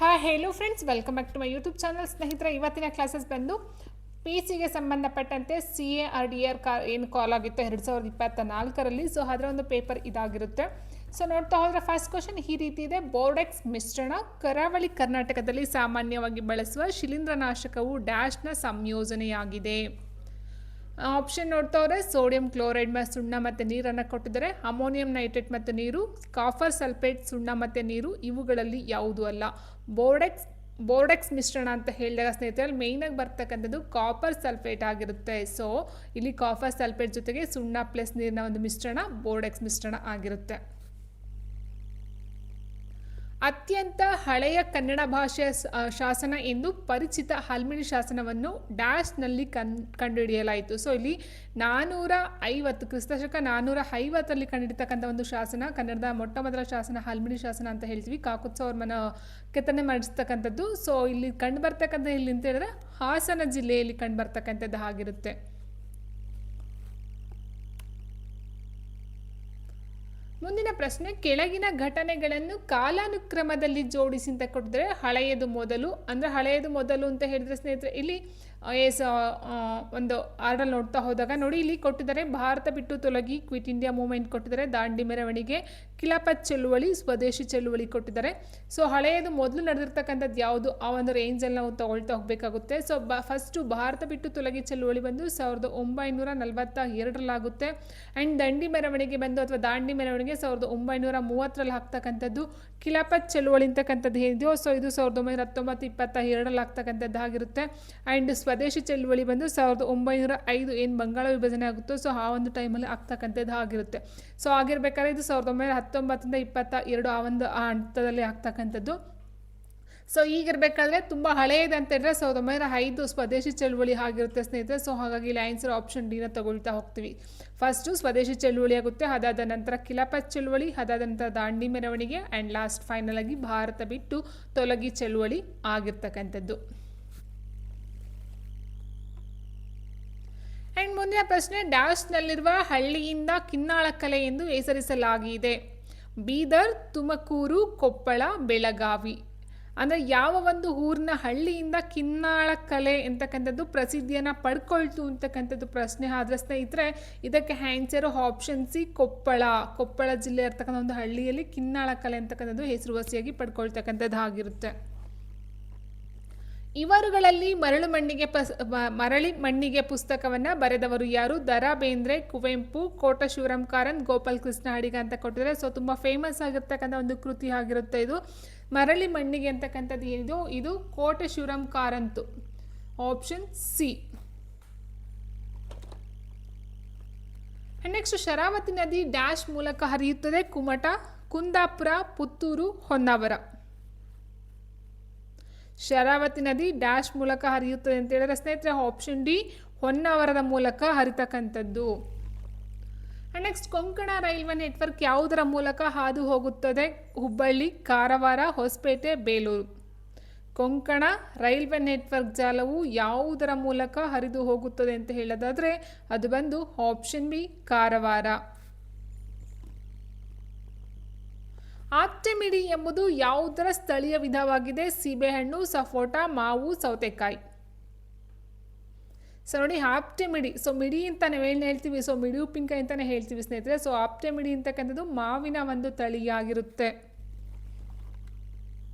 Hi hello friends, welcome back to my YouTube channel. ಸ್ನೇಹಿತರೆ, ಇವತ್ತಿನ classes ಬಂದು ಪಿ ಸಿಗೆ ಸಂಬಂಧಪಟ್ಟಂತೆ C A R D R ಏನು ಕಾಲ್ ಆಗಿತ್ತು 2024ರಲ್ಲಿ. ಸೊ ಅದರ ಒಂದು ಪೇಪರ್ ಇದಾಗಿರುತ್ತೆ. ಸೊ ನೋಡ್ತಾ ಹೋದರೆ ಫಸ್ಟ್ ಕ್ವಶನ್ ಈ ರೀತಿ ಇದೆ. ಬೋರ್ಡೆಕ್ಸ್ ಮಿಶ್ರಣ ಕರಾವಳಿ ಕರ್ನಾಟಕದಲ್ಲಿ ಸಾಮಾನ್ಯವಾಗಿ ಬಳಸುವ ಶಿಲೀಂಧ್ರನಾಶಕವು ಡ್ಯಾಶ್ನ ಸಂಯೋಜನೆಯಾಗಿದೆ. ಆಪ್ಷನ್ ನೋಡ್ತಾ ಹೋದರೆ ಸೋಡಿಯಂ ಕ್ಲೋರೈಡ್ ಮತ್ತು ಸುಣ್ಣ ಮತ್ತು ನೀರನ್ನು ಕೊಟ್ಟಿದ್ದಾರೆ. ಅಮೋನಿಯಂ ನೈಟ್ರೇಟ್ ಮತ್ತು ನೀರು, ಕಾಫರ್ ಸಲ್ಫೇಟ್, ಸುಣ್ಣ ಮತ್ತು ನೀರು, ಇವುಗಳಲ್ಲಿ ಯಾವುದು ಅಲ್ಲ. ಬೋರ್ಡೆಕ್ಸ್ ಮಿಶ್ರಣ ಅಂತ ಹೇಳಿದಾಗ ಸ್ನೇಹಿತರಲ್ಲಿ ಮೇಯ್ನಾಗಿ ಬರ್ತಕ್ಕಂಥದ್ದು ಕಾಪರ್ ಸಲ್ಫೇಟ್ ಆಗಿರುತ್ತೆ. ಸೊ ಇಲ್ಲಿ ಕಾಪರ್ ಸಲ್ಫೇಟ್ ಜೊತೆಗೆ ಸುಣ್ಣ ಪ್ಲಸ್ ನೀರಿನ ಒಂದು ಮಿಶ್ರಣ ಬೋರ್ಡೆಕ್ಸ್ ಮಿಶ್ರಣ ಆಗಿರುತ್ತೆ. ಅತ್ಯಂತ ಹಳೆಯ ಕನ್ನಡ ಭಾಷೆಯ ಶಾಸನ ಎಂದು ಪರಿಚಿತ ಹಲ್ಮಿಡಿ ಶಾಸನವನ್ನು ಡ್ಯಾಶ್ನಲ್ಲಿ ಕಂಡುಹಿಡಿಯಲಾಯಿತು. ಸೊ ಇಲ್ಲಿ 450 ಕ್ರಿಸ್ತಶಕ 450ರಲ್ಲಿ ಕಂಡುಹಿಡಿತಕ್ಕಂಥ ಒಂದು ಶಾಸನ, ಕನ್ನಡದ ಮೊಟ್ಟ ಮೊದಲ ಶಾಸನ ಹಲ್ಮಿಡಿ ಶಾಸನ ಅಂತ ಹೇಳ್ತೀವಿ. ಕಾಕುತ್ಸವರ್ಮನ ಕೆತ್ತನೆ ಮಾಡಿಸ್ತಕ್ಕಂಥದ್ದು. ಸೊ ಇಲ್ಲಿ ಕಂಡು ಬರ್ತಕ್ಕಂಥ ಇಲ್ಲಿ ಅಂತ ಹೇಳಿದ್ರೆ ಹಾಸನ ಜಿಲ್ಲೆಯಲ್ಲಿ ಕಂಡು ಬರ್ತಕ್ಕಂಥದ್ದು ಆಗಿರುತ್ತೆ. ಮುಂದಿನ ಪ್ರಶ್ನೆ, ಕೆಳಗಿನ ಘಟನೆಗಳನ್ನು ಕಾಲಾನುಕ್ರಮದಲ್ಲಿ ಜೋಡಿಸಿ ಅಂತ ಕೊಟ್ಟಿದ್ರೆ ಹಳೆಯದು ಮೊದಲು, ಅಂದರೆ ಹಳೆಯದು ಮೊದಲು ಅಂತ ಹೇಳಿದ್ರೆ ಸ್ನೇಹಿತರೆ ಇಲ್ಲಿ ಒಂದು ಆರ್ಡರ್ ನೋಡ್ತಾ ಹೋದಾಗ ನೋಡಿ, ಇಲ್ಲಿ ಕೊಟ್ಟಿದ್ದಾರೆ ಭಾರತ ಬಿಟ್ಟು ತೊಲಗಿ, ಕ್ವಿಟ್ ಇಂಡಿಯಾ ಮೂವ್ಮೆಂಟ್ ಕೊಟ್ಟಿದ್ದಾರೆ, ದಾಂಡಿ ಮೆರವಣಿಗೆ, ಖಿಲಾಫತ್ ಚಳುವಳಿ, ಸ್ವದೇಶಿ ಚಳುವಳಿ ಕೊಟ್ಟಿದ್ದಾರೆ. ಸೊ ಹಳೆಯದು ಮೊದಲು ನಡೆದಿರ್ತಕ್ಕಂಥದ್ದು ಯಾವುದು, ಆ ಒಂದು ರೇಂಜಲ್ಲಿ ನಾವು ತಗೊಳ್ತಾ ಹೋಗಬೇಕಾಗುತ್ತೆ. ಸೊ ಫಸ್ಟು ಭಾರತ ಬಿಟ್ಟು ತೊಲಗಿ ಚಳುವಳಿ ಬಂದು 1942ರಲ್ಲಾಗುತ್ತೆ. ಆ್ಯಂಡ್ ದಂಡಿ ಮೆರವಣಿಗೆ ಬಂದು ಅಥವಾ ದಾಂಡಿ ಮೆರವಣಿಗೆ 1930ರಲ್ಲಿ ಆಗ್ತಕ್ಕಂಥದ್ದು. ಖಿಲಾಫತ್ ಚಳುವಳಿ ಅಂತಕ್ಕಂಥದ್ದು ಏನಿದೆಯೋ ಸೊ ಇದು 1919-22ರಲ್ಲಿ ಆಗ್ತಕ್ಕಂಥದ್ದು ಆಗಿರುತ್ತೆ. ಆ್ಯಂಡ್ ಸ್ವದೇಶಿ ಚಳುವಳಿ ಬಂದು 1905 ಏನು ಬಂಗಾಳ ವಿಭಜನೆ ಆಗುತ್ತೋ ಸೊ ಆ ಒಂದು ಟೈಮಲ್ಲಿ ಆಗ್ತಕ್ಕಂಥದ್ದು ಆಗಿರುತ್ತೆ. ಸೊ ಆಗಿರ್ಬೇಕಾದ್ರೆ ಇದು 1919-22 ಆ ಒಂದು ಹಂತದಲ್ಲಿ ಆಗ್ತಕ್ಕಂಥದ್ದು. ಸೊ ಈಗಿರಬೇಕಾದ್ರೆ ತುಂಬ ಹಳೆಯದು ಅಂತ ಹೇಳಿದ್ರೆ 1905 ಸ್ವದೇಶಿ ಚಳುವಳಿ ಆಗಿರುತ್ತೆ ಸ್ನೇಹಿತರೆ. ಸೊ ಹಾಗಾಗಿ ಇಲ್ಲಿ ಆನ್ಸರ್ ಆಪ್ಷನ್ ಡಿನ ತಗೊಳ್ತಾ ಹೋಗ್ತೀವಿ. ಫಸ್ಟು ಸ್ವದೇಶಿ ಚಳುವಳಿ ಆಗುತ್ತೆ, ಅದಾದ ನಂತರ ಖಿಲಾಫತ್ ಚಳುವಳಿ, ಅದಾದ ನಂತರ ದಾಂಡಿ ಮೆರವಣಿಗೆ, ಆ್ಯಂಡ್ ಲಾಸ್ಟ್ ಫೈನಲ್ ಆಗಿ ಭಾರತ ಬಿಟ್ಟು ತೊಲಗಿ ಚಳುವಳಿ ಆಗಿರ್ತಕ್ಕಂಥದ್ದು. ಆ್ಯಂಡ್ ಮುಂದಿನ ಪ್ರಶ್ನೆ, ಡ್ಯಾಶ್ನಲ್ಲಿರುವ ಹಳ್ಳಿಯಿಂದ ಕಿನ್ನಾಳಕಲೆ ಎಂದು ಹೆಸರಿಸಲಾಗಿದೆ. ಬೀದರ್, ತುಮಕೂರು, ಕೊಪ್ಪಳ, ಬೆಳಗಾವಿ. ಅಂದರೆ ಯಾವ ಒಂದು ಊರಿನ ಹಳ್ಳಿಯಿಂದ ಕಿನ್ನಾಳಕಲೆ ಅಂತಕ್ಕಂಥದ್ದು ಪ್ರಸಿದ್ಧಿಯನ್ನು ಪಡ್ಕೊಳ್ತು ಅಂತಕ್ಕಂಥದ್ದು ಪ್ರಶ್ನೆ ಆದ್ರೆ ಸ್ನೇಹಿತರೆ ಇದಕ್ಕೆ ಆನ್ಸರು ಆಪ್ಷನ್ ಸಿ ಕೊಪ್ಪಳ ಜಿಲ್ಲೆ ಇರ್ತಕ್ಕಂಥ ಒಂದು ಹಳ್ಳಿಯಲ್ಲಿ ಕಿನ್ನಾಳಕಲೆ ಅಂತಕ್ಕಂಥದ್ದು ಹೆಸರುವಾಸಿಯಾಗಿ ಪಡ್ಕೊಳ್ತಕ್ಕಂಥದ್ದು ಆಗಿರುತ್ತೆ. ಇವರುಗಳಲ್ಲಿ ಮರಳಿ ಮಣ್ಣಿಗೆ ಪುಸ್ತಕವನ್ನು ಬರೆದವರು ಯಾರು? ದ ರಾ ಬೇಂದ್ರೆ, ಕುವೆಂಪು, ಕೋಟ ಶಿವರಾಮ್ ಕಾರಂತ್, ಗೋಪಾಲ್ ಕೃಷ್ಣ ಅಡಿಗ ಅಂತ ಕೊಟ್ಟಿದ್ದಾರೆ. ಸೊ ತುಂಬ ಫೇಮಸ್ ಆಗಿರ್ತಕ್ಕಂಥ ಒಂದು ಕೃತಿ ಆಗಿರುತ್ತೆ ಇದು. ಮರಳಿ ಮಣ್ಣಿಗೆ ಅಂತಕ್ಕಂಥದ್ದು ಏನಿದು ಇದು Kota Shivaram Karanth, option C. Next, Sharavathi ನದಿ ಡ್ಯಾಶ್ ಮೂಲಕ ಹರಿಯುತ್ತದೆ. ಕುಮಟ, ಕುಂದಾಪುರ, ಪುತ್ತೂರು, ಹೊನ್ನಾವರ. ಶರಾವತಿ ನದಿ ಡ್ಯಾಶ್ ಮೂಲಕ ಹರಿಯುತ್ತದೆ ಅಂತ ಹೇಳಿದ್ರೆ ಸ್ನೇಹಿತರೆ ಆಪ್ಷನ್ ಡಿ ಹೊನ್ನಾವರದ ಮೂಲಕ ಹರಿತಕ್ಕಂಥದ್ದು. ನೆಕ್ಸ್ಟ್, ಕೊಂಕಣ ರೈಲ್ವೆ ನೆಟ್ವರ್ಕ್ ಯಾವುದರ ಮೂಲಕ ಹಾದು ಹೋಗುತ್ತದೆ? ಹುಬ್ಬಳ್ಳಿ, ಕಾರವಾರ, ಹೊಸಪೇಟೆ, ಬೇಲೂರು. ಕೊಂಕಣ ರೈಲ್ವೆ ನೆಟ್ವರ್ಕ್ ಜಾಲವು ಯಾವುದರ ಮೂಲಕ ಹರಿದು ಹೋಗುತ್ತದೆ ಅಂತ ಹೇಳೋದಾದರೆ ಅದು ಬಂದು ಆಪ್ಷನ್ ಬಿ ಕಾರವಾರ. ಆಪ್ಟೆಮಿಡಿ ಎಂಬುದು ಯಾವುದರ ಸ್ಥಳೀಯ ವಿಧವಾಗಿದೆ? ಸೀಬೆಹಣ್ಣು, ಸಫೋಟ, ಮಾವು, ಸೌತೆಕಾಯಿ. ಸೊ ನೋಡಿ, ಆಪ್ಟೆಮಿಡಿ, ಸೊ ಮಿಡಿ ಅಂತ ನಾವು ಏನು ಹೇಳ್ತೀವಿ, ಸೊ ಮಿಡಿ ಉಪ್ಪಿನಕಾಯಿ ಅಂತಲೇ ಹೇಳ್ತೀವಿ ಸ್ನೇಹಿತರೆ. ಸೊ ಆಪ್ಟೆಮಿಡಿ ಅಂತಕ್ಕಂಥದ್ದು ಮಾವಿನ ಒಂದು ತಳಿಯಾಗಿರುತ್ತೆ.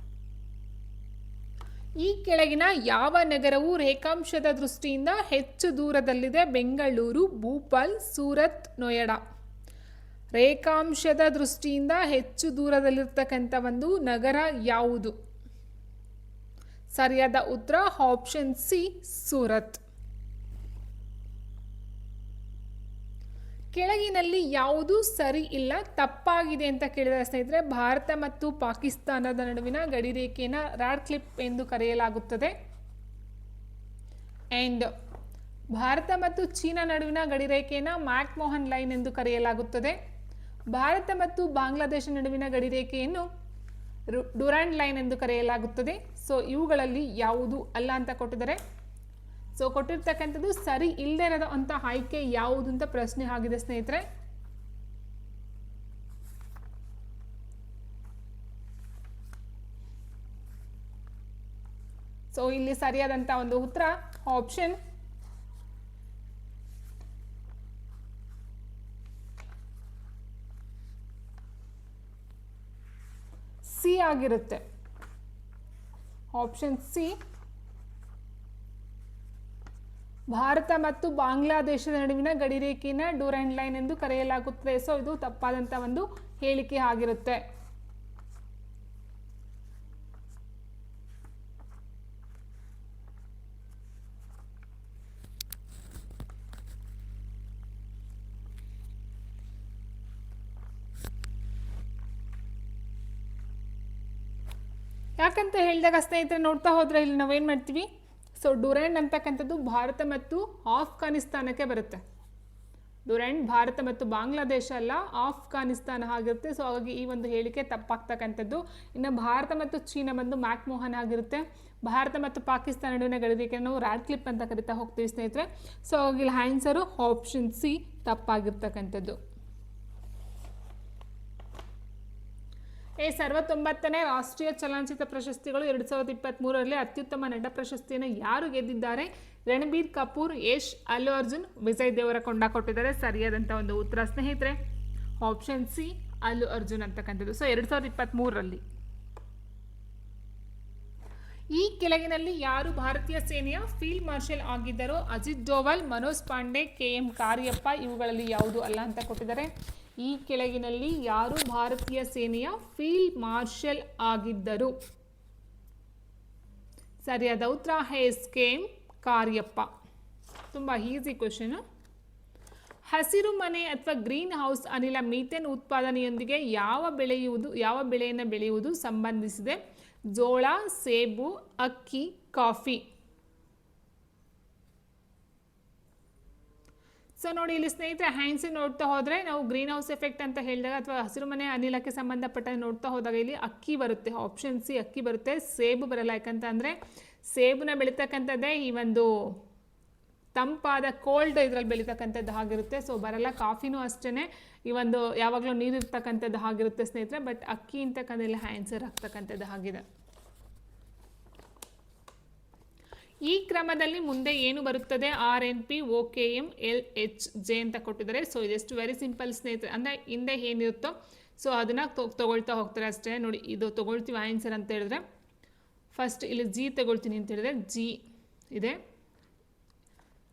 ಈ ಕೆಳಗಿನ ಯಾವ ನಗರವು ರೇಖಾಂಶದ ದೃಷ್ಟಿಯಿಂದ ಹೆಚ್ಚು ದೂರದಲ್ಲಿದೆ? ಬೆಂಗಳೂರು, ಭೂಪಾಲ್, ಸೂರತ್, ನೋಯ್ಡಾ. ರೇಖಾಂಶದ ದೃಷ್ಟಿಯಿಂದ ಹೆಚ್ಚು ದೂರದಲ್ಲಿರ್ತಕ್ಕಂಥ ಒಂದು ನಗರ ಯಾವುದು? ಸರಿಯಾದ ಉತ್ತರ ಆಪ್ಷನ್ ಸಿ ಸೂರತ್. ಕೆಳಗಿನಲ್ಲಿ ಯಾವುದು ಸರಿ ಇಲ್ಲ ತಪ್ಪಾಗಿದೆ ಅಂತ ಕೇಳಿದರೆ ಸ್ನೇಹಿತರೆ ಭಾರತ ಮತ್ತು ಪಾಕಿಸ್ತಾನದ ನಡುವಿನ ಗಡಿರೇಖೆಯನ್ನು ರಾಡ್ ಕ್ಲಿಪ್ ಎಂದು ಕರೆಯಲಾಗುತ್ತದೆ. ಆ್ಯಂಡ್ ಭಾರತ ಮತ್ತು ಚೀನಾ ನಡುವಿನ ಗಡಿರೇಖೆಯನ್ನು ಮ್ಯಾಕ್ಮೋಹನ್ ಲೈನ್ ಎಂದು ಕರೆಯಲಾಗುತ್ತದೆ. ಭಾರತ ಮತ್ತು ಬಾಂಗ್ಲಾದೇಶ ನಡುವಿನ ಗಡಿರೇಖೆಯನ್ನು ಡುರಾಂಡ್ ಲೈನ್ ಎಂದು ಕರೆಯಲಾಗುತ್ತದೆ. ಸೊ ಇವುಗಳಲ್ಲಿ ಯಾವುದು ಅಲ್ಲ ಅಂತ ಕೊಟ್ಟಿದ್ದಾರೆ. ಸೊ ಕೊಟ್ಟಿರ್ತಕ್ಕಂಥದ್ದು ಸರಿ ಇಲ್ಲದೆ ಇರೋದಂಥ ಆಯ್ಕೆ ಯಾವುದು ಅಂತ ಪ್ರಶ್ನೆ ಆಗಿದೆ ಸ್ನೇಹಿತರೆ. ಸೊ ಇಲ್ಲಿ ಸರಿಯಾದಂಥ ಒಂದು ಉತ್ತರ ಆಪ್ಷನ್ ಸಿ ಆಗಿರುತ್ತೆ. ಆಪ್ಷನ್ ಸಿ, ಭಾರತ ಮತ್ತು ಬಾಂಗ್ಲಾದೇಶದ ನಡುವಿನ ಗಡಿರೇಖೆಯನ್ನು ಡ್ಯೂರಾಂಡ್ ಲೈನ್ ಎಂದು ಕರೆಯಲಾಗುತ್ತದೆ. ಸೊ ಇದು ತಪ್ಪಾದಂಥ ಒಂದು ಹೇಳಿಕೆ ಆಗಿರುತ್ತೆ. ಯಾಕಂತ ಹೇಳಿದಾಗ ಸ್ನೇಹಿತರೆ ನೋಡ್ತಾ ಹೋದರೆ ಇಲ್ಲಿ ನಾವೇನು ಮಾಡ್ತೀವಿ, ಸೊ ಡ್ಯೂರಾಂಡ್ ಅಂತಕ್ಕಂಥದ್ದು ಭಾರತ ಮತ್ತು ಆಫ್ಘಾನಿಸ್ತಾನಕ್ಕೆ ಬರುತ್ತೆ. ಡ್ಯೂರಾಂಡ್ ಭಾರತ ಮತ್ತು ಬಾಂಗ್ಲಾದೇಶ ಅಲ್ಲ, ಆಫ್ಘಾನಿಸ್ತಾನ ಆಗಿರುತ್ತೆ. ಸೊ ಹಾಗಾಗಿ ಈ ಒಂದು ಹೇಳಿಕೆ ತಪ್ಪಾಗ್ತಕ್ಕಂಥದ್ದು. ಇನ್ನು ಭಾರತ ಮತ್ತು ಚೀನಾ ಬಂದು ಮ್ಯಾಕ್ಮೋಹನ್ ಆಗಿರುತ್ತೆ. ಭಾರತ ಮತ್ತು ಪಾಕಿಸ್ತಾನ ನಡುವಿನ ಗಡಿರೇಖೆ ನಾವು ರಾಡ್ಕ್ಲಿಪ್ ಅಂತ ಕರಿತಾ ಹೋಗ್ತೀವಿ ಸ್ನೇಹಿತರೆ. ಸೊ ಹಾಗಾಗಿ ಇಲ್ಲಿ ಆನ್ಸರು ಆಪ್ಷನ್ ಸಿ ತಪ್ಪಾಗಿರ್ತಕ್ಕಂಥದ್ದು. 69ನೇ ರಾಷ್ಟ್ರೀಯ ಚಲನಚಿತ್ರ ಪ್ರಶಸ್ತಿಗಳು 2023ರಲ್ಲಿ ಅತ್ಯುತ್ತಮ ನಟ ಪ್ರಶಸ್ತಿಯನ್ನು ಯಾರು ಗೆದ್ದಿದ್ದಾರೆ? ರಣಬೀರ್ ಕಪೂರ್, ಯಶ್, ಅಲ್ಲು ಅರ್ಜುನ್, ವಿಜಯ್ ದೇವರಕೊಂಡ ಕೊಟ್ಟಿದ್ದಾರೆ. ಸರಿಯಾದಂಥ ಒಂದು ಉತ್ತರ ಸ್ನೇಹಿತರೆ ಆಪ್ಷನ್ ಸಿ, ಅಲ್ಲು ಅರ್ಜುನ್ ಅಂತಕ್ಕಂಥದ್ದು. ಸೊ 2023ರಲ್ಲಿ. ಈ ಕೆಳಗಿನಲ್ಲಿ ಯಾರು ಭಾರತೀಯ ಸೇನೆಯ ಫೀಲ್ಡ್ ಮಾರ್ಷಲ್ ಆಗಿದ್ದರು? ಅಜಿತ್ ಡೋವಲ್, ಮನೋಜ್ ಪಾಂಡೆ, KM ಕಾರ್ಯಪ್ಪ. ಇವುಗಳಲ್ಲಿ ಯಾವುದು ಅಲ್ಲ ಅಂತ ಕೊಟ್ಟಿದ್ದಾರೆ. ಈ ಕೆಳಗಿನಲ್ಲಿ ಯಾರು ಭಾರತೀಯ ಸೇನೆಯ ಫೀಲ್ಡ್ ಮಾರ್ಷಲ್ ಆಗಿದ್ದರು? ಸರಿಯಾದ ಉತ್ತರ KM ಕಾರ್ಯಪ್ಪ. ತುಂಬ ಈಸಿ ಕ್ವೆಶ್ಚನ್. ಹಸಿರು ಮನೆ ಅಥವಾ ಗ್ರೀನ್ ಹೌಸ್ ಅನಿಲ ಮೀಥೇನ್ ಉತ್ಪಾದನೆಯೊಂದಿಗೆ ಯಾವ ಬೆಳೆಯನ್ನು ಬೆಳೆಯುವುದು ಸಂಬಂಧಿಸಿದೆ? ಜೋಳ, ಸೇಬು, ಅಕ್ಕಿ, ಕಾಫಿ. ಸೊ ನೋಡಿ ಇಲ್ಲಿ ಸ್ನೇಹಿತರೆ ಹ್ಯಾಂಡ್ಸಿಗೆ ನೋಡ್ತಾ ಹೋದರೆ ನಾವು ಗ್ರೀನ್ ಹೌಸ್ ಎಫೆಕ್ಟ್ ಅಂತ ಹೇಳಿದಾಗ ಅಥವಾ ಹಸಿರು ಮನೆ ಅನಿಲಕ್ಕೆ ಸಂಬಂಧಪಟ್ಟ ನೋಡ್ತಾ ಹೋದಾಗ ಇಲ್ಲಿ ಅಕ್ಕಿ ಬರುತ್ತೆ. ಆಪ್ಷನ್ ಸಿ ಅಕ್ಕಿ ಬರುತ್ತೆ, ಸೇಬು ಬರಲ್ಲ. ಯಾಕಂತ ಅಂದರೆ ಸೇಬುನ ಬೆಳೀತಕ್ಕಂಥದ್ದೇ ಈ ಒಂದು ತಂಪಾದ ಕೋಲ್ಡ್ ಇದರಲ್ಲಿ ಬೆಳೀತಕ್ಕಂಥದ್ದು ಆಗಿರುತ್ತೆ. ಸೊ ಬರಲ್ಲ. ಕಾಫಿನೂ ಅಷ್ಟೇ ಈ ಒಂದು ಯಾವಾಗಲೂ ನೀರಿರ್ತಕ್ಕಂಥದ್ದು ಆಗಿರುತ್ತೆ ಸ್ನೇಹಿತರೆ. ಬಟ್ ಅಕ್ಕಿ ಅಂತಕ್ಕಂಥದ್ದು ಆನ್ಸರ್ ಆಗ್ತಕ್ಕಂಥದ್ದು ಆಗಿದೆ. ಈ ಕ್ರಮದಲ್ಲಿ ಮುಂದೆ ಏನು ಬರುತ್ತದೆ? RNP, OKM, LHJ ಅಂತ ಕೊಟ್ಟಿದ್ದಾರೆ. ಸೊ ಇದೆಷ್ಟು ವೆರಿ ಸಿಂಪಲ್ ಸ್ನೇಹಿತರೆ. ಅಂದರೆ ಹಿಂದೆ ಏನಿರುತ್ತೋ ಸೊ ಅದನ್ನು ತೊಗೊಳ್ತಾ ಹೋಗ್ತಾರೆ ಅಷ್ಟೇ. ನೋಡಿ ಇದು ತೊಗೊಳ್ತೀವಿ ಆನ್ಸರ್ ಅಂತ ಹೇಳಿದ್ರೆ ಫಸ್ಟ್ ಇಲ್ಲಿ ಜಿ ತೊಗೊಳ್ತೀನಿ ಅಂತ ಹೇಳಿದ್ರೆ ಜಿ ಇದೆ.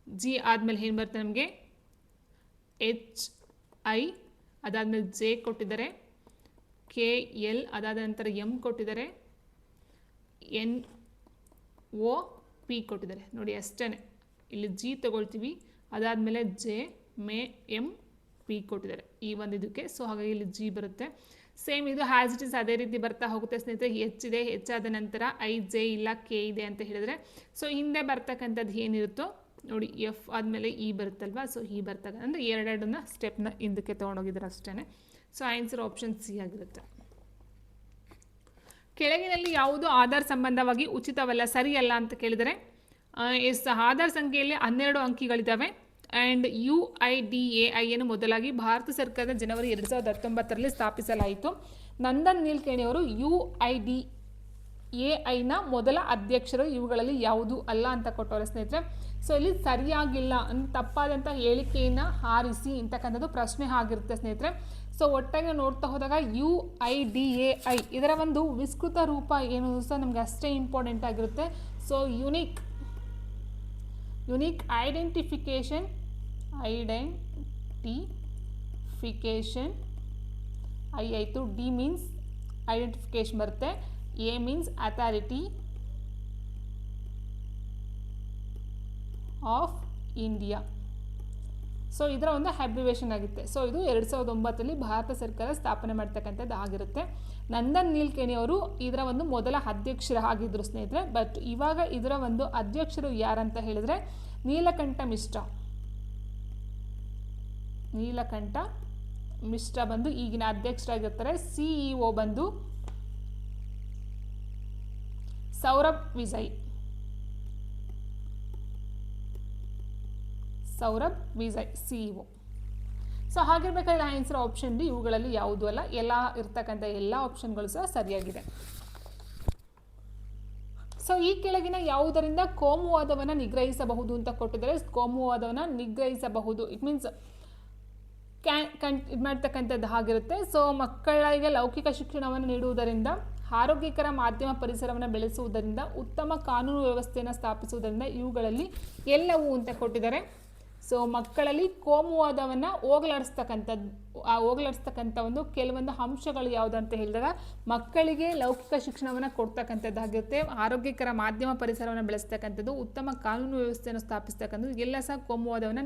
ಜಿ ಆದಮೇಲೆ ಏನು ಬರುತ್ತೆ ನಮಗೆ? HI, ಅದಾದಮೇಲೆ ಜೆ ಕೊಟ್ಟಿದ್ದಾರೆ, KL, ಅದಾದ ನಂತರ M ಕೊಟ್ಟಿದ್ದಾರೆ, NOP ಕೊಟ್ಟಿದ್ದಾರೆ. ನೋಡಿ ಅಷ್ಟೇ. ಇಲ್ಲಿ ಜಿ ತೊಗೊಳ್ತೀವಿ, ಅದಾದಮೇಲೆ ಜೆ, MP ಕೊಟ್ಟಿದ್ದಾರೆ ಈ ಒಂದು ಇದಕ್ಕೆ. ಸೊ ಹಾಗಾಗಿ ಇಲ್ಲಿ ಜಿ ಬರುತ್ತೆ. ಸೇಮ್ ಇದು ಹ್ಯಾಸ್ ಇಟ್ ಇಸ್ ಅದೇ ರೀತಿ ಬರ್ತಾ ಹೋಗುತ್ತೆ ಸ್ನೇಹಿತರೆ. ಇದೆ, ಹೆಚ್ಚಾದ ನಂತರ IJ ಇಲ್ಲ, K ಇದೆ ಅಂತ ಹೇಳಿದ್ರೆ ಸೊ ಹಿಂದೆ ಬರ್ತಕ್ಕಂಥದ್ದು ಏನಿರುತ್ತೋ ನೋಡಿ F ಆದಮೇಲೆ E ಬರುತ್ತಲ್ವಾ. ಸೊ ಈ ಬರ್ತಕ್ಕ ಅಂದರೆ ಎರಡೆರಡನ್ನ ಸ್ಟೆಪ್ನ ಹಿಂದಕ್ಕೆ ತೊಗೊಂಡೋಗಿದ್ದಾರೆ ಅಷ್ಟೇ. ಸೊ ಆನ್ಸರ್ ಆಪ್ಷನ್ ಸಿ ಆಗಿರುತ್ತೆ. ಕೆಳಗಿನಲ್ಲಿ ಯಾವುದು ಆಧಾರ್ ಸಂಬಂಧವಾಗಿ ಉಚಿತವಲ್ಲ, ಸರಿಯಲ್ಲ ಅಂತ ಕೇಳಿದರೆ ಆಧಾರ್ ಸಂಖ್ಯೆಯಲ್ಲಿ 12 ಅಂಕಿಗಳಿದ್ದಾವೆ. ಆ್ಯಂಡ್ UIDAI ಅನ್ನು ಮೊದಲಾಗಿ ಭಾರತ ಸರ್ಕಾರದ ಜನವರಿ 2019ರಲ್ಲಿ ಸ್ಥಾಪಿಸಲಾಯಿತು. ನಂದನ್ ನೀಲ್ಕೇಣಿಯವರು UIDAIನ ಮೊದಲ ಅಧ್ಯಕ್ಷರು. ಇವುಗಳಲ್ಲಿ ಯಾವುದು ಅಲ್ಲ ಅಂತ ಕೊಟ್ಟವರು ಸ್ನೇಹಿತರೆ. ಸೊ ಇಲ್ಲಿ ಸರಿಯಾಗಿಲ್ಲ ತಪ್ಪಾದಂಥ ಹೇಳಿಕೆಯನ್ನು ಆರಿಸಿ ಅಂತಕ್ಕಂಥದ್ದು ಪ್ರಶ್ನೆ ಆಗಿರುತ್ತೆ ಸ್ನೇಹಿತರೆ. ಸೊ ಒಟ್ಟಾಗಿ ನೋಡ್ತಾ ಹೋದಾಗ UIDAI ಇದರ ಒಂದು ವಿಸ್ತೃತ ರೂಪ ಏನು ಸಹ ನಮಗೆ ಅಷ್ಟೇ ಇಂಪಾರ್ಟೆಂಟ್ ಆಗಿರುತ್ತೆ. ಸೊ ಯುನಿಕ್ ಐಡೆಂಟಿಫಿಕೇಷನ್ ಐ ಆಯಿತು. ಡಿ ಮೀನ್ಸ್ ಐಡೆಂಟಿಫಿಕೇಷನ್ ಬರುತ್ತೆ. A means authority of India. So ಇದರ ಒಂದು ಅಬ್ರಿವೇಷನ್ ಆಗುತ್ತೆ. ಸೊ ಇದು 2009ರಲ್ಲಿ ಭಾರತ ಸರ್ಕಾರ ಸ್ಥಾಪನೆ ಮಾಡ್ತಕ್ಕಂಥದ್ದು ಆಗಿರುತ್ತೆ. ನಂದನ್ ನೀಲ್ಕೇಣಿ ಅವರು ಇದರ ಒಂದು ಮೊದಲ ಅಧ್ಯಕ್ಷರು ಆಗಿದ್ದರು ಸ್ನೇಹಿತರೆ. ಬಟ್ ಇವಾಗ ಇದರ ಒಂದು ಅಧ್ಯಕ್ಷರು ಯಾರಂತ ಹೇಳಿದ್ರೆ ನೀಲಕಂಠ ಮಿಶ್ರಾ ಬಂದು ಈಗಿನ ಅಧ್ಯಕ್ಷರಾಗಿರ್ತಾರೆ. CEO ಬಂದು ಸೌರಭ್ ವಿಜಯ್ CEO. ಸೊ ಹಾಗಿರ್ಬೇಕಾದ್ರೆ ಆನ್ಸರ್ ಆಪ್ಷನ್ ಡಿ. ಇವುಗಳಲ್ಲಿ ಯಾವುದು ಅಲ್ಲ, ಎಲ್ಲ ಇರ್ತಕ್ಕಂಥ ಎಲ್ಲ ಆಪ್ಷನ್ಗಳು ಸಹ ಸರಿಯಾಗಿದೆ. ಸೊ ಈ ಕೆಳಗಿನ ಯಾವುದರಿಂದ ಕೋಮುವಾದವನ್ನು ನಿಗ್ರಹಿಸಬಹುದು ಅಂತ ಕೊಟ್ಟಿದ್ದಾರೆ. ಕೋಮುವಾದವನ್ನು ನಿಗ್ರಹಿಸಬಹುದು, ಇಟ್ ಮೀನ್ಸ್ ಇದು ಮಾಡ್ತಕ್ಕಂಥದ್ದು ಆಗಿರುತ್ತೆ. ಸೊ ಮಕ್ಕಳಿಗೆ ಲೌಕಿಕ ಶಿಕ್ಷಣವನ್ನು ನೀಡುವುದರಿಂದ, ಆರೋಗ್ಯಕರ ಮಾಧ್ಯಮ ಪರಿಸರವನ್ನು ಬೆಳೆಸುವುದರಿಂದ, ಉತ್ತಮ ಕಾನೂನು ವ್ಯವಸ್ಥೆಯನ್ನು ಸ್ಥಾಪಿಸುವುದರಿಂದ, ಇವುಗಳಲ್ಲಿ ಎಲ್ಲವೂ ಅಂತ ಕೊಟ್ಟಿದ್ದಾರೆ. ಸೊ ಮಕ್ಕಳಲ್ಲಿ ಕೋಮುವಾದವನ್ನು ಹೋಗಲಾಡಿಸ್ತಕ್ಕಂಥ ಒಂದು ಕೆಲವೊಂದು ಅಂಶಗಳು ಯಾವುದಂತ ಹೇಳಿದಾಗ, ಮಕ್ಕಳಿಗೆ ಲೌಕಿಕ ಶಿಕ್ಷಣವನ್ನು ಕೊಡ್ತಕ್ಕಂಥದ್ದಾಗಿರುತ್ತೆ, ಆರೋಗ್ಯಕರ ಮಾಧ್ಯಮ ಪರಿಸರವನ್ನು ಬೆಳೆಸ್ತಕ್ಕಂಥದ್ದು, ಉತ್ತಮ ಕಾನೂನು ವ್ಯವಸ್ಥೆಯನ್ನು ಸ್ಥಾಪಿಸ್ತಕ್ಕಂಥದ್ದು, ಎಲ್ಲ ಸಹ ಕೋಮುವಾದವನ್ನು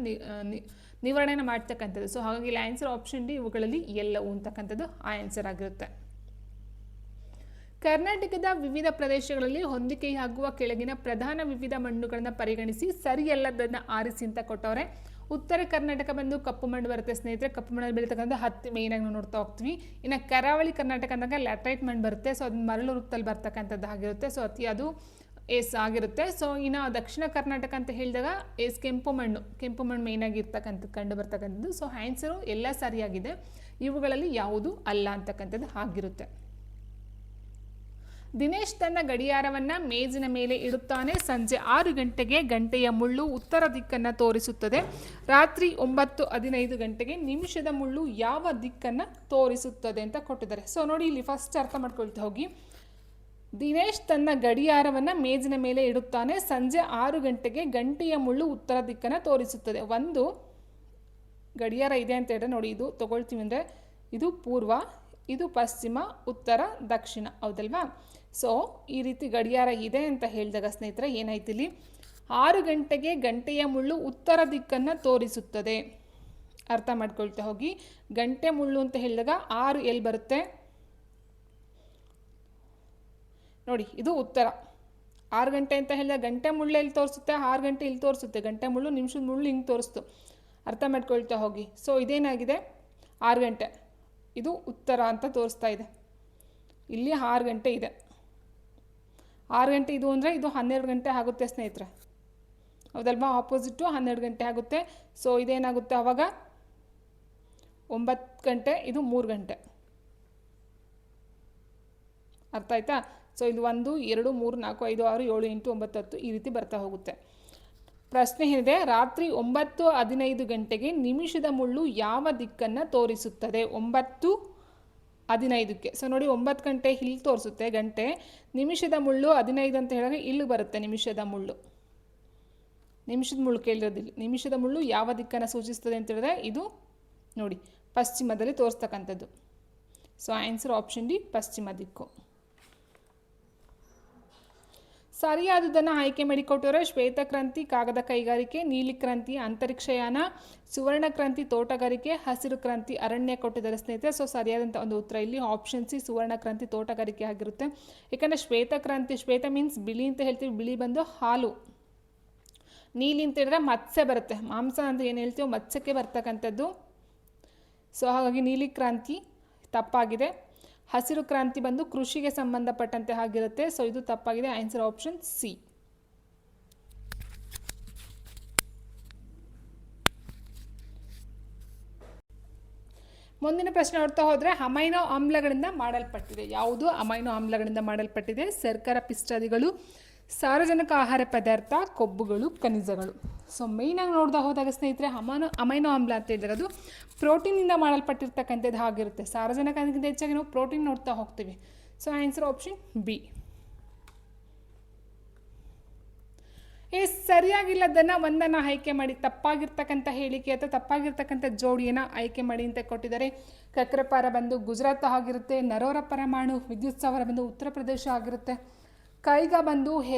ನಿವಾರಣೆಯನ್ನು ಮಾಡ್ತಕ್ಕಂಥದ್ದು. ಸೊ ಹಾಗಾಗಿ ಇಲ್ಲಿ ಆನ್ಸರ್ ಆಪ್ಷನ್ ಡಿ, ಇವುಗಳಲ್ಲಿ ಎಲ್ಲವೂ ಅಂತಕ್ಕಂಥದ್ದು ಆನ್ಸರ್ ಆಗಿರುತ್ತೆ. ಕರ್ನಾಟಕದ ವಿವಿಧ ಪ್ರದೇಶಗಳಲ್ಲಿ ಹೊಂದಿಕೆಯಾಗುವ ಕೆಳಗಿನ ಪ್ರಧಾನ ವಿವಿಧ ಮಣ್ಣುಗಳನ್ನು ಪರಿಗಣಿಸಿ ಸರಿಯಲ್ಲದನ್ನು ಆರಿಸಿ ಅಂತ ಕೊಟ್ಟವ್ರೆ. ಉತ್ತರ ಕರ್ನಾಟಕ ಬಂದು ಕಪ್ಪು ಮಣ್ಣು ಬರುತ್ತೆ ಸ್ನೇಹಿತರೆ. ಕಪ್ಪು ಮಣ್ಣಲ್ಲಿ ಬೆಳೀತಕ್ಕಂಥ ಹತ್ತಿ ಮೇಯ್ನಾಗಿ ನಾವು ನೋಡ್ತಾ ಹೋಗ್ತೀವಿ. ಇನ್ನು ಕರಾವಳಿ ಕರ್ನಾಟಕ ಅಂದಾಗ ಲ್ಯಾಟರೈಟ್ ಮಣ್ಣು ಬರುತ್ತೆ. ಸೊ ಅದು ಮರಳು ರೂಪದಲ್ಲಿ ಬರ್ತಕ್ಕಂಥದ್ದು ಆಗಿರುತ್ತೆ. ಸೊ ಅದು ಎಸ್ ಆಗಿರುತ್ತೆ. ಸೊ ಇನ್ನು ದಕ್ಷಿಣ ಕರ್ನಾಟಕ ಅಂತ ಹೇಳಿದಾಗ ಕೆಂಪು ಮಣ್ಣು ಮೇಯ್ನಾಗಿ ಇರ್ತಕ್ಕಂಥದ್ದು ಕಂಡು ಬರ್ತಕ್ಕಂಥದ್ದು. ಸೊ ಆನ್ಸರು ಎಲ್ಲ ಸರಿಯಾಗಿದೆ, ಇವುಗಳಲ್ಲಿ ಯಾವುದು ಅಲ್ಲ ಅಂತಕ್ಕಂಥದ್ದು ಆಗಿರುತ್ತೆ. ದಿನೇಶ್ ತನ್ನ ಗಡಿಯಾರವನ್ನು ಮೇಜಿನ ಮೇಲೆ ಇಡುತ್ತಾನೆ. ಸಂಜೆ 6 ಗಂಟೆಗೆ ಗಂಟೆಯ ಮುಳ್ಳು ಉತ್ತರ ದಿಕ್ಕನ್ನು ತೋರಿಸುತ್ತದೆ. ರಾತ್ರಿ 9:15 ಗಂಟೆಗೆ ನಿಮಿಷದ ಮುಳ್ಳು ಯಾವ ದಿಕ್ಕನ್ನು ತೋರಿಸುತ್ತದೆ ಅಂತ ಕೊಟ್ಟಿದ್ದಾರೆ. ಸೊ ನೋಡಿ, ಇಲ್ಲಿ ಫಸ್ಟ್ ಅರ್ಥ ಮಾಡ್ಕೊಳ್ತಾ ಹೋಗಿ. ದಿನೇಶ್ ತನ್ನ ಗಡಿಯಾರವನ್ನು ಮೇಜಿನ ಮೇಲೆ ಇಡುತ್ತಾನೆ. ಸಂಜೆ 6 ಗಂಟೆಗೆ ಗಂಟೆಯ ಮುಳ್ಳು ಉತ್ತರ ದಿಕ್ಕನ್ನು ತೋರಿಸುತ್ತದೆ. ಒಂದು ಗಡಿಯಾರ ಇದೆ ಅಂತ ಹೇಳಿದ್ರೆ ನೋಡಿ, ಇದು ತಗೊಳ್ತೀವಿ ಅಂದರೆ ಇದು ಪೂರ್ವ, ಇದು ಪಶ್ಚಿಮ, ಉತ್ತರ, ದಕ್ಷಿಣ, ಹೌದಲ್ವಾ? ಸೊ ಈ ರೀತಿ ಗಡಿಯಾರ ಇದೆ ಅಂತ ಹೇಳಿದಾಗ ಸ್ನೇಹಿತರೆ ಏನಾಯ್ತು, ಇಲ್ಲಿ 6 ಗಂಟೆಗೆ ಗಂಟೆಯ ಮುಳ್ಳು ಉತ್ತರ ದಿಕ್ಕನ್ನು ತೋರಿಸುತ್ತದೆ. ಅರ್ಥ ಮಾಡ್ಕೊಳ್ತಾ ಹೋಗಿ. ಗಂಟೆ ಮುಳ್ಳು ಅಂತ ಹೇಳಿದಾಗ 6 ಎಲ್ಲಿ ಬರುತ್ತೆ ನೋಡಿ, ಇದು ಉತ್ತರ. 6 ಗಂಟೆ ಅಂತ ಹೇಳಿದಾಗ ಗಂಟೆ ಮುಳ್ಳು ಎಲ್ಲಿ ತೋರಿಸುತ್ತೆ, 6 ಗಂಟೆ ಇಲ್ಲಿ ತೋರಿಸುತ್ತೆ. ಗಂಟೆ ಮುಳ್ಳು ನಿಮಿಷದ ಮುಳ್ಳು ಹಿಂಗೆ ತೋರಿಸ್ತು. ಅರ್ಥ ಮಾಡ್ಕೊಳ್ತಾ ಹೋಗಿ. ಸೊ ಇದೇನಾಗಿದೆ, 6 ಗಂಟೆ, ಇದು ಉತ್ತರ ಅಂತ ತೋರಿಸ್ತಾ ಇದೆ. ಇಲ್ಲಿ 6 ಗಂಟೆ ಇದೆ. 6 ಗಂಟೆ ಇದು ಅಂದರೆ ಇದು 12 ಗಂಟೆ ಆಗುತ್ತೆ ಸ್ನೇಹಿತರೆ, ಹೌದಲ್ವಾ? ಆಪೋಸಿಟ್ಟು 12 ಗಂಟೆ ಆಗುತ್ತೆ. ಸೊ ಇದೇನಾಗುತ್ತೆ ಆವಾಗ 9 ಗಂಟೆ, ಇದು 3 ಗಂಟೆ. ಅರ್ಥ ಆಯ್ತಾ? ಸೊ ಇದು 1, 2, 3, 4, 5, 6, 7, 8, 9, 10 ಈ ರೀತಿ ಬರ್ತಾ ಹೋಗುತ್ತೆ. ಪ್ರಶ್ನೆ ಏನಿದೆ, ರಾತ್ರಿ 9:15 ಗಂಟೆಗೆ ನಿಮಿಷದ ಮುಳ್ಳು ಯಾವ ದಿಕ್ಕನ್ನು ತೋರಿಸುತ್ತದೆ? 9:15ಕ್ಕೆ. ಸೊ ನೋಡಿ, 9 ಗಂಟೆ ಇಲ್ಲಿ ತೋರಿಸುತ್ತೆ ಗಂಟೆ, ನಿಮಿಷದ ಮುಳ್ಳು 15 ಅಂತ ಹೇಳಿದ್ರೆ ಇಲ್ಲಿ ಬರುತ್ತೆ ನಿಮಿಷದ ಮುಳ್ಳು. ಕೇಳಿರೋದಿಲ್ಲ. ನಿಮಿಷದ ಮುಳ್ಳು ಯಾವ ದಿಕ್ಕನ್ನು ಸೂಚಿಸ್ತದೆ ಅಂತ ಹೇಳಿದ್ರೆ ಇದು ನೋಡಿ ಪಶ್ಚಿಮದಲ್ಲಿ ತೋರಿಸ್ತಕ್ಕಂಥದ್ದು. ಸೊ ಆನ್ಸರ್ ಆಪ್ಷನ್ ಡಿ, ಪಶ್ಚಿಮ ದಿಕ್ಕು. ಸರಿಯಾದುದನ್ನು ಆಯ್ಕೆ ಮಾಡಿಕೊಟ್ಟರೆ ಶ್ವೇತಕ್ರಾಂತಿ ಕಾಗದ ಕೈಗಾರಿಕೆ, ನೀಲಿ ಕ್ರಾಂತಿ ಅಂತರಿಕ್ಷಯಾನ, ಸುವರ್ಣ ಕ್ರಾಂತಿ ತೋಟಗಾರಿಕೆ, ಹಸಿರು ಕ್ರಾಂತಿ ಅರಣ್ಯ ಕೊಟ್ಟಿದ್ದಾರೆ ಸ್ನೇಹಿತರೆ. ಸೊ ಸರಿಯಾದಂಥ ಒಂದು ಉತ್ತರ ಇಲ್ಲಿ ಆಪ್ಷನ್ ಸಿ, ಸುವರ್ಣ ಕ್ರಾಂತಿ ತೋಟಗಾರಿಕೆ ಆಗಿರುತ್ತೆ. ಯಾಕಂದರೆ ಶ್ವೇತಕ್ರಾಂತಿ, ಶ್ವೇತ ಮೀನ್ಸ್ ಬಿಳಿ ಅಂತ ಹೇಳ್ತೀವಿ, ಬಿಳಿ ಬಂದು ಹಾಲು. ನೀಲಿ ಅಂತ ಹೇಳಿದ್ರೆ ಮತ್ಸ್ಯ ಬರುತ್ತೆ, ಮಾಂಸ ಅಂತ ಏನು ಹೇಳ್ತೀವೋ ಮತ್ಸ್ಯಕ್ಕೆ ಬರ್ತಕ್ಕಂಥದ್ದು. ಸೊ ಹಾಗಾಗಿ ನೀಲಿ ಕ್ರಾಂತಿ ತಪ್ಪಾಗಿದೆ. ಹಸಿರು ಕ್ರಾಂತಿ ಬಂದು ಕೃಷಿಗೆ ಸಂಬಂಧಪಟ್ಟಂತೆ ಆಗಿರುತ್ತೆ. ಸೊ ಇದು ತಪ್ಪಾಗಿದೆ. Answer option C. ಮುಂದಿನ ಪ್ರಶ್ನೆ ನೋಡ್ತಾ ಹೋದರೆ, ಅಮೈನೋ ಆಮ್ಲಗಳಿಂದ ಮಾಡಲ್ಪಟ್ಟಿದೆ. ಯಾವುದು ಅಮೈನೋ ಆಮ್ಲಗಳಿಂದ ಮಾಡಲ್ಪಟ್ಟಿದೆ? ಶರ್ಕರ ಪಿಷ್ಟಾದಿಗಳು, ಸಾರಜನಕ ಆಹಾರ ಪದಾರ್ಥ, ಕೊಬ್ಬುಗಳು, ಖನಿಜಗಳು. ಸೊ ಮೇಯ್ನಾಗಿ ನೋಡ್ತಾ ಹೋದಾಗ ಸ್ನೇಹಿತರೆ ಅಮೈನೋ ಆಮ್ಲ ಅಂತ ಹೇಳಿದ್ರೆ ಅದು ಪ್ರೋಟೀನಿಂದ ಮಾಡಲ್ಪಟ್ಟಿರ್ತಕ್ಕಂಥದ್ದು ಆಗಿರುತ್ತೆ. ಸಾರಜನಕಕ್ಕಿಂತ ಹೆಚ್ಚಾಗಿ ನಾವು ಪ್ರೋಟೀನ್ ನೋಡ್ತಾ ಹೋಗ್ತೀವಿ. So answer option B. ಸರಿಯಾಗಿಲ್ಲದನ್ನು ಒಂದನ್ನು ಆಯ್ಕೆ ಮಾಡಿ, ತಪ್ಪಾಗಿರ್ತಕ್ಕಂಥ ಹೇಳಿಕೆ ಅಥವಾ ತಪ್ಪಾಗಿರ್ತಕ್ಕಂಥ ಜೋಡಿಯನ್ನು ಆಯ್ಕೆ ಮಾಡಿ ಅಂತ ಕೊಟ್ಟಿದ್ದಾರೆ. ಕಕ್ರಪಾರ ಬಂದು ಗುಜರಾತ್ ಆಗಿರುತ್ತೆ. ನರೋರ ಪರಮಾಣು ವಿದ್ಯುತ್ ಸ್ಥಾವರ ಬಂದು ಉತ್ತರ ಪ್ರದೇಶ ಆಗಿರುತ್ತೆ. ಕೈಗಾ ಬಂದು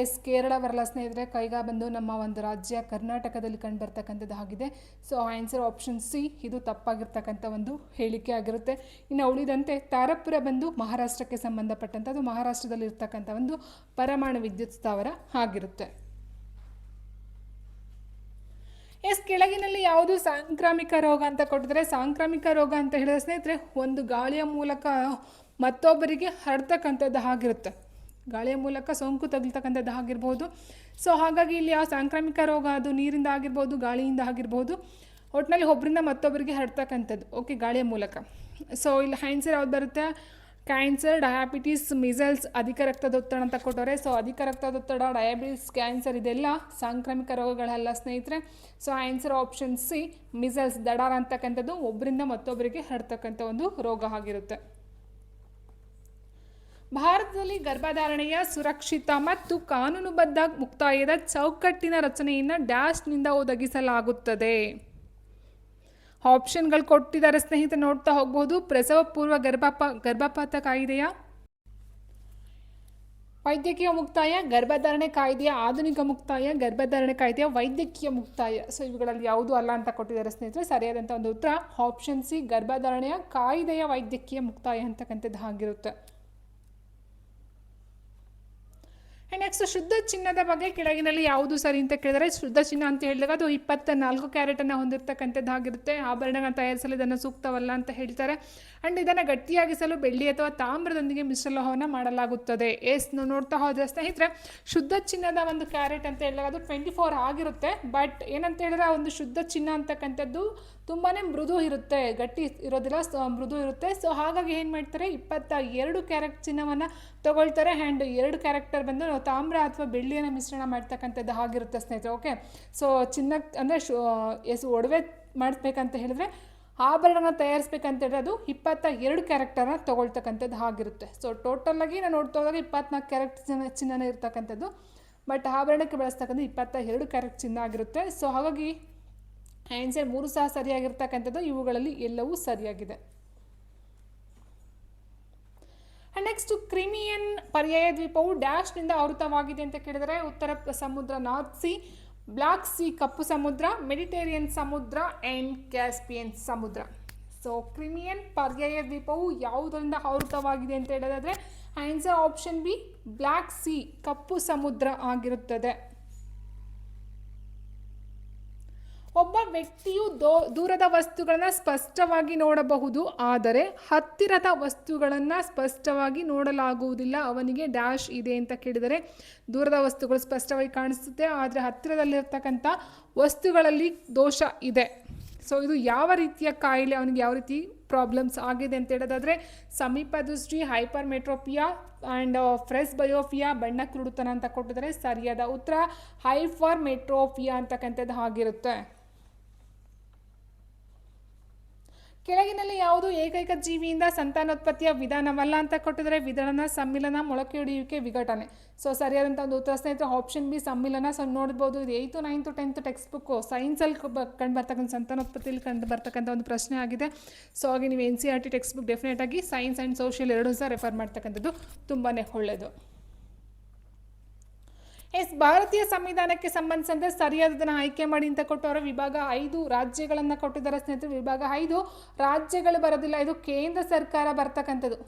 ಕೇರಳ ಬರಲ್ಲ ಸ್ನೇಹಿತರೆ. ಕೈಗಾ ಬಂದು ನಮ್ಮ ಒಂದು ರಾಜ್ಯ ಕರ್ನಾಟಕದಲ್ಲಿ ಕಂಡು ಬರ್ತಕ್ಕಂಥದ್ದು ಆಗಿದೆ. ಸೊ ಆನ್ಸರ್ ಆಪ್ಷನ್ ಸಿ, ಇದು ತಪ್ಪಾಗಿರ್ತಕ್ಕಂಥ ಒಂದು ಹೇಳಿಕೆ ಆಗಿರುತ್ತೆ. ಇನ್ನು ಉಳಿದಂತೆ ತಾರಪುರ ಬಂದು ಮಹಾರಾಷ್ಟ್ರಕ್ಕೆ ಸಂಬಂಧಪಟ್ಟಂಥದ್ದು, ಮಹಾರಾಷ್ಟ್ರದಲ್ಲಿ ಇರ್ತಕ್ಕಂಥ ಒಂದು ಪರಮಾಣು ವಿದ್ಯುತ್ ಸ್ಥಾವರ ಆಗಿರುತ್ತೆ. ಕೆಳಗಿನಲ್ಲಿ ಯಾವುದು ಸಾಂಕ್ರಾಮಿಕ ರೋಗ ಅಂತ ಕೊಟ್ಟಿದ್ರೆ, ಸಾಂಕ್ರಾಮಿಕ ರೋಗ ಅಂತ ಹೇಳಿದ್ರೆ ಸ್ನೇಹಿತರೆ ಒಂದು ಗಾಳಿಯ ಮೂಲಕ ಮತ್ತೊಬ್ಬರಿಗೆ ಹರಡ್ತಕ್ಕಂಥದ್ದು ಆಗಿರುತ್ತೆ. ಗಾಳಿಯ ಮೂಲಕ ಸೋಂಕು ತಗಲ್ತಕ್ಕಂಥದ್ದು ಆಗಿರ್ಬೋದು. ಸೊ ಹಾಗಾಗಿ ಇಲ್ಲಿ ಯಾವ ಸಾಂಕ್ರಾಮಿಕ ರೋಗ ಅದು ನೀರಿಂದ ಆಗಿರ್ಬೋದು, ಗಾಳಿಯಿಂದ ಆಗಿರ್ಬೋದು, ಒಟ್ಟಿನಲ್ಲಿ ಒಬ್ಬರಿಂದ ಮತ್ತೊಬ್ಬರಿಗೆ ಹರಡ್ತಕ್ಕಂಥದ್ದು. ಓಕೆ, ಗಾಳಿಯ ಮೂಲಕ. ಸೊ ಇಲ್ಲಿ ಆನ್ಸರ್ ಯಾವ್ದು ಬರುತ್ತೆ? ಕ್ಯಾನ್ಸರ್, ಡಯಾಬಿಟಿಸ್, ಮಿಸಲ್ಸ್, ಅಧಿಕ ರಕ್ತದೊತ್ತಡ ಅಂತ ಕೊಟ್ಟವ್ರೆ. ಸೊ ಅಧಿಕ ರಕ್ತದೊತ್ತಡ, ಡಯಾಬಿಟಿಸ್, ಕ್ಯಾನ್ಸರ್ ಇದೆಲ್ಲ ಸಾಂಕ್ರಾಮಿಕ ರೋಗಗಳಲ್ಲ ಸ್ನೇಹಿತರೆ. ಸೊ ಆನ್ಸರ್ ಆಪ್ಷನ್ ಸಿ ಮಿಸಲ್ಸ್, ದಡಾರ ಅಂತಕ್ಕಂಥದ್ದು ಒಬ್ಬರಿಂದ ಮತ್ತೊಬ್ಬರಿಗೆ ಹರಡ್ತಕ್ಕಂಥ ಒಂದು ರೋಗ ಆಗಿರುತ್ತೆ. ಭಾರತದಲ್ಲಿ ಗರ್ಭಧಾರಣೆಯ ಸುರಕ್ಷಿತ ಮತ್ತು ಕಾನೂನುಬದ್ಧ ಮುಕ್ತಾಯದ ಚೌಕಟ್ಟಿನ ರಚನೆಯನ್ನು ಡ್ಯಾಶ್ನಿಂದ ಒದಗಿಸಲಾಗುತ್ತದೆ. ಆಪ್ಷನ್ಗಳು ಕೊಟ್ಟಿದ್ದಾರೆ ಸ್ನೇಹಿತರೆ, ನೋಡ್ತಾ ಹೋಗಬಹುದು. ಪ್ರಸವ ಪೂರ್ವ ಗರ್ಭಪಾತ ಕಾಯ್ದೆಯ, ವೈದ್ಯಕೀಯ ಮುಕ್ತಾಯ, ಗರ್ಭಧಾರಣೆ ಕಾಯ್ದೆಯ ಆಧುನಿಕ ಮುಕ್ತಾಯ, ಗರ್ಭಧಾರಣೆ ಕಾಯ್ದೆಯ ವೈದ್ಯಕೀಯ ಮುಕ್ತಾಯ. ಸೊ ಇವುಗಳಲ್ಲಿ ಯಾವುದು ಅಲ್ಲ ಅಂತ ಕೊಟ್ಟಿದ್ದಾರೆ ಸ್ನೇಹಿತರೆ. ಸರಿಯಾದಂಥ ಒಂದು ಉತ್ತರ ಆಪ್ಷನ್ ಸಿ ಗರ್ಭಧಾರಣೆಯ ಕಾಯ್ದೆಯ ವೈದ್ಯಕೀಯ ಮುಕ್ತಾಯ ಅಂತಕ್ಕಂಥದ್ದು ಆಗಿರುತ್ತೆ. ನೆಕ್ಸ್ಟ್ ಶುದ್ಧ ಚಿನ್ನದ ಬಗ್ಗೆ ಕೆಳಗಿನಲ್ಲಿ ಯಾವುದು ಸರಿ ಅಂತ ಕೇಳಿದರೆ, ಶುದ್ಧ ಚಿನ್ನ ಅಂತ ಹೇಳಿದಾಗ ಅದು 24 ಕ್ಯಾರೆಟನ್ನು ಹೊಂದಿರತಕ್ಕಂಥದ್ದಾಗಿರುತ್ತೆ. ಆಭರಣಗಳನ್ನು ತಯಾರಿಸಲು ಇದನ್ನು ಸೂಕ್ತವಲ್ಲ ಅಂತ ಹೇಳ್ತಾರೆ. ಆ್ಯಂಡ್ ಇದನ್ನು ಗಟ್ಟಿಯಾಗಿಸಲು ಬೆಳ್ಳಿ ಅಥವಾ ತಾಮ್ರದೊಂದಿಗೆ ಮಿಶ್ರಲೋಹವನ್ನು ಮಾಡಲಾಗುತ್ತದೆ. ನೋಡ್ತಾ ಹೋದರೆ ಸ್ನೇಹಿತರೆ, ಶುದ್ಧ ಚಿನ್ನದ ಒಂದು ಕ್ಯಾರೆಟ್ ಅಂತ ಹೇಳಿದಾಗ ಅದು 24 ಆಗಿರುತ್ತೆ. ಬಟ್ ಏನಂತ ಹೇಳಿದ್ರೆ ಆ ಒಂದು ಶುದ್ಧ ಚಿನ್ನ ಅಂತಕ್ಕಂಥದ್ದು ತುಂಬಾ ಮೃದು ಇರುತ್ತೆ, ಗಟ್ಟಿ ಇರೋದಿಲ್ಲ, ಮೃದು ಇರುತ್ತೆ. ಸೊ ಹಾಗಾಗಿ ಏನು ಮಾಡ್ತಾರೆ, 22 ಕ್ಯಾರೆಟ್ ಚಿನ್ನವನ್ನು ತಗೊಳ್ತಾರೆ. ಆ್ಯಂಡ್ 2 ಕ್ಯಾರೆಕ್ಟರ್ ಬಂದು ತಾಮ್ರ ಅಥವಾ ಬೆಳ್ಳಿಯನ್ನು ಮಿಶ್ರಣ ಮಾಡ್ತಕ್ಕಂಥದ್ದು ಆಗಿರುತ್ತೆ ಸ್ನೇಹಿತರೆ. ಓಕೆ, ಸೊ ಚಿನ್ನಕ್ಕೆ ಅಂದರೆ ಒಡವೆ ಮಾಡಿಸ್ಬೇಕಂತ ಹೇಳಿದ್ರೆ, ಆಭರಣ ತಯಾರಿಸ್ಬೇಕಂತ ಹೇಳಿದ್ರೆ ಅದು 22 ಕ್ಯಾರೆಕ್ಟರ್ನ ತೊಗೊಳ್ತಕ್ಕಂಥದ್ದು ಆಗಿರುತ್ತೆ. ಸೊ ಟೋಟಲಾಗಿ ನಾನು ನೋಡ್ತಾ ಹೋದಾಗ 24 ಕ್ಯಾರೆಟ್ ಚಿನ್ನನೇ ಇರ್ತಕ್ಕಂಥದ್ದು. ಬಟ್ ಆಭರಣಕ್ಕೆ ಬಳಸ್ತಕ್ಕಂಥ 22 ಕ್ಯಾರೆಟ್ ಚಿನ್ನ ಆಗಿರುತ್ತೆ. ಸೊ ಹಾಗಾಗಿ ಆನ್ಸರ್ 3 ಸಹ ಸರಿಯಾಗಿರ್ತಕ್ಕಂಥದ್ದು. ಇವುಗಳಲ್ಲಿ ಎಲ್ಲವೂ ಸರಿಯಾಗಿದೆ. ನೆಕ್ಸ್ಟ್ ಕ್ರಿಮಿಯನ್ ಪರ್ಯಾಯ ದ್ವೀಪವು ಡ್ಯಾಶ್ನಿಂದ ಆವೃತವಾಗಿದೆ ಅಂತ ಕೇಳಿದರೆ, ಉತ್ತರ ಸಮುದ್ರ ನಾರ್ತ್ ಸಿ, ಬ್ಲ್ಯಾಕ್ ಸಿ ಕಪ್ಪು ಸಮುದ್ರ, ಮೆಡಿಟೇರಿಯನ್ ಸಮುದ್ರ ಆ್ಯಂಡ್ ಕ್ಯಾಸ್ಪಿಯನ್ ಸಮುದ್ರ. ಸೊ ಕ್ರಿಮಿಯನ್ ಪರ್ಯಾಯ ದ್ವೀಪವು ಯಾವುದರಿಂದ ಆವೃತವಾಗಿದೆ ಅಂತ ಹೇಳೋದಾದರೆ answer option B Black Sea ಕಪ್ಪು ಸಮುದ್ರ ಆಗಿರುತ್ತದೆ. ಒಬ್ಬ ವ್ಯಕ್ತಿಯು ದೂರದ ವಸ್ತುಗಳನ್ನು ಸ್ಪಷ್ಟವಾಗಿ ನೋಡಬಹುದು, ಆದರೆ ಹತ್ತಿರದ ವಸ್ತುಗಳನ್ನು ಸ್ಪಷ್ಟವಾಗಿ ನೋಡಲಾಗುವುದಿಲ್ಲ. ಅವನಿಗೆ ಡ್ಯಾಶ್ ಇದೆ ಅಂತ ಕೇಳಿದರೆ, ದೂರದ ವಸ್ತುಗಳು ಸ್ಪಷ್ಟವಾಗಿ ಕಾಣಿಸುತ್ತೆ, ಆದರೆ ಹತ್ತಿರದಲ್ಲಿರ್ತಕ್ಕಂಥ ವಸ್ತುಗಳಲ್ಲಿ ದೋಷ ಇದೆ. ಸೊ ಇದು ಯಾವ ರೀತಿಯ ಕಾಯಿಲೆ, ಅವನಿಗೆ ಯಾವ ರೀತಿ ಪ್ರಾಬ್ಲಮ್ಸ್ ಆಗಿದೆ ಅಂತ ಹೇಳೋದಾದರೆ ಸಮೀಪ ದೃಷ್ಟಿ, ಹೈಪರ್ ಮೆಟ್ರೋಪಿಯಾ ಆ್ಯಂಡ್ ಫ್ರೆಸ್ ಬಯೋಫಿಯಾ, ಬಣ್ಣ ಕುರುಡುತನ ಅಂತ ಕೊಟ್ಟಿದ್ದಾರೆ. ಸರಿಯಾದ ಉತ್ತರ ಹೈಪರ್ ಮೆಟ್ರೋಪಿಯಾ ಅಂತಕ್ಕಂಥದ್ದು ಆಗಿರುತ್ತೆ. ಕೆಳಗಿನಲ್ಲಿ ಯಾವುದು ಏಕೈಕ ಜೀವಿಯಿಂದ ಸಂತಾನೋತ್ಪತ್ತಿಯ ವಿಧಾನವಲ್ಲ ಅಂತ ಕೊಟ್ಟಿದ್ದಾರೆ. ವಿಧಾನ, ಸಮ್ಮಿಲನ, ಮೊಳಕೆಯೊಡೆಯುವಿಕೆ, ವಿಘಟನೆ. ಸೊ ಸರಿಯಾದಂಥ ಒಂದು ಉತ್ತರ ಸ್ನೇಹಿತರೆ ಆಪ್ಷನ್ ಬಿ ಸಮ್ಮಿಲನ. ಸೊ ನೋಡ್ಬೋದು, ಇದು 8th, 9th, 10th text book ಸೈನ್ಸಲ್ಲಿ ಕಂಡು ಬರ್ತಕ್ಕಂಥ ಸಂತಾನೋತ್ಪತ್ತಿಯಲ್ಲಿ ಕಂಡು ಬರ್ತಕ್ಕಂಥ ಒಂದು ಪ್ರಶ್ನೆ ಆಗಿದೆ. ಸೊ ಹಾಗೆ ನೀವು NCERT ಟೆಕ್ಸ್ಟ್ ಬುಕ್ ಡೆಫಿನೆಟಾಗಿ ಸೈನ್ಸ್ ಆ್ಯಂಡ್ ಸೋಷಿಯಲ್ ಎರಡೂ ಸಹ ರೆಫರ್ ಮಾಡ್ತಕ್ಕಂಥದ್ದು ತುಂಬಾ ಒಳ್ಳೆಯದು. ಭಾರತೀಯ ಸಂವಿಧಾನಕ್ಕೆ ಸಂಬಂಧಿಸಿದಂತೆ ಸರಿಯಾದದನ್ನು ಆಯ್ಕೆ ಮಾಡಿ ಅಂತ ಕೊಟ್ಟವರು. ವಿಭಾಗ 5 ರಾಜ್ಯಗಳನ್ನು ಕೊಟ್ಟಿದ್ದಾರೆ ಸ್ನೇಹಿತರೆ. ವಿಭಾಗ 5 ರಾಜ್ಯಗಳು ಬರೋದಿಲ್ಲ, ಇದು ಕೇಂದ್ರ ಸರ್ಕಾರ ಬರ್ತಕ್ಕಂಥದ್ದು.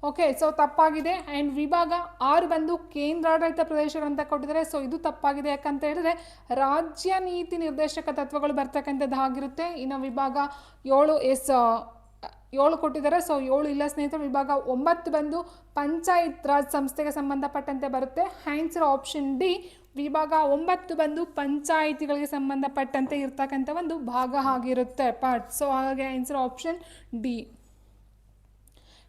ಓಕೆ, ಸೊ ತಪ್ಪಾಗಿದೆ. ಆ್ಯಂಡ್ ವಿಭಾಗ 6 ಬಂದು ಕೇಂದ್ರಾಡಳಿತ ಪ್ರದೇಶಗಳಂತ ಕೊಟ್ಟಿದ್ದಾರೆ. ಸೊ ಇದು ತಪ್ಪಾಗಿದೆ. ಯಾಕಂತ ಹೇಳಿದ್ರೆ ರಾಜ್ಯ ನೀತಿ ನಿರ್ದೇಶಕ ತತ್ವಗಳು ಬರ್ತಕ್ಕಂಥದ್ದು ಆಗಿರುತ್ತೆ. ಇನ್ನು ವಿಭಾಗ 7 ಕೊಟ್ಟಿದ್ದಾರೆ. ಸೊ 7 ಇಲ್ಲ ಸ್ನೇಹಿತರೆ. ವಿಭಾಗ 9 ಬಂದು ಪಂಚಾಯತ್ ರಾಜ್ ಸಂಸ್ಥೆಗೆ ಸಂಬಂಧಪಟ್ಟಂತೆ ಬರುತ್ತೆ. ಆನ್ಸರ್ ಆಪ್ಷನ್ ಡಿ ವಿಭಾಗ 9 ಬಂದು ಪಂಚಾಯಿತಿಗಳಿಗೆ ಸಂಬಂಧಪಟ್ಟಂತೆ ಇರ್ತಕ್ಕಂಥ ಒಂದು ಭಾಗ ಆಗಿರುತ್ತೆ, ಪಾರ್ಟ್. ಸೊ ಹಾಗೆ answer option D.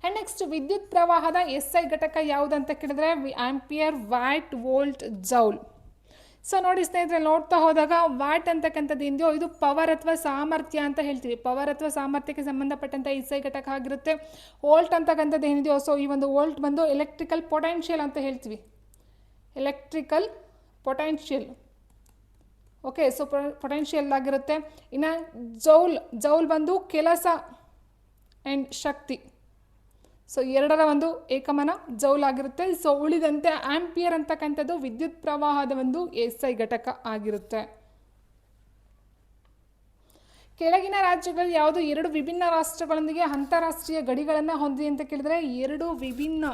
And next ವಿದ್ಯುತ್ ಪ್ರವಾಹದ SI ಘಟಕ ಯಾವುದಂತ ಕೇಳಿದ್ರೆ ampere, watt, volt, joule. So ನೋಡಿ ಸ್ನೇಹಿತರೆ, ನೋಡ್ತಾ ಹೋದಾಗ ವ್ಯಾಟ್ ಅಂತಕ್ಕಂಥದ್ದು ಏನಿದೆಯೋ ಇದು ಪವರ್ ಅಥವಾ ಸಾಮರ್ಥ್ಯ ಅಂತ ಹೇಳ್ತೀವಿ. ಪವರ್ ಅಥವಾ ಸಾಮರ್ಥ್ಯಕ್ಕೆ ಸಂಬಂಧಪಟ್ಟಂಥ SI ಘಟಕ ಆಗಿರುತ್ತೆ. ವೋಲ್ಟ್ ಅಂತಕ್ಕಂಥದ್ದು ಏನಿದೆಯೋ, ಸೊ ಈ ಒಂದು ವೋಲ್ಟ್ ಬಂದು ಎಲೆಕ್ಟ್ರಿಕಲ್ ಪೊಟೆನ್ಷಿಯಲ್ ಅಂತ ಹೇಳ್ತೀವಿ, electrical potential. Okay, so potential ಆಗಿರುತ್ತೆ. ಇನ್ನು ಜೌಲ್ ಬಂದು ಕೆಲಸ ಆ್ಯಂಡ್ ಶಕ್ತಿ. ಸೊ ಎರಡರ ಒಂದು ಏಕಮಾನ ಜೌಲ್ ಆಗಿರುತ್ತೆ. ಸೊ ಉಳಿದಂತೆ ಆಂಪಿಯರ್ ಅಂತಕ್ಕಂಥದ್ದು ವಿದ್ಯುತ್ ಪ್ರವಾಹದ ಒಂದು SI ಘಟಕ ಆಗಿರುತ್ತೆ. ಕೆಳಗಿನ ರಾಜ್ಯಗಳು ಯಾವುದು 2 ವಿಭಿನ್ನ ರಾಷ್ಟ್ರಗಳೊಂದಿಗೆ ಅಂತಾರಾಷ್ಟ್ರೀಯ ಗಡಿಗಳನ್ನು ಹೊಂದಿದೆ ಅಂತ ಕೇಳಿದರೆ, 2 ವಿಭಿನ್ನ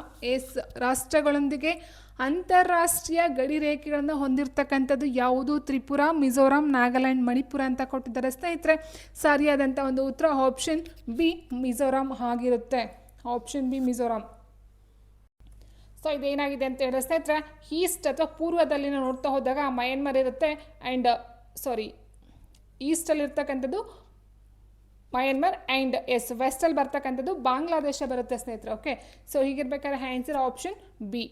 ರಾಷ್ಟ್ರಗಳೊಂದಿಗೆ ಅಂತಾರಾಷ್ಟ್ರೀಯ ಗಡಿ ರೇಖೆಗಳನ್ನು ಹೊಂದಿರತಕ್ಕಂಥದ್ದು ಯಾವುದು? ತ್ರಿಪುರಾ, ಮಿಜೋರಾಂ, ನಾಗಾಲ್ಯಾಂಡ್, ಮಣಿಪುರ ಅಂತ ಕೊಟ್ಟಿದ್ದಾರೆ ಸ್ನೇಹಿತರೆ. ಸರಿಯಾದಂಥ ಒಂದು ಉತ್ತರ ಆಪ್ಷನ್ ಬಿ ಮಿಜೋರಾಂ ಆಗಿರುತ್ತೆ. Option B Mizoram. ಸೊ ಇದೇನಾಗಿದೆ ಅಂತ ಹೇಳಿದ್ರೆ ಸ್ನೇಹಿತರೆ, ಈಸ್ಟ್ ಅಥವಾ ಪೂರ್ವದಲ್ಲಿ ನೋಡ್ತಾ ಹೋದಾಗ ಮಯನ್ಮಾರ್ ಇರುತ್ತೆ. ಆ್ಯಂಡ್ ಈಸ್ಟಲ್ಲಿರ್ತಕ್ಕಂಥದ್ದು ಮಯನ್ಮಾರ್ ಆ್ಯಂಡ್ ವೆಸ್ಟಲ್ಲಿ ಬರ್ತಕ್ಕಂಥದ್ದು ಬಾಂಗ್ಲಾದೇಶ ಬರುತ್ತೆ ಸ್ನೇಹಿತರೆ. ಓಕೆ, ಸೊ ಹೀಗಿರ್ಬೇಕಾದ್ರೆ answer option B.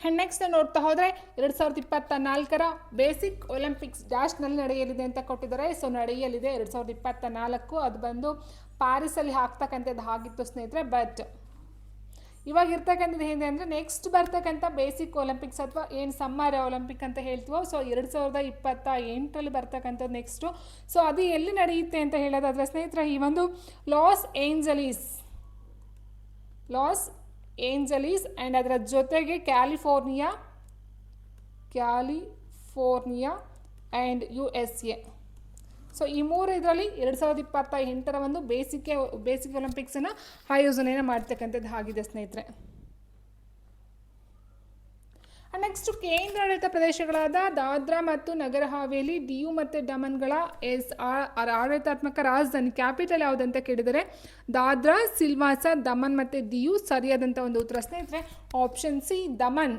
And next ನೋಡ್ತಾ ಹೋದರೆ 2024 ಬೇಸಿಕ್ ಒಲಿಂಪಿಕ್ಸ್ ಡ್ಯಾಶ್ನಲ್ಲಿ ನಡೆಯಲಿದೆ ಅಂತ ಕೊಟ್ಟಿದ್ದಾರೆ. ಸೊ ನಡೆಯಲಿದೆ 2024, ಅದು ಬಂದು ಪ್ಯಾರಿಸಲ್ಲಿ ಆಗ್ತಕ್ಕಂಥದ್ದು ಆಗಿತ್ತು ಸ್ನೇಹಿತರೆ. ಬಟ್ ಇವಾಗ ಇರ್ತಕ್ಕಂಥದ್ದು ಏನಿದೆ ಅಂದರೆ ನೆಕ್ಸ್ಟ್ ಬರ್ತಕ್ಕಂಥ ಬೇಸಿಕ್ ಒಲಿಂಪಿಕ್ಸ್ ಅಥವಾ ಏನು ಸಮ್ಮರ್ ಒಲಿಂಪಿಕ್ ಅಂತ ಹೇಳ್ತೀವೋ, ಸೊ 2028 ಬರ್ತಕ್ಕಂಥದ್ದು ನೆಕ್ಸ್ಟು. ಸೊ ಅದು ಎಲ್ಲಿ ನಡೆಯುತ್ತೆ ಅಂತ ಹೇಳೋದಾದರೆ ಸ್ನೇಹಿತರೆ, ಈ ಒಂದು ಲಾಸ್ ಏಂಜಲೀಸ್ ಆ್ಯಂಡ್ ಅದರ ಜೊತೆಗೆ ಕ್ಯಾಲಿಫೋರ್ನಿಯಾ ಆ್ಯಂಡ್ USA. ಸೊ ಈ ಮೂರು ಇದರಲ್ಲಿ 2028 ಒಂದು ಬೇಸಿಕ್ ಒಲಿಂಪಿಕ್ಸನ್ನು ಆಯೋಜನೆಯನ್ನು ಮಾಡ್ತಕ್ಕಂಥದ್ದು ಆಗಿದೆ ಸ್ನೇಹಿತರೆ. ನೆಕ್ಸ್ಟ್ ಕೇಂದ್ರಾಡಳಿತ ಪ್ರದೇಶಗಳಾದ ದಾದ್ರಾ ಮತ್ತು ನಗರ ಹಾವೇಲಿ, ಡಿಯು ಮತ್ತು ಡಮನ್ಗಳ ಆಡಳಿತಾತ್ಮಕ ರಾಜಧಾನಿ ಕ್ಯಾಪಿಟಲ್ ಯಾವುದಂತ ಕೇಳಿದರೆ ದಾದ್ರಾ, ಸಿಲ್ವಾಸ, ದಮನ್ ಮತ್ತು ದಿಯು ಸರಿಯಾದಂಥ ಒಂದು ಉತ್ತರ ಸ್ನೇಹಿತರೆ. Option C Daman.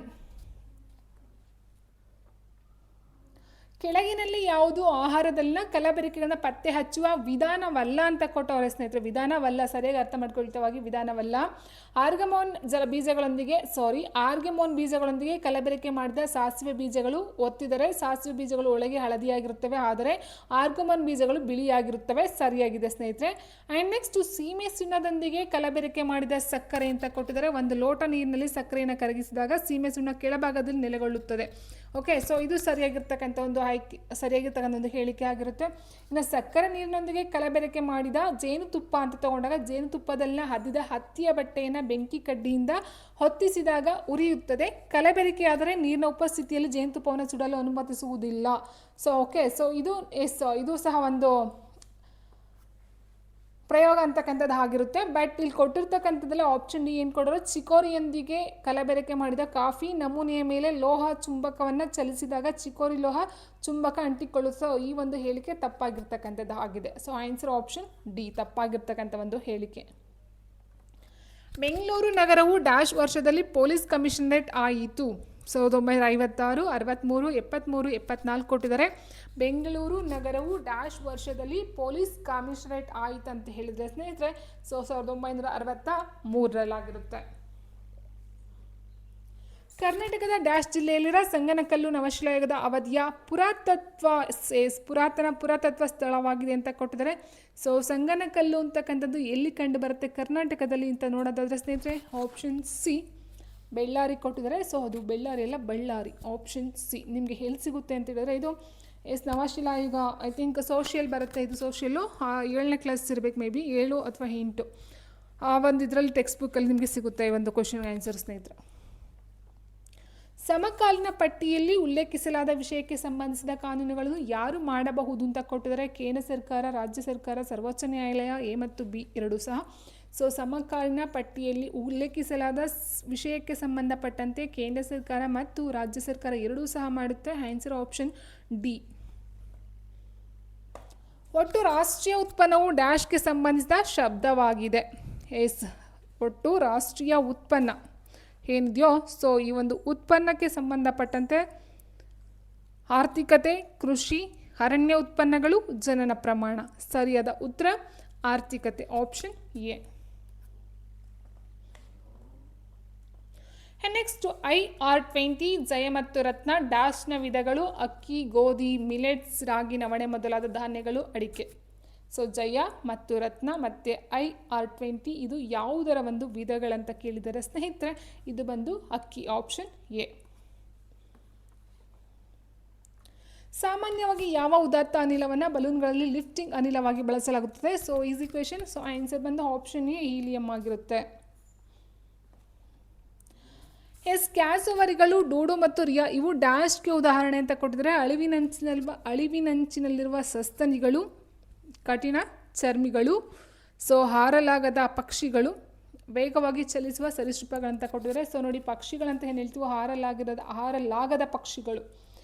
ಕೆಳಗಿನಲ್ಲಿ ಯಾವುದು ಆಹಾರದಲ್ಲಿನ ಕಲಬೆರಕೆಗಳನ್ನ ಪತ್ತೆ ಹಚ್ಚುವ ವಿಧಾನವಲ್ಲ ಅಂತ ಕೊಟ್ಟವ್ರೆ ಸ್ನೇಹಿತರೆ. ವಿಧಾನವಲ್ಲ, ಸರಿಯಾಗಿ ಅರ್ಥ ಮಾಡ್ಕೊಳ್ತವಾಗಿ ವಿಧಾನವಲ್ಲ. ಆರ್ಗಮೋನ್ ಬೀಜಗಳೊಂದಿಗೆ ಕಲಬೆರಕೆ ಮಾಡಿದ ಸಾಸಿವೆ ಬೀಜಗಳು ಒತ್ತಿದರೆ ಸಾಸಿವೆ ಬೀಜಗಳು ಒಳಗೆ ಹಳದಿಯಾಗಿರುತ್ತವೆ, ಆದರೆ ಆರ್ಗಮೋನ್ ಬೀಜಗಳು ಬಿಳಿಯಾಗಿರುತ್ತವೆ. ಸರಿಯಾಗಿದೆ ಸ್ನೇಹಿತರೆ. ಆ್ಯಂಡ್ ನೆಕ್ಸ್ಟ್ ಸೀಮೆ ಸುಣ್ಣದೊಂದಿಗೆ ಕಲಬೆರಕೆ ಮಾಡಿದ ಸಕ್ಕರೆ ಅಂತ ಕೊಟ್ಟಿದ್ದಾರೆ. ಒಂದು ಲೋಟ ನೀರಿನಲ್ಲಿ ಸಕ್ಕರೆಯನ್ನು ಕರಗಿಸಿದಾಗ ಸೀಮೆ ಸುಣ್ಣ ಕೆಳಭಾಗದಲ್ಲಿ ನೆಲೆಗೊಳ್ಳುತ್ತದೆ. ಓಕೆ, ಸೊ ಇದು ಸರಿಯಾಗಿರ್ತಕ್ಕಂಥ ಒಂದು ಹೇಳಿಕೆ ಆಗಿರುತ್ತೆ. ಇನ್ನು ಸಕ್ಕರೆ ನೀರಿನೊಂದಿಗೆ ಕಲಬೆರಕೆ ಮಾಡಿದ ಜೇನುತುಪ್ಪ ಅಂತ ತಗೊಂಡಾಗ ಜೇನುತುಪ್ಪದಲ್ಲಿನ ಹದ್ದಿದ ಹತ್ತಿಯ ಬಟ್ಟೆಯನ್ನು ಬೆಂಕಿ ಕಡ್ಡಿಯಿಂದ ಹೊತ್ತಿಸಿದಾಗ ಉರಿಯುತ್ತದೆ. ಕಲಬೆರಕೆ ಆದರೆ ನೀರಿನ ಉಪಸ್ಥಿತಿಯಲ್ಲಿ ಜೇನುತುಪ್ಪವನ್ನು ಸುಡಲು ಅನುಮತಿಸುವುದಿಲ್ಲ. ಸೊ ಓಕೆ, ಸೊ ಇದು ಸಹ ಒಂದು ಪ್ರಯೋಗ ಅಂತಕ್ಕಂಥದ್ದು ಆಗಿರುತ್ತೆ. ಬಟ್ ಇಲ್ಲಿ ಕೊಟ್ಟಿರ್ತಕ್ಕಂಥದ್ದೆಲ್ಲ ಆಪ್ಷನ್ ಡಿ ಏನು ಕೊಡೋರು, ಚಿಕೋರಿಯೊಂದಿಗೆ ಕಲಬೆರಕೆ ಮಾಡಿದ ಕಾಫಿ ನಮೂನೆಯ ಮೇಲೆ ಲೋಹ ಚುಂಬಕವನ್ನು ಚಲಿಸಿದಾಗ ಚಿಕೋರಿ ಲೋಹ ಚುಂಬಕ ಅಂಟಿಕೊಳ್ಳುತ್ತೋ ಈ ಒಂದು ಹೇಳಿಕೆ ತಪ್ಪಾಗಿರ್ತಕ್ಕಂಥದ್ದು ಆಗಿದೆ. ಸೊ ಆನ್ಸರ್ ಆಪ್ಷನ್ ಡಿ ತಪ್ಪಾಗಿರ್ತಕ್ಕಂಥ ಒಂದು ಹೇಳಿಕೆ. ಬೆಂಗಳೂರು ನಗರವು ಡ್ಯಾಶ್ ವರ್ಷದಲ್ಲಿ ಪೊಲೀಸ್ ಕಮಿಷನರೇಟ್ ಆಯಿತು. 1956, 63, 73, 74 ಕೊಟ್ಟಿದ್ದಾರೆ. ಬೆಂಗಳೂರು ನಗರವು ಡ್ಯಾಶ್ ವರ್ಷದಲ್ಲಿ ಪೊಲೀಸ್ ಕಮಿಷನರೇಟ್ ಆಯಿತು ಅಂತ ಹೇಳಿದರೆ ಸ್ನೇಹಿತರೆ, 1963 ಕರ್ನಾಟಕದ ಡ್ಯಾಶ್ ಜಿಲ್ಲೆಯಲ್ಲಿರೋ ಸಂಗನಕಲ್ಲು ನವಶಿಲಾಯುಗದ ಅವಧಿಯ ಪುರಾತತ್ವ ಸ್ಥಳವಾಗಿದೆ ಅಂತ ಕೊಟ್ಟಿದ್ದಾರೆ. ಸೊ ಸಂಗನಕಲ್ಲು ಅಂತಕ್ಕಂಥದ್ದು ಎಲ್ಲಿ ಕಂಡು ಬರುತ್ತೆ ಕರ್ನಾಟಕದಲ್ಲಿ ಅಂತ ನೋಡೋದಾದರೆ ಸ್ನೇಹಿತರೆ, ಆಪ್ಷನ್ ಸಿ ಬೆಳ್ಳಾರಿ ಕೊಟ್ಟಿದ್ದಾರೆ. ಸೊ ಅದು ಬೆಳ್ಳಾರಿ ಅಲ್ಲ, ಬಳ್ಳಾರಿ. ಆಪ್ಷನ್ ಸಿ ನಿಮಗೆ ಎಲ್ಲಿ ಸಿಗುತ್ತೆ ಅಂತ ಹೇಳಿದ್ರೆ ಇದು ನವಶಿಲಾಯುಗ, ಐ ಥಿಂಕ್ ಸೋಷಿಯಲ್ ಬರುತ್ತೆ. ಇದು ಸೋಷಿಯಲ್ಲು 7ನೇ ಕ್ಲಾಸ್ ಇರಬೇಕು, ಮೇ ಬಿ 7 ಅಥವಾ 8 ಆ ಒಂದು ಇದರಲ್ಲಿ ಟೆಕ್ಸ್ಟ್ ಬುಕ್ಕಲ್ಲಿ ನಿಮಗೆ ಸಿಗುತ್ತೆ ಈ ಒಂದು ಕ್ವಶನ್ ಆನ್ಸರ್ ಸ್ನೇಹಿತರೆ. ಸಮಕಾಲೀನ ಪಟ್ಟಿಯಲ್ಲಿ ಉಲ್ಲೇಖಿಸಲಾದ ವಿಷಯಕ್ಕೆ ಸಂಬಂಧಿಸಿದ ಕಾನೂನುಗಳನ್ನು ಯಾರು ಮಾಡಬಹುದು ಅಂತ ಕೊಟ್ಟಿದ್ದಾರೆ. ಕೇಂದ್ರ ಸರ್ಕಾರ, ರಾಜ್ಯ ಸರ್ಕಾರ, ಸರ್ವೋಚ್ಚ ನ್ಯಾಯಾಲಯ, ಎ ಮತ್ತು ಬಿ ಎರಡೂ ಸಹ. ಸೊ ಸಮಕಾಲೀನ ಪಟ್ಟಿಯಲ್ಲಿ ಉಲ್ಲೇಖಿಸಲಾದ ವಿಷಯಕ್ಕೆ ಸಂಬಂಧಪಟ್ಟಂತೆ ಕೇಂದ್ರ ಸರ್ಕಾರ ಮತ್ತು ರಾಜ್ಯ ಸರ್ಕಾರ ಎರಡೂ ಸಹ ಮಾಡುತ್ತೆ. Answer option D. ಒಟ್ಟು ರಾಷ್ಟ್ರೀಯ ಉತ್ಪನ್ನವು ಡ್ಯಾಶ್ಗೆ ಸಂಬಂಧಿಸಿದ ಶಬ್ದವಾಗಿದೆ. ಒಟ್ಟು ರಾಷ್ಟ್ರೀಯ ಉತ್ಪನ್ನ ಏನಿದೆಯೋ, ಸೊ ಈ ಒಂದು ಉತ್ಪನ್ನಕ್ಕೆ ಸಂಬಂಧಪಟ್ಟಂತೆ ಆರ್ಥಿಕತೆ, ಕೃಷಿ, ಅರಣ್ಯ ಉತ್ಪನ್ನಗಳು, ಜನನ ಪ್ರಮಾಣ. ಸರಿಯಾದ ಉತ್ತರ ಆರ್ಥಿಕತೆ, ಆಪ್ಷನ್ ಎ. ನೆಕ್ಸ್ಟ್ IR20 ಜಯ ಮತ್ತು ರತ್ನ ಡ್ಯಾಶ್ನ ವಿಧಗಳು ಅಕ್ಕಿ, ಗೋಧಿ, ಮಿಲೆಟ್ಸ್, ರಾಗಿ, ನವಣೆ ಮೊದಲಾದ ಧಾನ್ಯಗಳು, ಅಡಿಕೆ. ಸೊ ಜಯ ಮತ್ತು ರತ್ನ ಮತ್ತು IR20 ಇದು ಯಾವುದರ ಒಂದು ವಿಧಗಳಂತ ಕೇಳಿದರೆ ಸ್ನೇಹಿತರೆ, ಇದು ಬಂದು ಅಕ್ಕಿ, ಆಪ್ಷನ್ ಎ. ಸಾಮಾನ್ಯವಾಗಿ ಯಾವ ಉದಾತ್ತ ಅನಿಲವನ್ನು ಬಲೂನ್ಗಳಲ್ಲಿ ಲಿಫ್ಟಿಂಗ್ ಅನಿಲವಾಗಿ ಬಳಸಲಾಗುತ್ತದೆ. So easy question. So answer ಬಂದು ಆಪ್ಷನ್ ಎ ಹೀಲಿಯಂ ಆಗಿರುತ್ತೆ. ಕ್ಯಾಸೋವರಿಗಳು, ಡೂಡು ಮತ್ತು ರಿಯಾ ಇವು ಡ್ಯಾಶ್ಗೆ ಉದಾಹರಣೆ ಅಂತ ಕೊಟ್ಟಿದ್ದಾರೆ. ಅಳಿವಿನಂಚಿನಲ್ಲಿರುವ ಸಸ್ತನಿಗಳು, ಕಠಿಣ ಚರ್ಮಿಗಳು, ಸೊ ಹಾರಲಾಗದ ಪಕ್ಷಿಗಳು, ವೇಗವಾಗಿ ಚಲಿಸುವ ಸರೀಸೃಪಗಳಂತ ಕೊಟ್ಟಿದ್ದಾರೆ. ಸೊ ನೋಡಿ, ಪಕ್ಷಿಗಳಂತ ಏನು ಹೇಳ್ತೀವೋ ಹಾರಲಾಗದ ಪಕ್ಷಿಗಳು.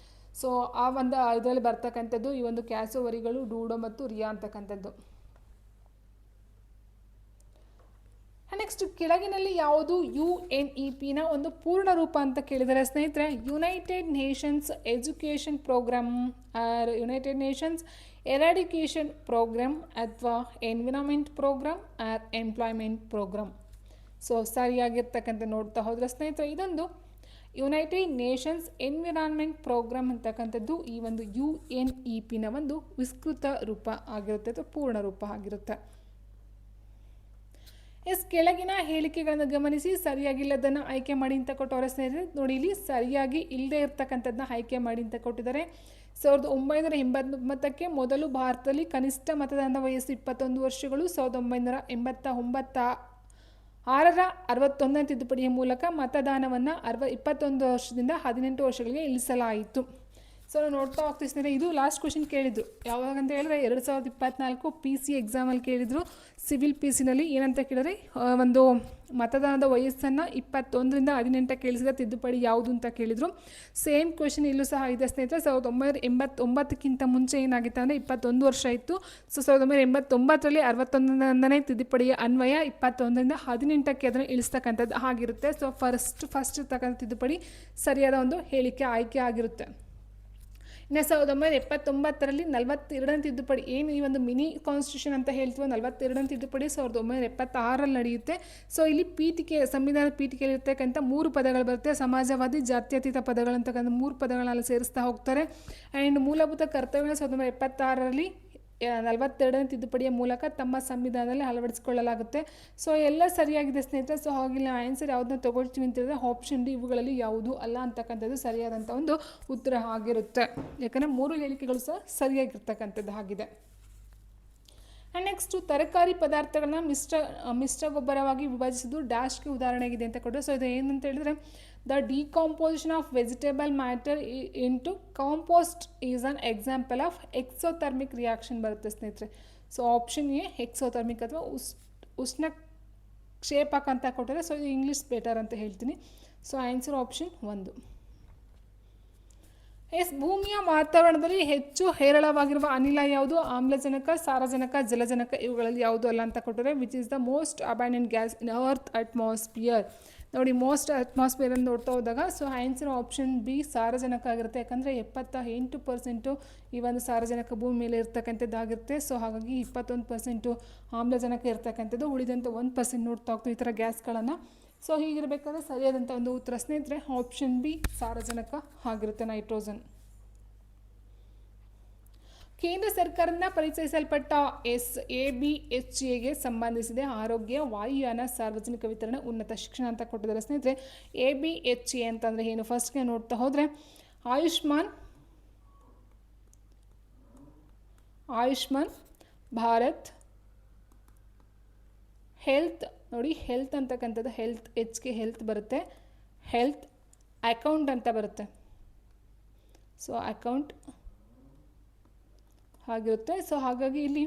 ಸೊ ಆ ಒಂದು ಇದರಲ್ಲಿ ಬರ್ತಕ್ಕಂಥದ್ದು ಈ ಒಂದು ಕ್ಯಾಸೋವರಿಗಳು, ಡೂಡೋ ಮತ್ತು ರಿಯಾ ಅಂತಕ್ಕಂಥದ್ದು. ನೆಕ್ಸ್ಟ್ ಕೆಳಗಿನಲ್ಲಿ ಯಾವುದು UNEP ಒಂದು ಪೂರ್ಣ ರೂಪ ಅಂತ ಕೇಳಿದರೆ ಸ್ನೇಹಿತರೆ, United Nations education programme or United Nations eradication programme ಅಥವಾ environment programme or employment programme. So ಸರಿಯಾಗಿರ್ತಕ್ಕಂಥ ನೋಡ್ತಾ ಹೋದರೆ ಸ್ನೇಹಿತರೆ, ಇದೊಂದು ಯುನೈಟೆಡ್ ನೇಷನ್ಸ್ ಎನ್ವಿರಾನ್ಮೆಂಟ್ ಪ್ರೋಗ್ರಾಮ್ ಅಂತಕ್ಕಂಥದ್ದು ಈ ಒಂದು UNEP ಒಂದು ವಿಸ್ತೃತ ರೂಪ ಆಗಿರುತ್ತೆ ಅಥವಾ ಪೂರ್ಣ ರೂಪ ಆಗಿರುತ್ತೆ. ಕೆಳಗಿನ ಹೇಳಿಕೆಗಳನ್ನು ಗಮನಿಸಿ, ಸರಿಯಾಗಿಲ್ಲದನ್ನು ಆಯ್ಕೆ ಮಾಡಿ ಅಂತ ಕೊಟ್ಟವರ ಸ್ನೇಹಿತರೆ. ನೋಡಿ, ಇಲ್ಲಿ ಸರಿಯಾಗಿ ಇಲ್ಲದೆ ಇರ್ತಕ್ಕಂಥದ್ದನ್ನ ಆಯ್ಕೆ ಮಾಡಿ ಅಂತ ಕೊಟ್ಟಿದ್ದಾರೆ. 1989ಕ್ಕೆ ಮೊದಲು ಭಾರತದಲ್ಲಿ ಕನಿಷ್ಠ ಮತದಾನದ ವಯಸ್ಸು 21 ವರ್ಷಗಳು. 1989 61ನೇ ತಿದ್ದುಪಡಿಯ ಮೂಲಕ ಮತದಾನವನ್ನು 21 ವರ್ಷದಿಂದ 18 ವರ್ಷಗಳಿಗೆ ಇಳಿಸಲಾಯಿತು. ಸೊ ನಾವು ನೋಡ್ತಾ ಹೋಗ್ತೀವಿ ಸ್ನೇಹಿತರೆ, ಇದು ಲಾಸ್ಟ್ ಕ್ವೆಶನ್ ಕೇಳಿದ್ರು. ಯಾವಾಗ ಅಂತ ಹೇಳಿದ್ರೆ 2024 PC ಎಕ್ಸಾಮಲ್ಲಿ ಕೇಳಿದರು. ಸಿವಿಲ್ PCನಲ್ಲಿ ಏನಂತ ಕೇಳಿದ್ರೆ, ಒಂದು ಮತದಾನದ ವಯಸ್ಸನ್ನು 21ರಿಂದ 18ಕ್ಕೆ ಇಳಿಸಿದ ತಿದ್ದುಪಡಿ ಯಾವುದು ಅಂತ ಕೇಳಿದರು. ಸೇಮ್ ಕ್ವೆಶನ್ ಇಲ್ಲೂ ಸಹ ಇದೆ ಸ್ನೇಹಿತರೆ. 1989ಕ್ಕಿಂತ ಮುಂಚೆ ಏನಾಗಿತ್ತು ಅಂದರೆ 21 ವರ್ಷ ಇತ್ತು. ಸೊ 1989ರಲ್ಲಿ 61ನೇ ತಿದ್ದುಪಡಿಯ ಅನ್ವಯ 21ರಿಂದ 18ಕ್ಕೆ ಅದನ್ನು ಇಳಿಸ್ತಕ್ಕಂಥದ್ದು ಆಗಿರುತ್ತೆ. ಸೊ ಫಸ್ಟ್ ಇರ್ತಕ್ಕಂಥ ತಿದ್ದುಪಡಿ ಸರಿಯಾದ ಒಂದು ಹೇಳಿಕೆ ಆಯ್ಕೆ ಆಗಿರುತ್ತೆ. ಇನ್ನು 1979ರಲ್ಲಿ 42ನೇ ತಿದ್ದುಪಡಿ, ಏನು ಈ ಒಂದು ಮಿನಿ ಕಾನ್ಸ್ಟಿಟ್ಯೂಷನ್ ಅಂತ ಹೇಳ್ತೀವೋ 42ನೇ ತಿದ್ದುಪಡಿ 1976ರಲ್ಲಿ ನಡೆಯುತ್ತೆ. ಸೊ ಇಲ್ಲಿ ಪೀಠಿಕೆ, ಸಂವಿಧಾನ ಪೀಠಿಕೆಯಲ್ಲಿ ಇರ್ತಕ್ಕಂಥ 3 ಪದಗಳು ಬರುತ್ತೆ. ಸಮಾಜವಾದಿ, ಜಾತ್ಯತೀತ ಪದಗಳಂತಕ್ಕಂಥ 3 ಪದಗಳನ್ನ ಸೇರಿಸ್ತಾ ಹೋಗ್ತಾರೆ. ಆ್ಯಂಡ್ ಮೂಲಭೂತ ಕರ್ತವ್ಯ 1976ರಲ್ಲಿ 42ನೇ ತಿದ್ದುಪಡಿಯ ಮೂಲಕ ತಮ್ಮ ಸಂವಿಧಾನದಲ್ಲಿ ಅಳವಡಿಸಿಕೊಳ್ಳಲಾಗುತ್ತೆ. ಸೊ ಎಲ್ಲ ಸರಿಯಾಗಿದೆ ಸ್ನೇಹಿತರೆ. ಸೊ ಹಾಗಿಲ್ಲ ಆನ್ಸರ್ ಯಾವುದನ್ನ ತೊಗೊಳ್ತೀವಿ ಅಂತ ಹೇಳಿದ್ರೆ ಆಪ್ಷನ್ ಡಿ ಇವುಗಳಲ್ಲಿ ಯಾವುದು ಅಲ್ಲ ಅಂತಕ್ಕಂಥದ್ದು ಸರಿಯಾದಂಥ ಒಂದು ಉತ್ತರ ಆಗಿರುತ್ತೆ. ಯಾಕಂದರೆ 3 ಹೇಳಿಕೆಗಳು ಸಹ ಸರಿಯಾಗಿರ್ತಕ್ಕಂಥದ್ದು ಆಗಿದೆ. ಆ್ಯಂಡ್ ನೆಕ್ಸ್ಟು ತರಕಾರಿ ಪದಾರ್ಥಗಳನ್ನ ಮಿಶ್ರ ಗೊಬ್ಬರವಾಗಿ ವಿಭಜಿಸಿದ್ದು ಡ್ಯಾಶ್ಗೆ ಉದಾಹರಣೆಗಿದೆ ಅಂತ ಕೊಟ್ಟರೆ. ಸೊ ಇದು ಏನಂತ ಹೇಳಿದ್ರೆ, the decomposition of vegetable matter into compost is an example of exothermic reaction ಬರುತ್ತೆ ಸ್ನೇಹಿತರೆ. ಸೊ ಆಪ್ಷನ್ ಎ ಎಕ್ಸೋಥರ್ಮಿಕ್ ಅಥವಾ ಉಷ್ಣ ಕ್ಷೇಪಕ ಅಂತ ಕೊಟ್ಟರೆ. ಸೊ ಇದು ಇಂಗ್ಲೀಷ್ ಬೆಟರ್ ಅಂತ ಹೇಳ್ತೀನಿ. So answer option 1. ಭೂಮಿಯ ವಾತಾವರಣದಲ್ಲಿ ಹೆಚ್ಚು ಹೇರಳವಾಗಿರುವ ಅನಿಲ ಯಾವುದು? ಆಮ್ಲಜನಕ, ಸಾರಜನಕ, ಜಲಜನಕ ಇವುಗಳಲ್ಲಿ ಯಾವುದು ಅಲ್ಲ ಅಂತ ಕೊಟ್ಟರೆ. Which is the most abundant gas in earth atmosphere. ನೋಡಿ, ಮೋಸ್ಟ್ ಅಟ್ಮಾಸ್ಫಿಯರ್ ಅಂತ ನೋಡ್ತಾ ಹೋದಾಗ ಸೊ ಆನ್ಸರ್ ಆಪ್ಷನ್ ಬಿ ಸಾರಜನಕ ಆಗಿರುತ್ತೆ. ಯಾಕಂದರೆ 78% ಈ ಒಂದು ಸಾರಜನಕ ಭೂಮಿ ಮೇಲೆ ಇರ್ತಕ್ಕಂಥದ್ದಾಗಿರುತ್ತೆ. ಸೊ ಹಾಗಾಗಿ 21% ಆಮ್ಲಜನಕ ಇರ್ತಕ್ಕಂಥದ್ದು, ಉಳಿದಂಥ 1% ನೋಡ್ತಾ ಹೋಗ್ತೀವಿ ಈ ಥರ ಗ್ಯಾಸ್ಗಳನ್ನು. ಸೊ ಹೀಗಿರಬೇಕಾದ್ರೆ ಸರಿಯಾದಂಥ ಒಂದು ಉತ್ತರ ಸ್ನೇಹಿತರೆ ಆಪ್ಷನ್ ಬಿ ಸಾರಜನಕ ಆಗಿರುತ್ತೆ, ನೈಟ್ರೋಜನ್. ಕೇಂದ್ರ ಸರ್ಕಾರದಿಂದ ಪರಿಚಯಿಸಲ್ಪಟ್ಟ ABHAಗೆ ಸಂಬಂಧಿಸಿದೆ ಆರೋಗ್ಯ, ವಾಯುಯಾನ, ಸಾರ್ವಜನಿಕ ವಿತರಣೆ, ಉನ್ನತ ಶಿಕ್ಷಣ ಅಂತ ಕೊಟ್ಟಿದ್ದಾರೆ ಸ್ನೇಹಿತರೆ. ABHA ಅಂತಂದರೆ ಏನು? ಫಸ್ಟ್ಗೆ ನೋಡ್ತಾ ಹೋದರೆ ಆಯುಷ್ಮಾನ್ ಭಾರತ್ ಹೆಲ್ತ್. ನೋಡಿ, ಹೆಲ್ತ್ ಅಂತಕ್ಕಂಥದ್ದು ಹೆಲ್ತ್ಗೆ ಹೆಲ್ತ್ ಬರುತ್ತೆ, ಹೆಲ್ತ್ ಅಕೌಂಟ್ ಅಂತ ಬರುತ್ತೆ. ಸೊ ಅಕೌಂಟ್ ಆಗಿರುತ್ತೆ. ಸೊ ಹಾಗಾಗಿ ಇಲ್ಲಿ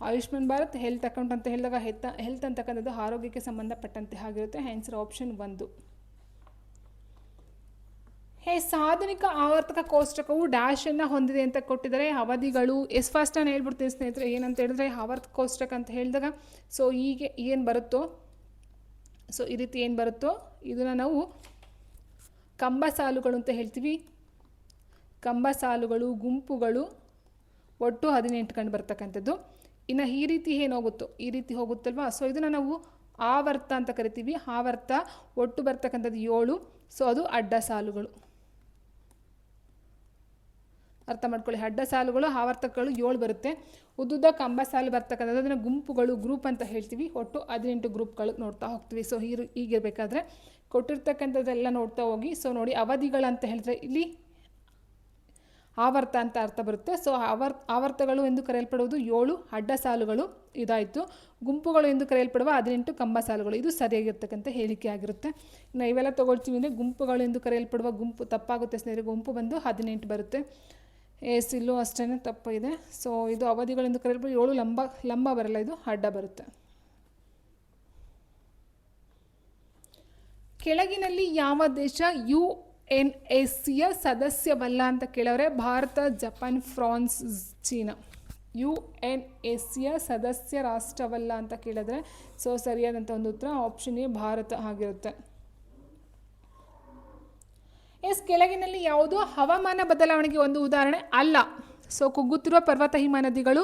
ಆಯುಷ್ಮಾನ್ ಭಾರತ್ ಹೆಲ್ತ್ ಅಕೌಂಟ್ ಅಂತ ಹೇಳಿದಾಗ ಹೆಲ್ತ್ ಅಂತಕ್ಕಂಥದ್ದು ಆರೋಗ್ಯಕ್ಕೆ ಸಂಬಂಧಪಟ್ಟಂತೆ ಆಗಿರುತ್ತೆ. Answer option 1. ಸಾಧನಿಕ ಆವರ್ತಕ ಕೋಷ್ಟಕವು ಡ್ಯಾಶನ್ನು ಹೊಂದಿದೆ ಅಂತ ಕೊಟ್ಟಿದ್ದಾರೆ. ಅವಧಿಗಳು ಫಸ್ಟ್ ನಾನು ಹೇಳ್ಬಿಡ್ತೀನಿ ಸ್ನೇಹಿತರೆ. ಏನಂತ ಹೇಳಿದ್ರೆ ಆವರ್ತಕ ಕೋಷ್ಟಕ ಅಂತ ಹೇಳಿದಾಗ ಸೊ ಹೀಗೆ ಏನು ಬರುತ್ತೋ, ಸೊ ಈ ರೀತಿ ಏನು ಬರುತ್ತೋ ಇದನ್ನು ನಾವು ಕಂಬ ಸಾಲುಗಳು ಅಂತ ಹೇಳ್ತೀವಿ. ಕಂಬ ಸಾಲುಗಳು, ಗುಂಪುಗಳು ಒಟ್ಟು 18 ಕಂಡು ಬರ್ತಕ್ಕಂಥದ್ದು. ಇನ್ನು ಈ ರೀತಿ ಏನಾಗುತ್ತೋ ಈ ರೀತಿ ಹೋಗುತ್ತಲ್ವಾ, ಸೊ ಇದನ್ನು ನಾವು ಆವರ್ತ ಅಂತ ಕರಿತೀವಿ. ಆವರ್ತ ಒಟ್ಟು ಬರ್ತಕ್ಕಂಥದ್ದು 7. ಸೊ ಅದು ಅಡ್ಡ ಸಾಲುಗಳು. ಅರ್ಥ ಮಾಡ್ಕೊಳ್ಳಿ, ಅಡ್ಡ ಸಾಲುಗಳು ಆವರ್ತಕಗಳು 7 ಬರುತ್ತೆ. ಉದ್ದುದ್ದ ಕಂಬ ಸಾಲು ಬರ್ತಕ್ಕಂಥದ್ದು ಅದನ್ನು ಗುಂಪುಗಳು, ಗ್ರೂಪ್ ಅಂತ ಹೇಳ್ತೀವಿ. ಒಟ್ಟು 18 ಗ್ರೂಪ್ಗಳು ನೋಡ್ತಾ ಹೋಗ್ತೀವಿ. ಸೊ ಹೀಗಿರಬೇಕಾದ್ರೆ ಕೊಟ್ಟಿರ್ತಕ್ಕಂಥದ್ದೆಲ್ಲ ನೋಡ್ತಾ ಹೋಗಿ. ಸೊ ನೋಡಿ, ಅವಧಿಗಳಂತ ಹೇಳಿದ್ರೆ ಇಲ್ಲಿ ಆವರ್ತ ಅಂತ ಅರ್ಥ ಬರುತ್ತೆ. ಸೊ ಆವರ್ತಗಳು ಎಂದು ಕರೆಯಲ್ಪಡುವುದು 7 ಅಡ್ಡ ಸಾಲುಗಳು ಇದಾಯಿತು. ಗುಂಪುಗಳು ಎಂದು ಕರೆಯಲ್ಪಡುವ 18 ಕಂಬ ಸಾಲುಗಳು. ಇದು ಸರಿಯಾಗಿರ್ತಕ್ಕಂಥ ಹೇಳಿಕೆ ಆಗಿರುತ್ತೆ. ಇನ್ನು ಇವೆಲ್ಲ ತೊಗೊಳ್ತೀವಿ ಅಂದರೆ ಗುಂಪುಗಳು ಎಂದು ಕರೆಯಲ್ಪಡುವ ಗುಂಪು ತಪ್ಪಾಗುತ್ತೆ ಸ್ನೇಹಿತರೆ. ಗುಂಪು ಬಂದು 18 ಬರುತ್ತೆ. ಇಲ್ಲೂ ಅಷ್ಟೇ ತಪ್ಪು ಇದೆ. ಸೊ ಇದು ಅವಧಿಗಳೆಂದು ಕರೆಯಲ್ಪಡುವ 7 ಲಂಬ ಬರಲ್ಲ, ಇದು ಅಡ್ಡ ಬರುತ್ತೆ. ಕೆಳಗಿನಲ್ಲಿ ಯಾವ ದೇಶ UNSCಯ ಸದಸ್ಯವಲ್ಲ ಅಂತ ಕೇಳವ್ರೆ? Bharat, Japan, France, China. UNSCಯ ಸದಸ್ಯ ರಾಷ್ಟ್ರವಲ್ಲ ಅಂತ ಕೇಳಿದ್ರೆ ಸೊ ಸರಿಯಾದಂಥ ಒಂದು ಉತ್ತರ ಆಪ್ಷನ್ ಎ ಭಾರತ ಆಗಿರುತ್ತೆ. ಕೆಳಗಿನಲ್ಲಿ ಯಾವುದು ಹವಾಮಾನ ಬದಲಾವಣೆಗೆ ಒಂದು ಉದಾಹರಣೆ ಅಲ್ಲ? ಸೊ ಕುಗ್ಗುತ್ತಿರುವ ಪರ್ವತ ಹಿಮ ನದಿಗಳು,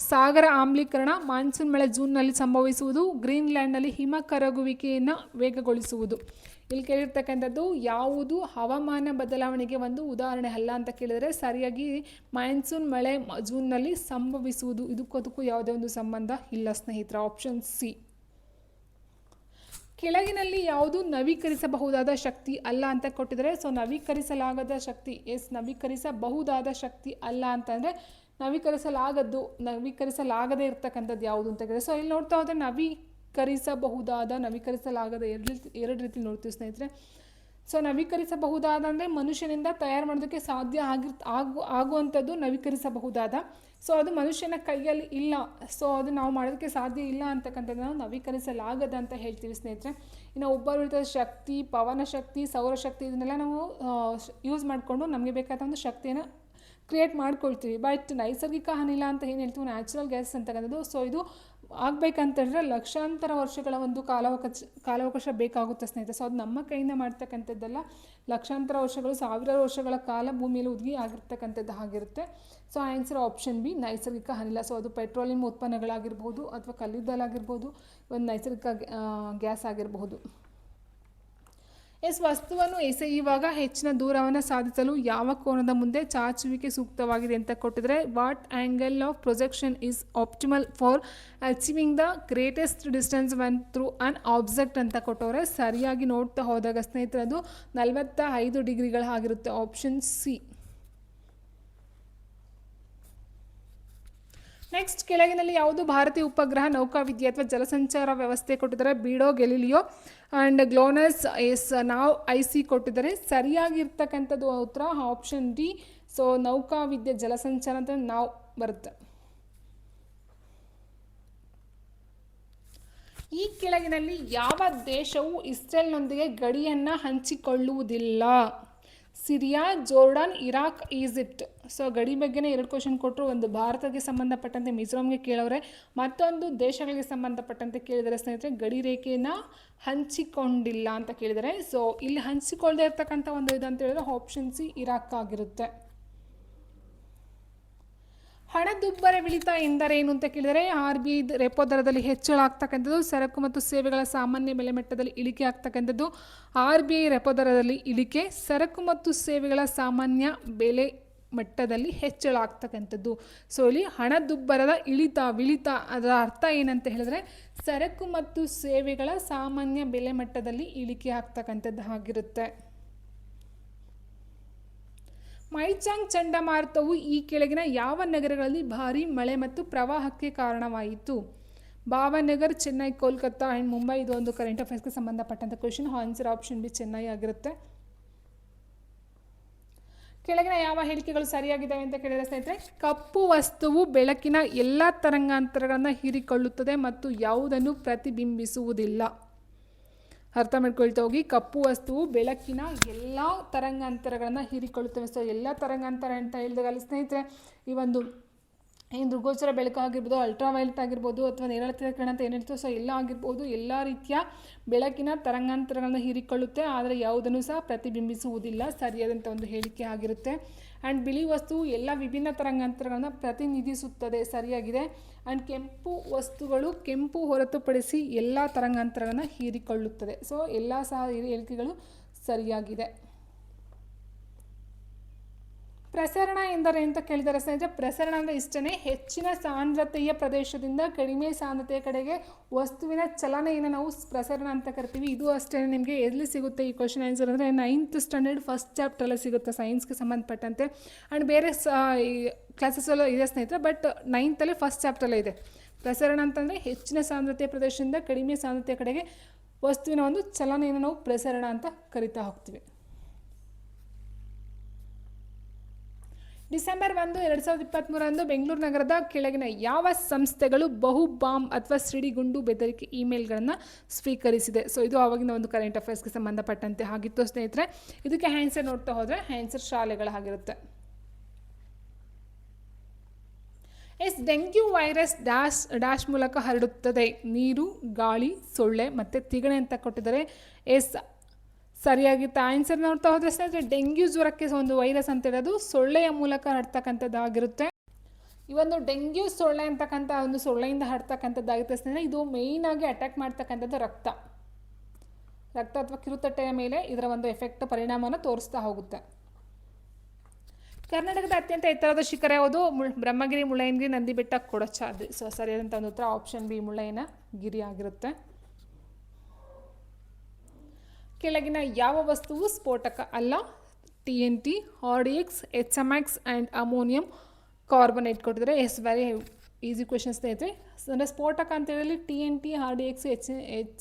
ಸಾಗರ ಆಮ್ಲೀಕರಣ, ಮಾನ್ಸೂನ್ ಮಳೆ ಜೂನ್ನಲ್ಲಿ ಸಂಭವಿಸುವುದು, ಗ್ರೀನ್ಲ್ಯಾಂಡ್ನಲ್ಲಿ ಹಿಮ ಕರಗುವಿಕೆಯನ್ನು ವೇಗಗೊಳಿಸುವುದು. ಇಲ್ಲಿ ಕೇಳಿರ್ತಕ್ಕಂಥದ್ದು ಯಾವುದು ಹವಾಮಾನ ಬದಲಾವಣೆಗೆ ಒಂದು ಉದಾಹರಣೆ ಅಲ್ಲ ಅಂತ ಕೇಳಿದರೆ ಸರಿಯಾಗಿ ಮಾನ್ಸೂನ್ ಮಳೆ ಜೂನ್ನಲ್ಲಿ ಸಂಭವಿಸುವುದು. ಇದಕ್ಕೂ ಯಾವುದೇ ಒಂದು ಸಂಬಂಧ ಇಲ್ಲ ಸ್ನೇಹಿತರ. Option C. ಕೆಳಗಿನಲ್ಲಿ ಯಾವುದು ನವೀಕರಿಸಬಹುದಾದ ಶಕ್ತಿ ಅಲ್ಲ ಅಂತ ಕೊಟ್ಟಿದ್ದಾರೆ. ಸೊ ನವೀಕರಿಸಲಾಗದ ಶಕ್ತಿ ನವೀಕರಿಸಬಹುದಾದ ಶಕ್ತಿ ಅಲ್ಲ ಅಂತಂದರೆ ನವೀಕರಿಸಲಾಗದೇ ಇರ್ತಕ್ಕಂಥದ್ದು ಯಾವುದು ಅಂತ ಕೇಳಿದ್ರೆ ಸೊ ಇಲ್ಲಿ ನೋಡ್ತಾ ಹೋದರೆ ನವೀಕರಿಸಲಾಗದ ಎರಡು ರೀತಿ ನೋಡ್ತೀವಿ ಸ್ನೇಹಿತರೆ. ಸೊ ನವೀಕರಿಸಬಹುದಾದ ಅಂದರೆ ಮನುಷ್ಯನಿಂದ ತಯಾರು ಮಾಡೋದಕ್ಕೆ ಸಾಧ್ಯ ಆಗುವಂಥದ್ದು ನವೀಕರಿಸಬಹುದಾದ. ಸೊ ಅದು ಮನುಷ್ಯನ ಕೈಯಲ್ಲಿ ಇಲ್ಲ, ಸೊ ಅದು ನಾವು ಮಾಡೋದಕ್ಕೆ ಸಾಧ್ಯ ಇಲ್ಲ ಅಂತಕ್ಕಂಥದ್ದು ನಾವು ನವೀಕರಿಸಲಾಗದ ಅಂತ ಹೇಳ್ತೀವಿ ಸ್ನೇಹಿತರೆ. ಇನ್ನು ಉಬ್ಬರವಿಳಿತದ ಶಕ್ತಿ, ಪವನ ಶಕ್ತಿ, ಸೌರಶಕ್ತಿ ಇದನ್ನೆಲ್ಲ ನಾವು ಯೂಸ್ ಮಾಡಿಕೊಂಡು ನಮಗೆ ಬೇಕಾದ ಒಂದು ಶಕ್ತಿಯನ್ನು ಕ್ರಿಯೇಟ್ ಮಾಡ್ಕೊಳ್ತೀವಿ. ಬಟ್ ನೈಸರ್ಗಿಕ ಅನಿಲ ಅಂತ ಏನು ಹೇಳ್ತೀವಿ, ನ್ಯಾಚುರಲ್ ಗ್ಯಾಸ್ ಅಂತಕ್ಕಂಥದ್ದು ಸೊ ಇದು ಆಗಬೇಕಂತಂದರೆ ಲಕ್ಷಾಂತರ ವರ್ಷಗಳ ಒಂದು ಕಾಲಾವಕಾಶ ಬೇಕಾಗುತ್ತೆ ಸ್ನೇಹಿತರೆ. ಸೊ ಅದು ನಮ್ಮ ಕೈಯಿಂದ ಮಾಡ್ತಕ್ಕಂಥದ್ದೆಲ್ಲ ಲಕ್ಷಾಂತರ ವರ್ಷಗಳು, ಸಾವಿರಾರು ವರ್ಷಗಳ ಕಾಲ ಭೂಮಿಯಲ್ಲಿ ಉದ್ಗಿ ಆಗಿರ್ತಕ್ಕಂಥದ್ದು ಆಗಿರುತ್ತೆ. ಸೊ ಆನ್ಸರ್ ಆಪ್ಷನ್ ಬಿ ನೈಸರ್ಗಿಕ ಅನಿಲ. ಸೊ ಅದು ಪೆಟ್ರೋಲಿಯಂ ಉತ್ಪನ್ನಗಳಾಗಿರ್ಬೋದು ಅಥವಾ ಕಲ್ಲಿದ್ದಲಾಗಿರ್ಬೋದು, ಒಂದು ನೈಸರ್ಗಿಕ ಗ್ಯಾಸ್ ಆಗಿರಬಹುದು. ವಸ್ತುವನ್ನು ಎಸೆಯುವಾಗ ಹೆಚ್ಚಿನ ದೂರವನ್ನು ಸಾಧಿಸಲು ಯಾವ ಕೋನದ ಮುಂದೆ ಚಾಚುವಿಕೆ ಸೂಕ್ತವಾಗಿದೆ ಅಂತ ಕೊಟ್ಟಿದ್ರೆ what angle of projection is optimal for achieving the greatest distance when throw an object ಅಂತ ಕೊಟ್ಟವ್ರೆ. ಸರಿಯಾಗಿ ನೋಡ್ತಾ ಹೋದಾಗ ಸ್ನೇಹಿತರೆ ಅದು 45 ಡಿಗ್ರಿಗಳಾಗಿರುತ್ತೆ. Option C. ನೆಕ್ಸ್ಟ್ ಕೆಳಗಿನಲ್ಲಿ ಯಾವುದು ಭಾರತೀಯ ಉಪಗ್ರಹ ನೌಕಾವಿದ್ಯೆ ಅಥವಾ ಜಲಸಂಚಾರ ವ್ಯವಸ್ಥೆ ಕೊಟ್ಟಿದ್ದಾರೆ? ಬೀಡೋ, ಗೆಲಿಲಿಯೋ ಆ್ಯಂಡ್ ಗ್ಲೋನಸ್ ನಾವ್ IC ಕೊಟ್ಟಿದ್ದಾರೆ. ಸರಿಯಾಗಿರ್ತಕ್ಕಂಥದ್ದು ಉತ್ತರ ಆಪ್ಷನ್ ಡಿ. ಸೊ ನೌಕಾವಿದ್ಯೆ ಜಲಸಂಚಾರ ಅಂತ ನಾವು ಬರುತ್ತೆ. ಈ ಕೆಳಗಿನಲ್ಲಿ ಯಾವ ದೇಶವು ಇಸ್ರೇಲ್ನೊಂದಿಗೆ ಗಡಿಯನ್ನು ಹಂಚಿಕೊಳ್ಳುವುದಿಲ್ಲ? Syria, Jordan, Iraq, Egypt. So ಗಡಿ ಬಗ್ಗೆನೇ 2 ಕ್ವಶನ್ ಕೊಟ್ಟರು. ಒಂದು ಭಾರತಕ್ಕೆ ಸಂಬಂಧಪಟ್ಟಂತೆ ಮಿಜೋರಾಂಗೆ ಕೇಳವ್ರೆ, ಮತ್ತೊಂದು ದೇಶಗಳಿಗೆ ಸಂಬಂಧಪಟ್ಟಂತೆ ಕೇಳಿದರೆ ಸ್ನೇಹಿತರೆ ಗಡಿ ರೇಖೆಯನ್ನು ಹಂಚಿಕೊಂಡಿಲ್ಲ ಅಂತ ಕೇಳಿದರೆ. ಸೊ ಇಲ್ಲಿ ಹಂಚಿಕೊಳ್ಳದೆ ಇರ್ತಕ್ಕಂಥ ಒಂದು ಇದು ಅಂತ ಹೇಳಿದ್ರೆ ಆಪ್ಷನ್ ಸಿ ಇರಾಕ್ ಆಗಿರುತ್ತೆ. ಹಣದುಬ್ಬರವಿಳಿತ ಎಂದರೇನು ಅಂತ ಕೇಳಿದರೆ RBI ರೆಪೋ ದರದಲ್ಲಿ ಹೆಚ್ಚಳ ಆಗ್ತಕ್ಕಂಥದ್ದು, ಸರಕು ಮತ್ತು ಸೇವೆಗಳ ಸಾಮಾನ್ಯ ಬೆಲೆ ಮಟ್ಟದಲ್ಲಿ ಇಳಿಕೆ ಆಗ್ತಕ್ಕಂಥದ್ದು. RBI ರೆಪೋ ದರದಲ್ಲಿ ಇಳಿಕೆ, ಸರಕು ಮತ್ತು ಸೇವೆಗಳ ಸಾಮಾನ್ಯ ಬೆಲೆ ಮಟ್ಟದಲ್ಲಿ ಹೆಚ್ಚಳ ಆಗ್ತಕ್ಕಂಥದ್ದು. ಸೊ ಇಲ್ಲಿ ಹಣದುಬ್ಬರದ ವಿಳಿತ ಅದರ ಅರ್ಥ ಏನಂತ ಹೇಳಿದ್ರೆ ಸರಕು ಮತ್ತು ಸೇವೆಗಳ ಸಾಮಾನ್ಯ ಬೆಲೆ ಮಟ್ಟದಲ್ಲಿ ಇಳಿಕೆ ಆಗ್ತಕ್ಕಂಥದ್ದು ಆಗಿರುತ್ತೆ. ಮೈಚಾಂಗ್ ಚಂಡಮಾರುತವು ಈ ಕೆಳಗಿನ ಯಾವ ನಗರಗಳಲ್ಲಿ ಭಾರೀ ಮಳೆ ಮತ್ತು ಪ್ರವಾಹಕ್ಕೆ ಕಾರಣವಾಯಿತು? ಭಾವನಗರ್, ಚೆನ್ನೈ, ಕೋಲ್ಕತ್ತಾ ಆ್ಯಂಡ್ ಮುಂಬೈ. ಇದು ಒಂದು ಕರೆಂಟ್ ಅಫೇರ್ಸ್ಗೆ ಸಂಬಂಧಪಟ್ಟಂಥ question. Answer option B Chennai ಆಗಿರುತ್ತೆ. ಕೆಳಗಿನ ಯಾವ ಹೇಳಿಕೆಗಳು ಸರಿಯಾಗಿದ್ದಾವೆ ಅಂತ ಕೇಳಿದರೆ ಸ್ನೇಹಿತರೆ ಕಪ್ಪು ವಸ್ತುವು ಬೆಳಕಿನ ಎಲ್ಲ ತರಂಗಾಂತರಗಳನ್ನು ಹೀರಿಕೊಳ್ಳುತ್ತದೆ ಮತ್ತು ಯಾವುದನ್ನು ಪ್ರತಿಬಿಂಬಿಸುವುದಿಲ್ಲ. ಅರ್ಥ ಮಾಡ್ಕೊಳ್ತಾ ಹೋಗಿ. ಕಪ್ಪು ವಸ್ತುವು ಬೆಳಕಿನ ಎಲ್ಲ ತರಂಗಾಂತರಗಳನ್ನು ಹೀರಿಕೊಳ್ಳುತ್ತವೆ. ಸೊ ಎಲ್ಲ ತರಂಗಾಂತರ ಅಂತ ಹೇಳಿದಾಗ ಅಲ್ಲಿ ಸ್ನೇಹಿತರೆ ಈ ಒಂದು ಏನು ದುರ್ಗೋಚರ ಬೆಳಕು ಆಗಿರ್ಬೋದು, ಅಲ್ಟ್ರಾವೈಲೆಟ್ ಆಗಿರ್ಬೋದು ಅಥವಾ ನೇರಳೆ ಕಿರಣ ಅಂತ ಏನಿರ್ತೋ ಸೊ ಎಲ್ಲ ಆಗಿರ್ಬೋದು, ಎಲ್ಲ ರೀತಿಯ ಬೆಳಕಿನ ತರಂಗಾಂತರಗಳನ್ನು ಹೀರಿಕೊಳ್ಳುತ್ತೆ, ಆದರೆ ಯಾವುದನ್ನು ಸಹ ಪ್ರತಿಬಿಂಬಿಸುವುದಿಲ್ಲ. ಸರಿಯಾದಂಥ ಒಂದು ಹೇಳಿಕೆ ಆಗಿರುತ್ತೆ. ಆ್ಯಂಡ್ ಬಿಳಿ ವಸ್ತುವು ಎಲ್ಲ ವಿಭಿನ್ನ ತರಂಗಾಂತರಗಳನ್ನು ಪ್ರತಿನಿಧಿಸುತ್ತದೆ. ಸರಿಯಾಗಿದೆ. ಆ್ಯಂಡ್ ಕೆಂಪು ವಸ್ತುಗಳು ಕೆಂಪು ಹೊರತುಪಡಿಸಿ ಎಲ್ಲ ತರಂಗಾಂತರಗಳನ್ನು ಹೀರಿಕೊಳ್ಳುತ್ತದೆ. ಸೊ ಎಲ್ಲ ಸಹ ಹೇಳಿಕೆಗಳು ಸರಿಯಾಗಿದೆ. ಪ್ರಸರಣ ಎಂದರೆ ಅಂತ ಕೇಳಿದರೆ ಸ್ನೇಹಿತರೆ ಪ್ರಸರಣ ಅಂದರೆ ಇಷ್ಟೇ, ಹೆಚ್ಚಿನ ಸಾಂದ್ರತೆಯ ಪ್ರದೇಶದಿಂದ ಕಡಿಮೆ ಸಾಂದ್ರತೆಯ ಕಡೆಗೆ ವಸ್ತುವಿನ ಚಲನೆಯನ್ನು ನಾವು ಪ್ರಸರಣ ಅಂತ ಕರಿತೀವಿ. ಇದು ಅಷ್ಟೇ ನಿಮಗೆ ಎಲ್ಲಿ ಸಿಗುತ್ತೆ ಈ ಕ್ವಶನ್ ಆನ್ಸರ್ ಅಂದರೆ 9th ಸ್ಟ್ಯಾಂಡರ್ಡ್ ಫಸ್ಟ್ ಚಾಪ್ಟ್ರಲ್ಲಿ ಸಿಗುತ್ತೆ ಸೈನ್ಸ್ಗೆ ಸಂಬಂಧಪಟ್ಟಂತೆ. ಆ್ಯಂಡ್ ಬೇರೆ ಕ್ಲಾಸಸ್ಸಲ್ಲೂ ಇದೆ ಸ್ನೇಹಿತರೆ, ಬಟ್ 9th ಫಸ್ಟ್ ಚಾಪ್ಟ್ರಲ್ಲೇ ಇದೆ. ಪ್ರಸರಣ ಅಂತಂದರೆ ಹೆಚ್ಚಿನ ಸಾಂದ್ರತೆಯ ಪ್ರದೇಶದಿಂದ ಕಡಿಮೆ ಸಾಂದ್ರತೆಯ ಕಡೆಗೆ ವಸ್ತುವಿನ ಒಂದು ಚಲನೆಯನ್ನು ನಾವು ಪ್ರಸರಣ ಅಂತ ಕರಿತಾ ಹೋಗ್ತೀವಿ. ಡಿಸೆಂಬರ್ 1, 2023 ಬೆಂಗಳೂರು ನಗರದ ಕೆಳಗಿನ ಯಾವ ಸಂಸ್ಥೆಗಳು ಬಹು ಬಾಂಬ್ ಅಥವಾ ಸಿಡಿಗುಂಡು ಬೆದರಿಕೆ ಇಮೇಲ್ಗಳನ್ನು ಸ್ವೀಕರಿಸಿದೆ? ಸೊ ಇದು ಆವಾಗಿನ ಒಂದು ಕರೆಂಟ್ ಅಫೇರ್ಸ್ಗೆ ಸಂಬಂಧಪಟ್ಟಂತೆ ಆಗಿತ್ತು ಸ್ನೇಹಿತರೆ. ಇದಕ್ಕೆ ಆನ್ಸರ್ ನೋಡ್ತಾ ಹೋದರೆ ಆನ್ಸರ್ ಶಾಲೆಗಳಾಗಿರುತ್ತೆ. ಎಸ್, ಡೆಂಗ್ಯೂ ವೈರಸ್ ಡ್ಯಾಶ್ ಮೂಲಕ ಹರಡುತ್ತದೆ. ನೀರು, ಗಾಳಿ, ಸೊಳ್ಳೆ ಮತ್ತು ತಿಗಣೆ ಅಂತ ಕೊಟ್ಟಿದ್ದಾರೆ. ಎಸ್, ಸರಿಯಾಗಿತ್ತು. ಆನ್ಸರ್ ನೋಡ್ತಾ ಹೋದ್ರೆ ಸ್ನೇಹಿತರೆ, ಡೆಂಗ್ಯೂ ಜ್ವರಕ್ಕೆ ಒಂದು ವೈರಸ್ ಅಂತ ಹೇಳೋದು ಸೊಳ್ಳೆಯ ಮೂಲಕ ಹರಡ್ತಕ್ಕಂಥದ್ದಾಗಿರುತ್ತೆ. ಈ ಒಂದು ಡೆಂಗ್ಯೂ ಸೊಳ್ಳೆ ಅಂತಕ್ಕಂಥ ಒಂದು ಸೊಳ್ಳೆಯಿಂದ ಹರಡ್ತಕ್ಕಂಥದ್ದಾಗಿರುತ್ತೆ ಸ್ನೇಹಿತರೆ. ಇದು ಮೇಯ್ನಾಗಿ ಅಟ್ಯಾಕ್ ಮಾಡ್ತಕ್ಕಂಥದ್ದು ರಕ್ತ ಅಥವಾ ಕಿರುತಟ್ಟೆಯ ಮೇಲೆ ಇದರ ಒಂದು ಎಫೆಕ್ಟ್ ಪರಿಣಾಮವನ್ನು ತೋರಿಸ್ತಾ ಹೋಗುತ್ತೆ. ಕರ್ನಾಟಕದ ಅತ್ಯಂತ ಎತ್ತರದ ಶಿಖರ ಯಾವುದು? ಬ್ರಹ್ಮಗಿರಿ, ಮುಳ್ಳಯ್ಯನಗಿರಿ, ನಂದಿ ಬೆಟ್ಟ, ಕೊಡಚಾದ್ರಿ. ಸೊ ಸರಿಯಾದಂಥ ಒಂದು ಉತ್ತರ ಆಪ್ಷನ್ ಬಿ, ಮುಳ್ಳಯ್ಯನಗಿರಿ ಆಗಿರುತ್ತೆ. ಕೆಳಗಿನ ಯಾವ ವಸ್ತುವು ಸ್ಫೋಟಕ ಅಲ್ಲ? TNT, RDX, HMX and ammonium carbonate ಕೊಟ್ಟಿದ್ದಾರೆ. ಎಸ್, ವೆರಿ ಈಸಿ ಕ್ವೆಶನ್ ಸ್ನೇಹಿತರೆ. ಅಂದರೆ ಸ್ಫೋಟಕ ಅಂತ ಹೇಳಿ TNT, RDX,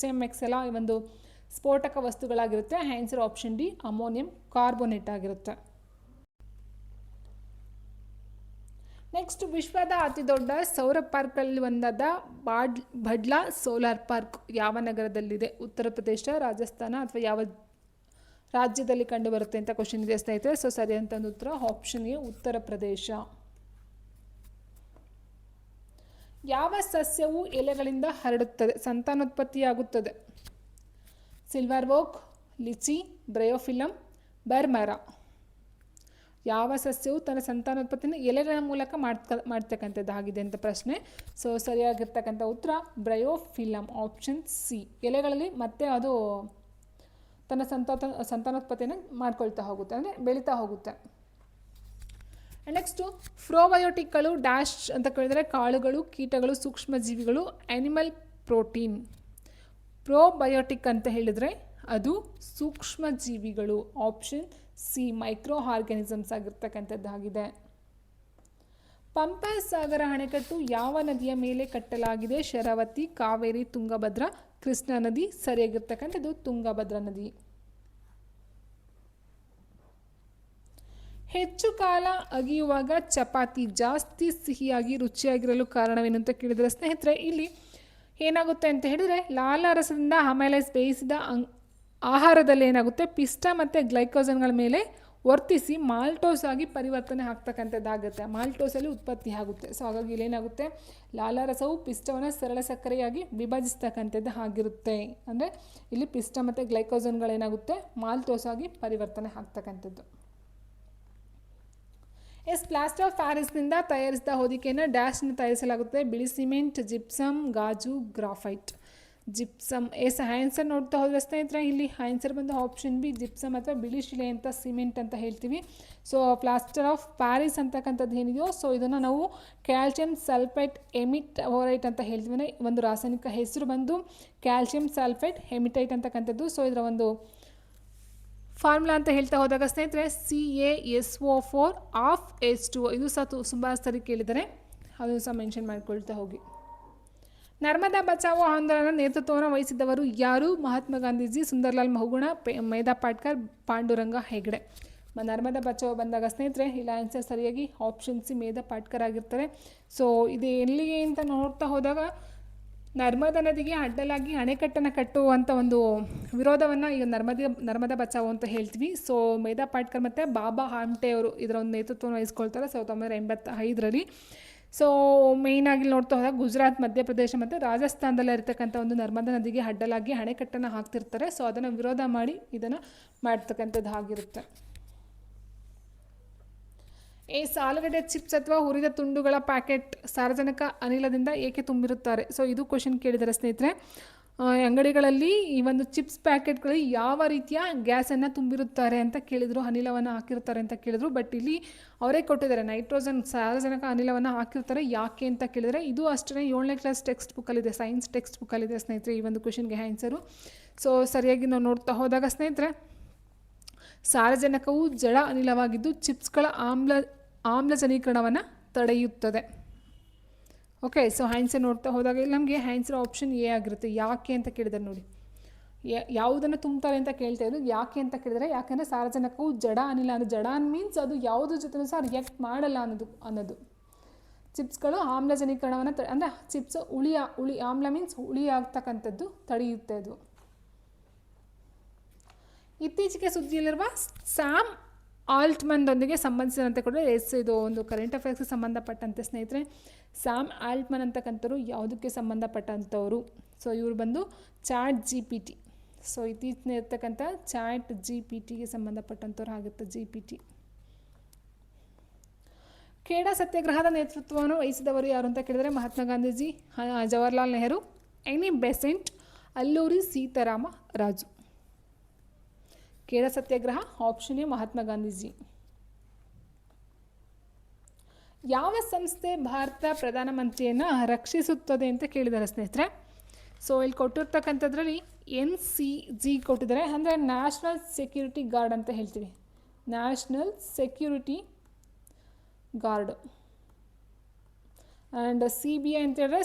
HMX ಎಲ್ಲ ಒಂದು ಸ್ಫೋಟಕ ವಸ್ತುಗಳಾಗಿರುತ್ತೆ. Answer option D, ammonium carbonate ಆಗಿರುತ್ತೆ. ನೆಕ್ಸ್ಟ್, ವಿಶ್ವದ ಅತಿ ದೊಡ್ಡ ಸೌರ ಪಾರ್ಕ್ಗಳಲ್ಲಿ ಒಂದಾದ ಬಡ್ಲಾ ಸೋಲಾರ್ ಪಾರ್ಕ್ ಯಾವ ನಗರದಲ್ಲಿದೆ? ಉತ್ತರ ಪ್ರದೇಶ, ರಾಜಸ್ಥಾನ ಅಥವಾ ಯಾವ ರಾಜ್ಯದಲ್ಲಿ ಕಂಡುಬರುತ್ತೆ ಅಂತ ಕ್ವಶನ್ ಇದೆ ಸ್ನೇಹಿತರೆ. ಸೊ ಸರಿಯಾದಂಥ ಒಂದು ಉತ್ತರ ಆಪ್ಷನ್ ಎ, ಉತ್ತರ ಪ್ರದೇಶ. ಯಾವ ಸಸ್ಯವು ಎಲೆಗಳಿಂದ ಹರಡುತ್ತದೆ, ಸಂತಾನೋತ್ಪತ್ತಿಯಾಗುತ್ತದೆ? ಸಿಲ್ವರ್ ಓಕ್, ಲಿಚಿ, ಬ್ರಯೋಫಿಲಮ್, ಬರ್ಮರ. ಯಾವ ಸಸ್ಯವು ತನ್ನ ಸಂತಾನೋತ್ಪತ್ತಿನ ಎಲೆಗಳ ಮೂಲಕ ಮಾಡ್ತಕ್ಕಂಥದ್ದಾಗಿದೆ ಅಂತ ಪ್ರಶ್ನೆ. ಸೊ ಸರಿಯಾಗಿರ್ತಕ್ಕಂಥ ಉತ್ತರ ಬ್ರಯೋಫಿಲಮ್, ಆಪ್ಷನ್ ಸಿ. ಎಲೆಗಳಲ್ಲಿ ಮತ್ತೆ ಅದು ತನ್ನ ಸಂತಾನೋತ್ಪತ್ತಿಯನ್ನು ಮಾಡ್ಕೊಳ್ತಾ ಹೋಗುತ್ತೆ, ಅಂದರೆ ಬೆಳೀತಾ ಹೋಗುತ್ತೆ. ನೆಕ್ಸ್ಟು, ಪ್ರೋಬಯೋಟಿಕ್ಗಳು ಡ್ಯಾಶ್ ಅಂತ ಕೇಳಿದರೆ ಕಾಳುಗಳು, ಕೀಟಗಳು, ಸೂಕ್ಷ್ಮಜೀವಿಗಳು, ಆ್ಯನಿಮಲ್ ಪ್ರೋಟೀನ್. ಪ್ರೋಬಯೋಟಿಕ್ ಅಂತ ಹೇಳಿದರೆ ಅದು ಸೂಕ್ಷ್ಮಜೀವಿಗಳು, ಆಪ್ಷನ್ ಸಿ, ಮೈಕ್ರೋ ಆರ್ಗ್ಯಾನಿಸಮ್ಸ್ ಆಗಿರ್ತಕ್ಕಂಥದ್ದಾಗಿದೆ. ಪಂಪಾ ಸಾಗರ ಅಣೆಕಟ್ಟು ಯಾವ ನದಿಯ ಮೇಲೆ ಕಟ್ಟಲಾಗಿದೆ? ಶರಾವತಿ, ಕಾವೇರಿ, ತುಂಗಭದ್ರಾ, ಕೃಷ್ಣಾ ನದಿ. ಸರಿಯಾಗಿರ್ತಕ್ಕಂಥದ್ದು ತುಂಗಭದ್ರಾ ನದಿ. ಹೆಚ್ಚು ಕಾಲ ಅಗಿಯುವಾಗ ಚಪಾತಿ ಜಾಸ್ತಿ ಸಿಹಿಯಾಗಿ ರುಚಿಯಾಗಿರಲು ಕಾರಣವೇನು ಅಂತ ಕೇಳಿದರೆ ಸ್ನೇಹಿತರೆ, ಇಲ್ಲಿ ಏನಾಗುತ್ತೆ ಅಂತ ಹೇಳಿದರೆ ಲಾಲಾರಸದಿಂದ ಆಮೇಲೆ ಬೇಯಿಸಿದ ಆಹಾರದಲ್ಲಿ ಏನಾಗುತ್ತೆ, ಪಿಷ್ಟ ಮತ್ತು ಗ್ಲೈಕೋಸನ್ಗಳ ಮೇಲೆ ವರ್ತಿಸಿ ಮಾಲ್ಟೋಸ್ ಆಗಿ ಪರಿವರ್ತನೆ ಆಗ್ತಕ್ಕಂಥದ್ದಾಗುತ್ತೆ. ಮಾಲ್ಟೋಸಲ್ಲಿ ಉತ್ಪತ್ತಿ ಆಗುತ್ತೆ. ಸೊ ಹಾಗಾಗಿ ಇಲ್ಲೇನಾಗುತ್ತೆ, ಲಾಲಾರಸವು ಪಿಷ್ಟವನ್ನು ಸರಳ ಸಕ್ಕರೆಯಾಗಿ ವಿಭಜಿಸ್ತಕ್ಕಂಥದ್ದು ಆಗಿರುತ್ತೆ. ಅಂದರೆ ಇಲ್ಲಿ ಪಿಷ್ಟ ಮತ್ತು ಗ್ಲೈಕೋಸನ್ಗಳೇನಾಗುತ್ತೆ, ಮಾಲ್ಟೋಸ್ ಆಗಿ ಪರಿವರ್ತನೆ ಆಗ್ತಕ್ಕಂಥದ್ದು. ಎಸ್, ಪ್ಲಾಸ್ಟರ್ ಆಫ್ ಪ್ಯಾರಿಸ್ನಿಂದ ತಯಾರಿಸಿದ ಹೊದಿಕೆಯನ್ನು ಡ್ಯಾಶ್ನ ತಯಾರಿಸಲಾಗುತ್ತೆ? ಬಿಳಿ ಸಿಮೆಂಟ್, ಜಿಪ್ಸಮ್, ಗಾಜು, ಗ್ರಾಫೈಟ್. ಜಿಪ್ಸಮ್. ಎಸ್, ಆನ್ಸರ್ ನೋಡ್ತಾ ಹೋದರೆ ಸ್ನೇಹಿತರೆ, ಇಲ್ಲಿ ಆನ್ಸರ್ ಬಂದು ಆಪ್ಷನ್ ಬಿ, ಜಿಪ್ಸಮ್ ಅಥವಾ ಬಿಳಿ ಶಿಲೆ ಅಂತ ಸಿಮೆಂಟ್ ಅಂತ ಹೇಳ್ತೀವಿ. ಸೊ ಪ್ಲಾಸ್ಟರ್ ಆಫ್ ಪ್ಯಾರಿಸ್ ಅಂತಕ್ಕಂಥದ್ದು ಏನಿದೆಯೋ, ಸೊ ಇದನ್ನು ನಾವು ಕ್ಯಾಲ್ಸಿಯಂ ಸಲ್ಫೇಟ್ ಹೆಮಿಟೋರೈಟ್ ಅಂತ ಹೇಳ್ತೀವಿ. ಒಂದು ರಾಸಾಯನಿಕ ಹೆಸರು ಬಂದು ಕ್ಯಾಲ್ಸಿಯಂ ಸಲ್ಫೇಟ್ ಹೆಮಿಟೈಟ್ ಅಂತಕ್ಕಂಥದ್ದು. ಸೊ ಇದರ ಒಂದು ಫಾರ್ಮುಲಾ ಅಂತ ಹೇಳ್ತಾ ಹೋದಾಗ ಸ್ನೇಹಿತರೆ, CaSO4 ಇದು ಸಹ ತುಂಬ ಸರಿ ಕೇಳಿದರೆ ಅದು ಸಹ ಮೆನ್ಷನ್ ಮಾಡ್ಕೊಳ್ತಾ ಹೋಗಿ. ನರ್ಮದಾ ಬಚಾವೋ ಆಂದೋಲನ ನೇತೃತ್ವವನ್ನು ವಹಿಸಿದವರು ಯಾರು? ಮಹಾತ್ಮ ಗಾಂಧೀಜಿ, ಸುಂದರ್ಲಾಲ್ ಬಹುಗುಣ, ಮೇಧಾ ಪಾಟ್ಕರ್, ಪಾಂಡುರಂಗ ಹೆಗಡೆ. ನರ್ಮದಾ ಬಚಾವೋ ಬಂದಾಗ ಸ್ನೇಹಿತರೆ ಇಲ್ಲ ಆನ್ಸರ್ ಸರಿಯಾಗಿ ಆಪ್ಷನ್ ಸಿ, ಮೇಧಾ ಪಾಟ್ಕರ್ ಆಗಿರ್ತಾರೆ. ಸೊ ಇದು ಎಲ್ಲಿಗೆ ಅಂತ ನೋಡ್ತಾ ಹೋದಾಗ ನರ್ಮದಾ ನದಿಗೆ ಅಡ್ಡಲಾಗಿ ಅಣೆಕಟ್ಟನ್ನು ಕಟ್ಟುವಂಥ ಒಂದು ವಿರೋಧವನ್ನು ಈಗ ನರ್ಮದಾ ಬಚಾವೋ ಅಂತ ಹೇಳ್ತೀವಿ. ಸೊ ಮೇಧಾ ಪಾಟ್ಕರ್ ಮತ್ತು ಬಾಬಾ ಆಮ್ಟೆ ಅವರು ಇದರ ಒಂದು ನೇತೃತ್ವವನ್ನು ವಹಿಸ್ಕೊಳ್ತಾರೆ 1985ರಲ್ಲಿ. ಸೊ ಮೇಯ್ನಾಗಿ ನೋಡ್ತಾ ಹೋದಾಗ ಗುಜರಾತ್, ಮಧ್ಯಪ್ರದೇಶ ಮತ್ತು ರಾಜಸ್ಥಾನದಲ್ಲಿ ಇರತಕ್ಕಂಥ ಒಂದು ನರ್ಮದಾ ನದಿಗೆ ಅಡ್ಡಲಾಗಿ ಅಣೆಕಟ್ಟನ್ನು ಹಾಕ್ತಿರ್ತಾರೆ. ಸೊ ಅದನ್ನು ವಿರೋಧ ಮಾಡಿ ಇದನ್ನು ಮಾಡ್ತಕ್ಕಂಥದ್ದು ಆಗಿರುತ್ತೆ. ಆಲೂಗಡ್ಡೆ ಚಿಪ್ಸ್ ಅಥವಾ ಹುರಿದ ತುಂಡುಗಳ ಪ್ಯಾಕೆಟ್ ಸಾರ್ವಜನಿಕ ಅನಿಲದಿಂದ ಏಕೆ ತುಂಬಿರುತ್ತಾರೆ? ಸೊ ಇದು ಕ್ವಶನ್ ಕೇಳಿದ್ದಾರೆ ಸ್ನೇಹಿತರೆ. ಅಂಗಡಿಗಳಲ್ಲಿ ಈ ಒಂದು ಚಿಪ್ಸ್ ಪ್ಯಾಕೆಟ್ಗಳಲ್ಲಿ ಯಾವ ರೀತಿಯ ಗ್ಯಾಸನ್ನು ತುಂಬಿರುತ್ತಾರೆ ಅಂತ ಕೇಳಿದರು, ಅನಿಲವನ್ನು ಹಾಕಿರ್ತಾರೆ ಅಂತ ಕೇಳಿದ್ರು. ಬಟ್ ಇಲ್ಲಿ ಅವರೇ ಕೊಟ್ಟಿದ್ದಾರೆ, ನೈಟ್ರೋಜನ್ ಸಾರಜನಕ ಅನಿಲವನ್ನು ಹಾಕಿರ್ತಾರೆ. ಯಾಕೆ ಅಂತ ಕೇಳಿದರೆ ಇದು ಅಷ್ಟೇ 7ನೇ ಕ್ಲಾಸ್ ಟೆಕ್ಸ್ಟ್ ಬುಕ್ಕಲ್ಲಿದೆ, ಸೈನ್ಸ್ ಟೆಕ್ಸ್ಟ್ ಬುಕ್ಕಲ್ಲಿದೆ ಸ್ನೇಹಿತರೆ ಈ ಒಂದು ಕ್ವಶನ್ಗೆ ಆನ್ಸರು. ಸೊ ಸರಿಯಾಗಿ ನಾವು ನೋಡ್ತಾ ಹೋದಾಗ ಸ್ನೇಹಿತರೆ, ಸಾರಜನಕವು ಜಡ ಅನಿಲವಾಗಿದ್ದು ಚಿಪ್ಸ್ಗಳ ಆಮ್ಲಜನೀಕರಣವನ್ನು ತಡೆಯುತ್ತದೆ. ಓಕೆ, ಸೊ ಆನ್ಸರ್ ನೋಡ್ತಾ ಹೋದಾಗ ಇಲ್ಲಿ ನಮಗೆ ಆನ್ಸರ್ ಆಪ್ಷನ್ ಎ ಆಗಿರುತ್ತೆ. ಯಾಕೆ ಅಂತ ಕೇಳಿದರೆ ನೋಡಿ, ಯಾವುದನ್ನು ತುಂಬ್ತಾರೆ ಅಂತ ಕೇಳ್ತಾ ಇದ್ದು, ಯಾಕೆ ಅಂತ ಕೇಳಿದರೆ ಯಾಕೆಂದರೆ ಸಾರಜನಕವು ಜಡ ಅನಿಲ, ಅಂದರೆ ಜಡ ಮೀನ್ಸ್ ಅದು ಯಾವುದ್ರ ಜೊತೆ ಸಹ ರಿಯಾಕ್ಟ್ ಮಾಡಲ್ಲ ಅನ್ನೋದು. ಚಿಪ್ಸ್ಗಳು ಆಮ್ಲಜನೀಕರಣವನ್ನು ಅಂದರೆ ಚಿಪ್ಸ್ ಹುಳಿ ಆಮ್ಲ ಮೀನ್ಸ್ ಹುಳಿ ಆಗ್ತಕ್ಕಂಥದ್ದು ತಡೆಯುತ್ತೆ ಅದು. ಇತ್ತೀಚೆಗೆ ಸುದ್ದಿಯಲ್ಲಿರುವ ಸ್ಯಾಮ್ ಆಲ್ಟ್ಮನ್ದೊಂದಿಗೆ ಸಂಬಂಧಿಸಿದಂತೆ ಕೂಡ ಇದು ಒಂದು ಕರೆಂಟ್ ಅಫೇರ್ಸ್ಗೆ ಸಂಬಂಧಪಟ್ಟಂತೆ ಸ್ನೇಹಿತರೆ. ಸ್ಯಾಮ್ ಆಲ್ಟ್ಮನ್ ಅಂತಕ್ಕಂಥವ್ರು ಯಾವುದಕ್ಕೆ ಸಂಬಂಧಪಟ್ಟಂಥವ್ರು? ಸೊ ಇವರು ಬಂದು chat G P T. So ಇತ್ತೀಚಿನ ಇರ್ತಕ್ಕಂಥ ಚಾಟ್ ಜಿ ಪಿ ಟಿಗೆ ಸಂಬಂಧಪಟ್ಟಂಥವ್ರು ಆಗುತ್ತೆ GPT. ಖೇಡಾ ಸತ್ಯಾಗ್ರಹದ ನೇತೃತ್ವವನ್ನು ವಹಿಸಿದವರು ಯಾರು ಅಂತ ಕೇಳಿದರೆ Mahatma Gandhiji, Jawaharlal Nehru, Annie Besant, Alluri Sitarama Raju. Kheda Satyagraha option A Mahatma Gandhiji. ಯಾವ ಸಂಸ್ಥೆ ಭಾರತ ಪ್ರಧಾನಮಂತ್ರಿಯನ್ನು ರಕ್ಷಿಸುತ್ತದೆ ಅಂತ ಕೇಳಿದ್ದಾರೆ ಸ್ನೇಹಿತರೆ. ಸೊ ಇಲ್ಲಿ ಕೊಟ್ಟಿರ್ತಕ್ಕಂಥದ್ರಲ್ಲಿ NCG ಕೊಟ್ಟಿದ್ದಾರೆ, ಅಂದರೆ ನ್ಯಾಷನಲ್ ಸೆಕ್ಯೂರಿಟಿ ಗಾರ್ಡ್ ಅಂತ ಹೇಳ್ತೀವಿ. National security guard. And CBI ಅಂತ ಹೇಳಿದ್ರೆ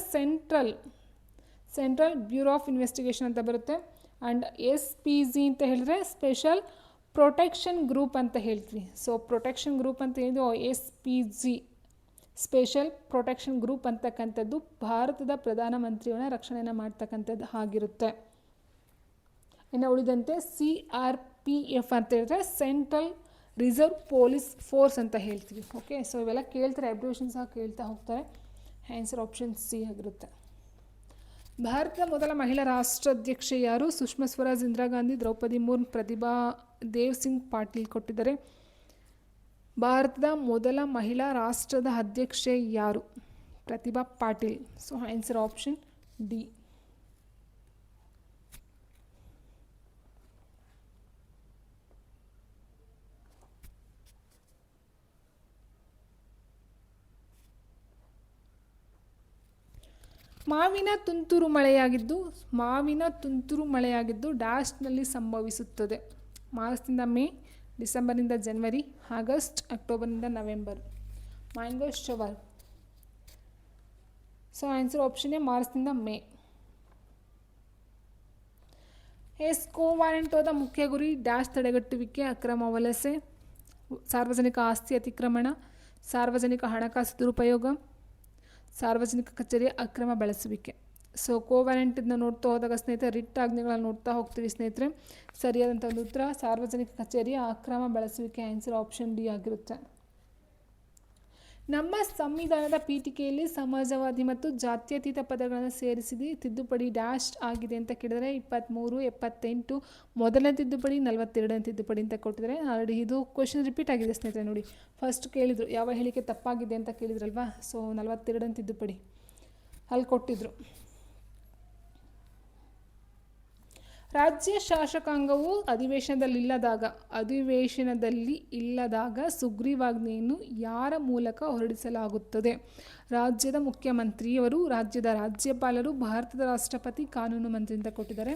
ಸೆಂಟ್ರಲ್ ಬ್ಯೂರೋ ಆಫ್ ಇನ್ವೆಸ್ಟಿಗೇಷನ್ ಅಂತ ಬರುತ್ತೆ. ಆ್ಯಂಡ್ SPG ಅಂತ ಹೇಳಿದ್ರೆ ಸ್ಪೆಷಲ್ ಪ್ರೊಟೆಕ್ಷನ್ ಗ್ರೂಪ್ ಅಂತ ಹೇಳ್ತೀವಿ. ಸೊ ಪ್ರೊಟೆಕ್ಷನ್ ಗ್ರೂಪ್ ಅಂತ ಹೇಳಿದ್ದು SPG, ಸ್ಪೆಷಲ್ ಪ್ರೊಟೆಕ್ಷನ್ ಗ್ರೂಪ್ ಅಂತಕ್ಕಂಥದ್ದು ಭಾರತದ ಪ್ರಧಾನಮಂತ್ರಿಯವನ್ನ ರಕ್ಷಣೆಯನ್ನು ಮಾಡ್ತಕ್ಕಂಥದ್ದು ಆಗಿರುತ್ತೆ. ಇನ್ನು ಉಳಿದಂತೆ CRPF ಅಂತ ಹೇಳಿದ್ರೆ ಸೆಂಟ್ರಲ್ ರಿಸರ್ವ್ ಪೊಲೀಸ್ ಫೋರ್ಸ್ ಅಂತ ಹೇಳ್ತೀವಿ. ಓಕೆ, ಸೊ ಇವೆಲ್ಲ ಕೇಳ್ತಾರೆ, ಅಬ್ರಿವೇಷನ್ ಸಹ ಕೇಳ್ತಾ ಹೋಗ್ತಾರೆ. ಆನ್ಸರ್ ಆಪ್ಷನ್ C ಆಗಿರುತ್ತೆ. ಭಾರತದ ಮೊದಲ ಮಹಿಳಾ ರಾಷ್ಟ್ರಾಧ್ಯಕ್ಷೆ ಯಾರು? ಸುಷ್ಮಾ ಸ್ವರಾಜ್, ಇಂದಿರಾ ಗಾಂಧಿ, ದ್ರೌಪದಿ ಮುರ್ಮು, ಪ್ರತಿಭಾ ದೇವ್ ಸಿಂಗ್ ಪಾಟೀಲ್ ಕೊಟ್ಟಿದ್ದಾರೆ. ಭಾರತದ ಮೊದಲ ಮಹಿಳಾ ರಾಷ್ಟ್ರದ ಅಧ್ಯಕ್ಷೆ ಯಾರು? Pratibha Patil. So answer option D. ಮಾವಿನ ತುಂತುರು ಮಳೆಯಾಗಿದ್ದು ಡ್ಯಾಶ್ನಲ್ಲಿ ಸಂಭವಿಸುತ್ತದೆ. ಮಾರ್ಚ್ನಿಂದ ಮೇ, ಡಿಸೆಂಬರ್ನಿಂದ ಜನವರಿ, ಆಗಸ್ಟ್, ಅಕ್ಟೋಬರ್ನಿಂದ November. Mango shower. So answer option A ಮಾರ್ಚ್ನಿಂದ ಮೇ. ಕೋವಾರಂಟೋದ ಮುಖ್ಯ ಗುರಿ ಡ್ಯಾಶ್ ತಡೆಗಟ್ಟುವಿಕೆ, ಅಕ್ರಮ ವಲಸೆ, ಸಾರ್ವಜನಿಕ ಆಸ್ತಿ ಅತಿಕ್ರಮಣ, ಸಾರ್ವಜನಿಕ ಹಣಕಾಸು ದುರುಪಯೋಗ, ಸಾರ್ವಜನಿಕ ಕಚೇರಿಯ ಅಕ್ರಮ ಬಳಸುವಿಕೆ. ಸೊ ಕೋವಾರಂಟಿಂದ ನೋಡ್ತಾ ಹೋದಾಗ ಸ್ನೇಹಿತರೆ ರಿಟ್ ಆಜ್ಞೆಗಳನ್ನು ನೋಡ್ತಾ ಹೋಗ್ತೀವಿ ಸ್ನೇಹಿತರೆ. ಸರಿಯಾದಂಥ ಒಂದು ಉತ್ತರ ಸಾರ್ವಜನಿಕ ಕಚೇರಿಯ ಅಕ್ರಮ ಬಳಸುವಿಕೆ. ಆನ್ಸರ್ ಆಪ್ಷನ್ D ಆಗಿರುತ್ತೆ. ನಮ್ಮ ಸಂವಿಧಾನದ ಪೀಠಿಕೆಯಲ್ಲಿ ಸಮಾಜವಾದಿ ಮತ್ತು ಜಾತ್ಯತೀತ ಪದಗಳನ್ನು ಸೇರಿಸಿದ ತಿದ್ದುಪಡಿ ಡ್ಯಾಶ್ ಆಗಿದೆ ಅಂತ ಕೇಳಿದರೆ 23, 78, ಮೊದಲನೇ ತಿದ್ದುಪಡಿ, 42ನೇ ತಿದ್ದುಪಡಿ ಅಂತ ಕೊಟ್ಟಿದ್ದಾರೆ. ಆಲ್ರೆಡಿ ಇದು ಕ್ವೆಶನ್ ರಿಪೀಟ್ ಆಗಿದೆ ಸ್ನೇಹಿತರೆ. ನೋಡಿ, ಫಸ್ಟ್ ಕೇಳಿದರು ಯಾವ ಹೇಳಿಕೆ ತಪ್ಪಾಗಿದೆ ಅಂತ ಕೇಳಿದ್ರಲ್ವಾ. ಸೊ 42ನೇ ತಿದ್ದುಪಡಿ ಅಲ್ಲಿ ಕೊಟ್ಟಿದ್ರು. ರಾಜ್ಯ ಶಾಸಕಾಂಗವು ಅಧಿವೇಶನದಲ್ಲಿ ಇಲ್ಲದಾಗ ಸುಗ್ರೀವಾಜ್ಞೆಯನ್ನು ಯಾರ ಮೂಲಕ ಹೊರಡಿಸಲಾಗುತ್ತದೆ? ರಾಜ್ಯದ ಮುಖ್ಯಮಂತ್ರಿಯವರು, ರಾಜ್ಯದ ರಾಜ್ಯಪಾಲರು, ಭಾರತದ ರಾಷ್ಟ್ರಪತಿ, ಕಾನೂನು ಮಂತ್ರಿ ಅಂತ ಕೊಟ್ಟಿದ್ದಾರೆ.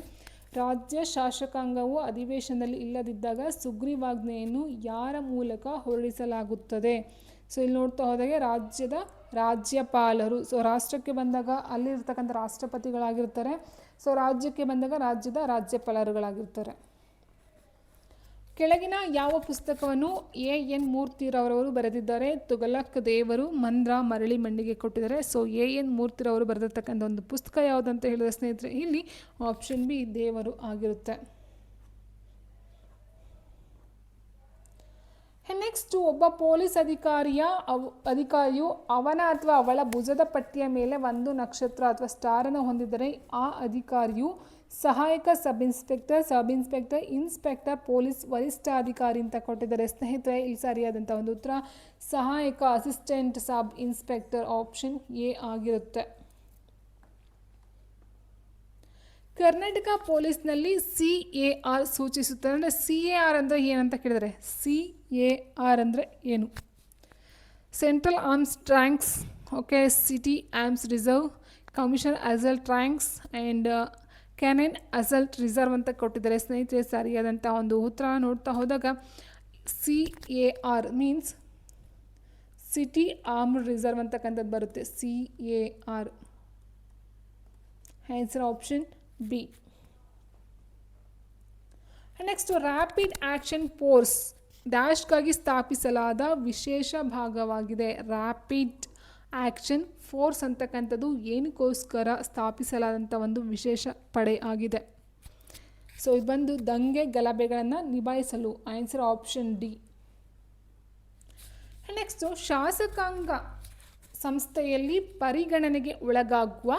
ರಾಜ್ಯ ಶಾಸಕಾಂಗವು ಅಧಿವೇಶನದಲ್ಲಿ ಇಲ್ಲದಿದ್ದಾಗ ಸುಗ್ರೀವಾಜ್ಞೆಯನ್ನು ಯಾರ ಮೂಲಕ ಹೊರಡಿಸಲಾಗುತ್ತದೆ? ಸೊ ಇಲ್ಲಿ ನೋಡ್ತಾ ಹೋದಾಗೆ ರಾಜ್ಯದ ರಾಜ್ಯಪಾಲರು. ಸೊ ರಾಷ್ಟ್ರಕ್ಕೆ ಬಂದಾಗ ಅಲ್ಲಿರ್ತಕ್ಕಂಥ ರಾಷ್ಟ್ರಪತಿಗಳಾಗಿರ್ತಾರೆ. ಸೊ ರಾಜ್ಯಕ್ಕೆ ಬಂದಾಗ ರಾಜ್ಯದ ರಾಜ್ಯಪಾಲರುಗಳಾಗಿರ್ತಾರೆ. ಕೆಳಗಿನ ಯಾವ ಪುಸ್ತಕವನ್ನು A.N. ಮೂರ್ತಿರವರು ಬರೆದಿದ್ದಾರೆ? ತುಘಲಕ್ ದೇವರು, ಮಂದ್ರ, ಮರಳಿ ಮಂಡಿಗೆ ಕೊಟ್ಟಿದ್ದಾರೆ. So A.N. ಮೂರ್ತಿರವರು ಬರೆದಿರ್ತಕ್ಕಂಥ ಒಂದು ಪುಸ್ತಕ ಯಾವುದಂತ ಹೇಳಿದ್ರೆ ಸ್ನೇಹಿತರೆ ಇಲ್ಲಿ ಆಪ್ಷನ್ B ದೇವರು ಆಗಿರುತ್ತೆ. ನೆಕ್ಸ್ಟ್, ಒಬ್ಬ ಪೊಲೀಸ್ ಅಧಿಕಾರಿಯು ಅವನ ಅಥವಾ ಅವಳ ಭುಜದ ಪಟ್ಟಿಯ ಮೇಲೆ ಒಂದು ನಕ್ಷತ್ರ ಅಥವಾ ಸ್ಟಾರನ್ನು ಹೊಂದಿದ್ದರೆ ಆ ಅಧಿಕಾರಿಯು ಸಹಾಯಕ ಸಬ್ ಇನ್ಸ್ಪೆಕ್ಟರ್, ಇನ್ಸ್ಪೆಕ್ಟರ್, ಪೊಲೀಸ್ ವರಿಷ್ಠಾಧಿಕಾರಿ ಅಂತ ಕೊಟ್ಟಿದ್ದಾರೆ ಸ್ನೇಹಿತರೆ. ಇಲ್ಲಿ ಸರಿಯಾದಂಥ ಒಂದು ಉತ್ತರ ಸಹಾಯಕ assistant sub inspector, option A ಆಗಿರುತ್ತೆ. ಕರ್ನಾಟಕ ಪೊಲೀಸ್ನಲ್ಲಿ CAR ಸೂಚಿಸುತ್ತದೆ. ಅಂದರೆ CAR ಅಂದರೆ ಏನಂತ ಕೇಳಿದರೆ CAR ಅಂದರೆ ಏನು? Central arms tanks, okay, city arms reserve, commissioner assault tanks and cannon assault reserve ಅಂತ ಕೊಟ್ಟಿದ್ದಾರೆ ಸ್ನೇಹಿತರೆ. ಸರಿಯಾದಂಥ ಒಂದು ಉತ್ತರ ನೋಡ್ತಾ ಹೋದಾಗ CAR means city armed reserve ಅಂತಕ್ಕಂಥದ್ದು ಬರುತ್ತೆ. CAR answer option B. Next, rapid action force ಡ್ಯಾಶ್ಗಾಗಿ ಸ್ಥಾಪಿಸಲಾದ ವಿಶೇಷ ಭಾಗವಾಗಿದೆ. ರ್ಯಾಪಿಡ್ ಆ್ಯಕ್ಷನ್ ಫೋರ್ಸ್ ಅಂತಕ್ಕಂಥದ್ದು ಏನಕ್ಕೋಸ್ಕರ ಸ್ಥಾಪಿಸಲಾದಂಥ ಒಂದು ವಿಶೇಷ ಪಡೆ ಆಗಿದೆ? ಸೊ ಇದು ಬಂದು ದಂಗೆ ಗಲಭೆಗಳನ್ನು ನಿಭಾಯಿಸಲು. Answer option D. ನೆಕ್ಸ್ಟು ಶಾಸಕಾಂಗ ಸಂಸ್ಥೆಯಲ್ಲಿ ಪರಿಗಣನೆಗೆ ಒಳಗಾಗುವ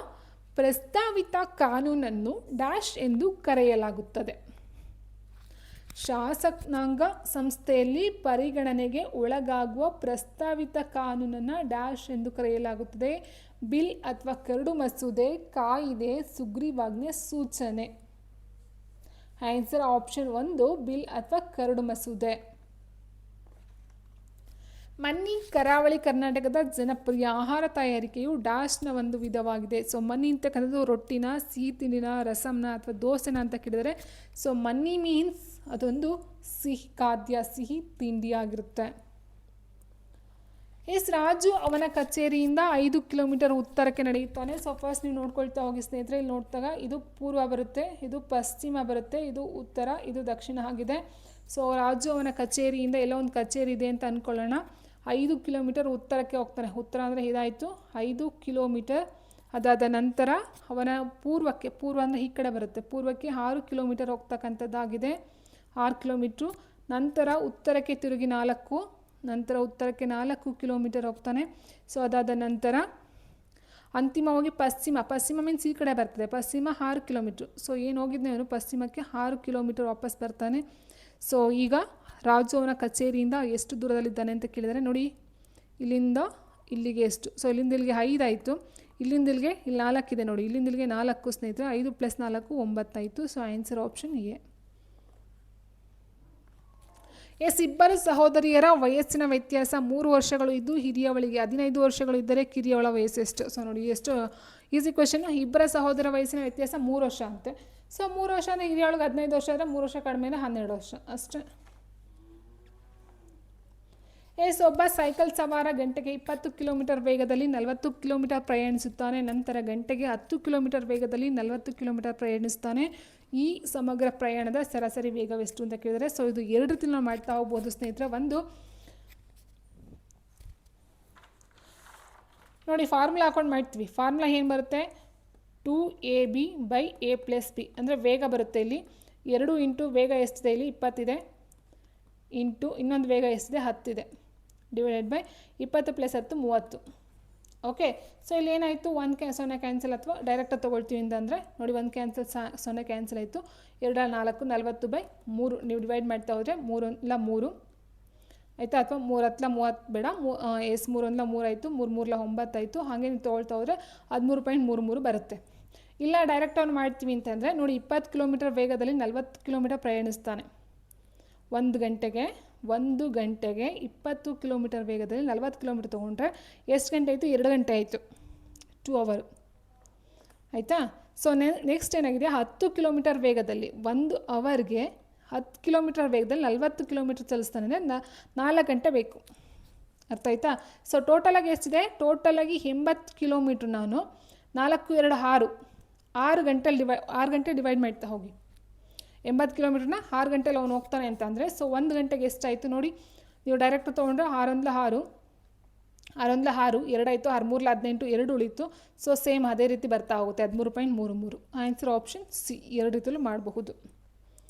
ಪ್ರಸ್ತಾವಿತ ಕಾನೂನನ್ನು ಡ್ಯಾಶ್ ಎಂದು ಕರೆಯಲಾಗುತ್ತದೆ. ಶಾಸಕಾಂಗ ಸಂಸ್ಥೆಯಲ್ಲಿ ಪರಿಗಣನೆಗೆ ಒಳಗಾಗುವ ಪ್ರಸ್ತಾವಿತ ಕಾನೂನನ್ನು ಡ್ಯಾಶ್ ಎಂದು ಕರೆಯಲಾಗುತ್ತದೆ. ಬಿಲ್ ಅಥವಾ ಕರಡು ಮಸೂದೆ, ಕಾಯಿದೆ, ಸುಗ್ರೀವಾಜ್ಞೆ, ಸೂಚನೆ. ಆನ್ಸರ್ ಆಪ್ಷನ್ 1 ಬಿಲ್ ಅಥವಾ ಕರಡು ಮಸೂದೆ. ಮನ್ನಿ ಕರಾವಳಿ ಕರ್ನಾಟಕದ ಜನಪ್ರಿಯ ಆಹಾರ ತಯಾರಿಕೆಯು ಡ್ಯಾಶ್ನ ಒಂದು ವಿಧವಾಗಿದೆ. ಸೊ ಮನ್ನಿ ಅಂತಕ್ಕಂಥದ್ದು ರೊಟ್ಟಿನ, ಸಿಹಿ ತಿಂಡಿನ, ರಸಂನ ಅಥವಾ ದೋಸೆನ ಅಂತ ಕೇಳಿದರೆ ಸೊ ಮನ್ನಿ ಮೀನ್ಸ್ ಅದೊಂದು ಸಿಹಿ ಖಾದ್ಯ, ಸಿಹಿ ತಿಂಡಿಯಾಗಿರುತ್ತೆ. ರಾಜು ಅವನ ಕಚೇರಿಯಿಂದ 5 ಕಿಲೋಮೀಟರ್ ಉತ್ತರಕ್ಕೆ ನಡೆಯುತ್ತಾನೆ. ಸೊ ಫಸ್ಟ್ ನೀವು ನೋಡ್ಕೊಳ್ತಾ ಹೋಗಿ ಸ್ನೇಹಿತರೆ. ಇಲ್ಲಿ ನೋಡಿದಾಗ ಇದು ಪೂರ್ವ ಬರುತ್ತೆ, ಇದು ಪಶ್ಚಿಮ ಬರುತ್ತೆ, ಇದು ಉತ್ತರ, ಇದು ದಕ್ಷಿಣ ಆಗಿದೆ. ಸೊ ರಾಜು ಅವನ ಕಚೇರಿಯಿಂದ ಎಲ್ಲೋ ಒಂದು ಕಚೇರಿ ಇದೆ ಅಂತ ಅಂದ್ಕೊಳ್ಳೋಣ. 5 ಕಿಲೋಮೀಟರ್ ಉತ್ತರಕ್ಕೆ ಹೋಗ್ತಾನೆ. ಉತ್ತರ ಅಂದರೆ ಇದಾಯಿತು 5 ಕಿಲೋಮೀಟರ್. ಅದಾದ ನಂತರ ಅವನ ಪೂರ್ವಕ್ಕೆ, ಪೂರ್ವ ಅಂದರೆ ಈ ಕಡೆ ಬರುತ್ತೆ, ಪೂರ್ವಕ್ಕೆ 6 ಕಿಲೋಮೀಟರ್ ಹೋಗ್ತಕ್ಕಂಥದ್ದಾಗಿದೆ, 6 ಕಿಲೋಮೀಟ್ರು. ನಂತರ ಉತ್ತರಕ್ಕೆ ತಿರುಗಿ 4, ನಂತರ ಉತ್ತರಕ್ಕೆ 4 ಕಿಲೋಮೀಟರ್ ಹೋಗ್ತಾನೆ. ಸೊ ಅದಾದ ನಂತರ ಅಂತಿಮವಾಗಿ ಪಶ್ಚಿಮ ಮೀನ್ಸ್ ಈ ಕಡೆ ಬರ್ತದೆ, ಪಶ್ಚಿಮ 6 ಕಿಲೋಮೀಟ್ರು. ಸೊ ಏನು ಹೋಗಿದ್ದೆ ಅವನು ಪಶ್ಚಿಮಕ್ಕೆ 6 ಕಿಲೋಮೀಟರ್ ವಾಪಸ್ ಬರ್ತಾನೆ. ಸೊ ಈಗ ರಾಜು ಅವನ ಕಚೇರಿಯಿಂದ ಎಷ್ಟು ದೂರದಲ್ಲಿದ್ದಾನೆ ಅಂತ ಕೇಳಿದರೆ ನೋಡಿ, ಇಲ್ಲಿಂದ ಇಲ್ಲಿಗೆ ಎಷ್ಟು. ಸೊ ಇಲ್ಲಿಂದ ಇಲ್ಲಿಗೆ 5 ಆಯಿತು, ಇಲ್ಲಿಂದ ಇಲ್ಲಿಗೆ ಇಲ್ಲಿ 4 ಇದೆ ನೋಡಿ, ಇಲ್ಲಿಂದ ಇಲ್ಲಿಗೆ 4 ಸ್ನೇಹಿತರೆ. 5 + 4 9 ಆಯಿತು. So answer option A. ಇಬ್ಬರು ಸಹೋದರಿಯರ ವಯಸ್ಸಿನ ವ್ಯತ್ಯಾಸ 3 ವರ್ಷಗಳು ಇದ್ದು ಹಿರಿಯವಳಿಗೆ 15 ವರ್ಷಗಳು ಇದ್ದರೆ ಕಿರಿಯವಳ ವಯಸ್ಸು ಎಷ್ಟು? ಸೊ ನೋಡಿ ಎಷ್ಟು ಈಸಿ ಕ್ವೆಶನ್. ಇಬ್ಬರ ಸಹೋದರ ವಯಸ್ಸಿನ ವ್ಯತ್ಯಾಸ 3 ವರ್ಷ ಅಂತೆ. ಸೊ 3 ವರ್ಷ ಅಂದರೆ ಹಿರಿಯವಳಿಗೆ 15 ವರ್ಷ ಆದರೆ 3 ವರ್ಷ ಕಡಿಮೆ 12 ವರ್ಷ ಅಷ್ಟೇ. ಒಬ್ಬ ಸೈಕಲ್ ಸವಾರ ಗಂಟೆಗೆ 20 ಕಿಲೋಮೀಟರ್ ವೇಗದಲ್ಲಿ 40 ಕಿಲೋಮೀಟರ್ ಪ್ರಯಾಣಿಸುತ್ತಾನೆ. ನಂತರ ಗಂಟೆಗೆ 10 ಕಿಲೋಮೀಟರ್ ವೇಗದಲ್ಲಿ 40 ಕಿಲೋಮೀಟರ್ ಪ್ರಯಾಣಿಸ್ತಾನೆ. ಈ ಸಮಗ್ರ ಪ್ರಯಾಣದ ಸರಾಸರಿ ವೇಗವೆಷ್ಟು ಅಂತ ಕೇಳಿದರೆ ಸೊ ಇದು 2 ರೀತಿಯಲ್ಲಿ ನಾವು ಮಾಡ್ತಾ ಹೋಗ್ಬೋದು ಸ್ನೇಹಿತರೆ. ಒಂದು ನೋಡಿ ಫಾರ್ಮುಲಾ ಹಾಕೊಂಡು ಮಾಡ್ತೀವಿ. ಫಾರ್ಮುಲಾ ಏನು ಬರುತ್ತೆ? 2ab / a + b ಅಂದರೆ ವೇಗ ಬರುತ್ತೆ. ಇಲ್ಲಿ 2 ಇಂಟು ವೇಗ ಎಷ್ಟಿದೆ? ಇಲ್ಲಿ 20 ಇದೆ, ಇಂಟು ಇನ್ನೊಂದು ವೇಗ ಎಷ್ಟಿದೆ? 10 ಇದೆ, ಡಿವೈಡೆಡ್ ಬೈ 20 + 10 30. ಓಕೆ. ಸೊ ಇಲ್ಲಿ ಏನಾಯಿತು? 1 0 ಕ್ಯಾನ್ಸಲ್ ಅಥವಾ ಡೈರೆಕ್ಟಾಗಿ ತೊಗೊಳ್ತೀವಿ ಅಂತಂದರೆ ನೋಡಿ 1 ಕ್ಯಾನ್ಸಲ್ 0 ಕ್ಯಾನ್ಸಲ್ ಆಯಿತು. 2 4 40/3 ನೀವು ಡಿವೈಡ್ ಮಾಡ್ತಾ ಹೋದರೆ 3 1 3 ಆಯಿತಾ, ಅಥವಾ 3 10 30 ಬೇಡ, 3 1 3 ಆಯಿತು, 3 3 9 ಆಯಿತು. ಹಾಗೆ ನೀವು ತೊಗೊಳ್ತಾ ಹೋದರೆ 13.33 ಬರುತ್ತೆ. ಇಲ್ಲ ಡೈರೆಕ್ಟ್ ಅವ್ನು ಮಾಡ್ತೀವಿ ಅಂತಂದರೆ ನೋಡಿ 20 ಕಿಲೋಮೀಟರ್ ವೇಗದಲ್ಲಿ 40 ಕಿಲೋಮೀಟರ್ ಪ್ರಯಾಣಿಸ್ತಾನೆ. 1 ಗಂಟೆಗೆ 20 ಕಿಲೋಮೀಟರ್ ವೇಗದಲ್ಲಿ 40 ಕಿಲೋಮೀಟರ್ ತೊಗೊಂಡ್ರೆ ಎಷ್ಟು ಗಂಟೆ ಆಯಿತು? 2 ಗಂಟೆ ಆಯಿತು, 2 ಅವರ್ ಆಯಿತಾ. ಸೊ ನೆಕ್ಸ್ಟ್ ಏನಾಗಿದೆ? 10 ಕಿಲೋಮೀಟರ್ ವೇಗದಲ್ಲಿ 1 ಅವರ್ಗೆ 10 ಕಿಲೋಮೀಟರ್ ವೇಗದಲ್ಲಿ 40 ಕಿಲೋಮೀಟರ್ ಚಲಿಸ್ತಾನೆ ಅಂದರೆ 4 ಗಂಟೆ ಬೇಕು. ಅರ್ಥ ಆಯಿತಾ? ಸೊ ಟೋಟಲಾಗಿ ಎಷ್ಟಿದೆ? ಟೋಟಲಾಗಿ 80 ಕಿಲೋಮೀಟ್ರ್ ನಾನು 4 2 6 ಗಂಟೆ ಡಿವೈಡ್ ಮಾಡ್ತಾ ಹೋಗಿ. 80 ಕಿಲೋಮೀಟ್ರನ್ನ 6 ಗಂಟೆಲಿ ಅವನು ಹೋಗ್ತಾನೆ ಅಂತ ಅಂದರೆ ಸೊ 1 ಗಂಟೆಗೆ ಎಷ್ಟಾಯಿತು ನೋಡಿ. ನೀವು ಡೈರೆಕ್ಟ್ ತೊಗೊಂಡ್ರೆ 6 1 6 2 ಆಯಿತು, 6 3 18 2 ಉಳಿತು. ಸೊ ಸೇಮ್ ಅದೇ ರೀತಿ ಬರ್ತಾ ಹೋಗುತ್ತೆ 13.33. Answer option C. 2 ರೀತಿಯಲ್ಲೂ ಮಾಡಬಹುದು.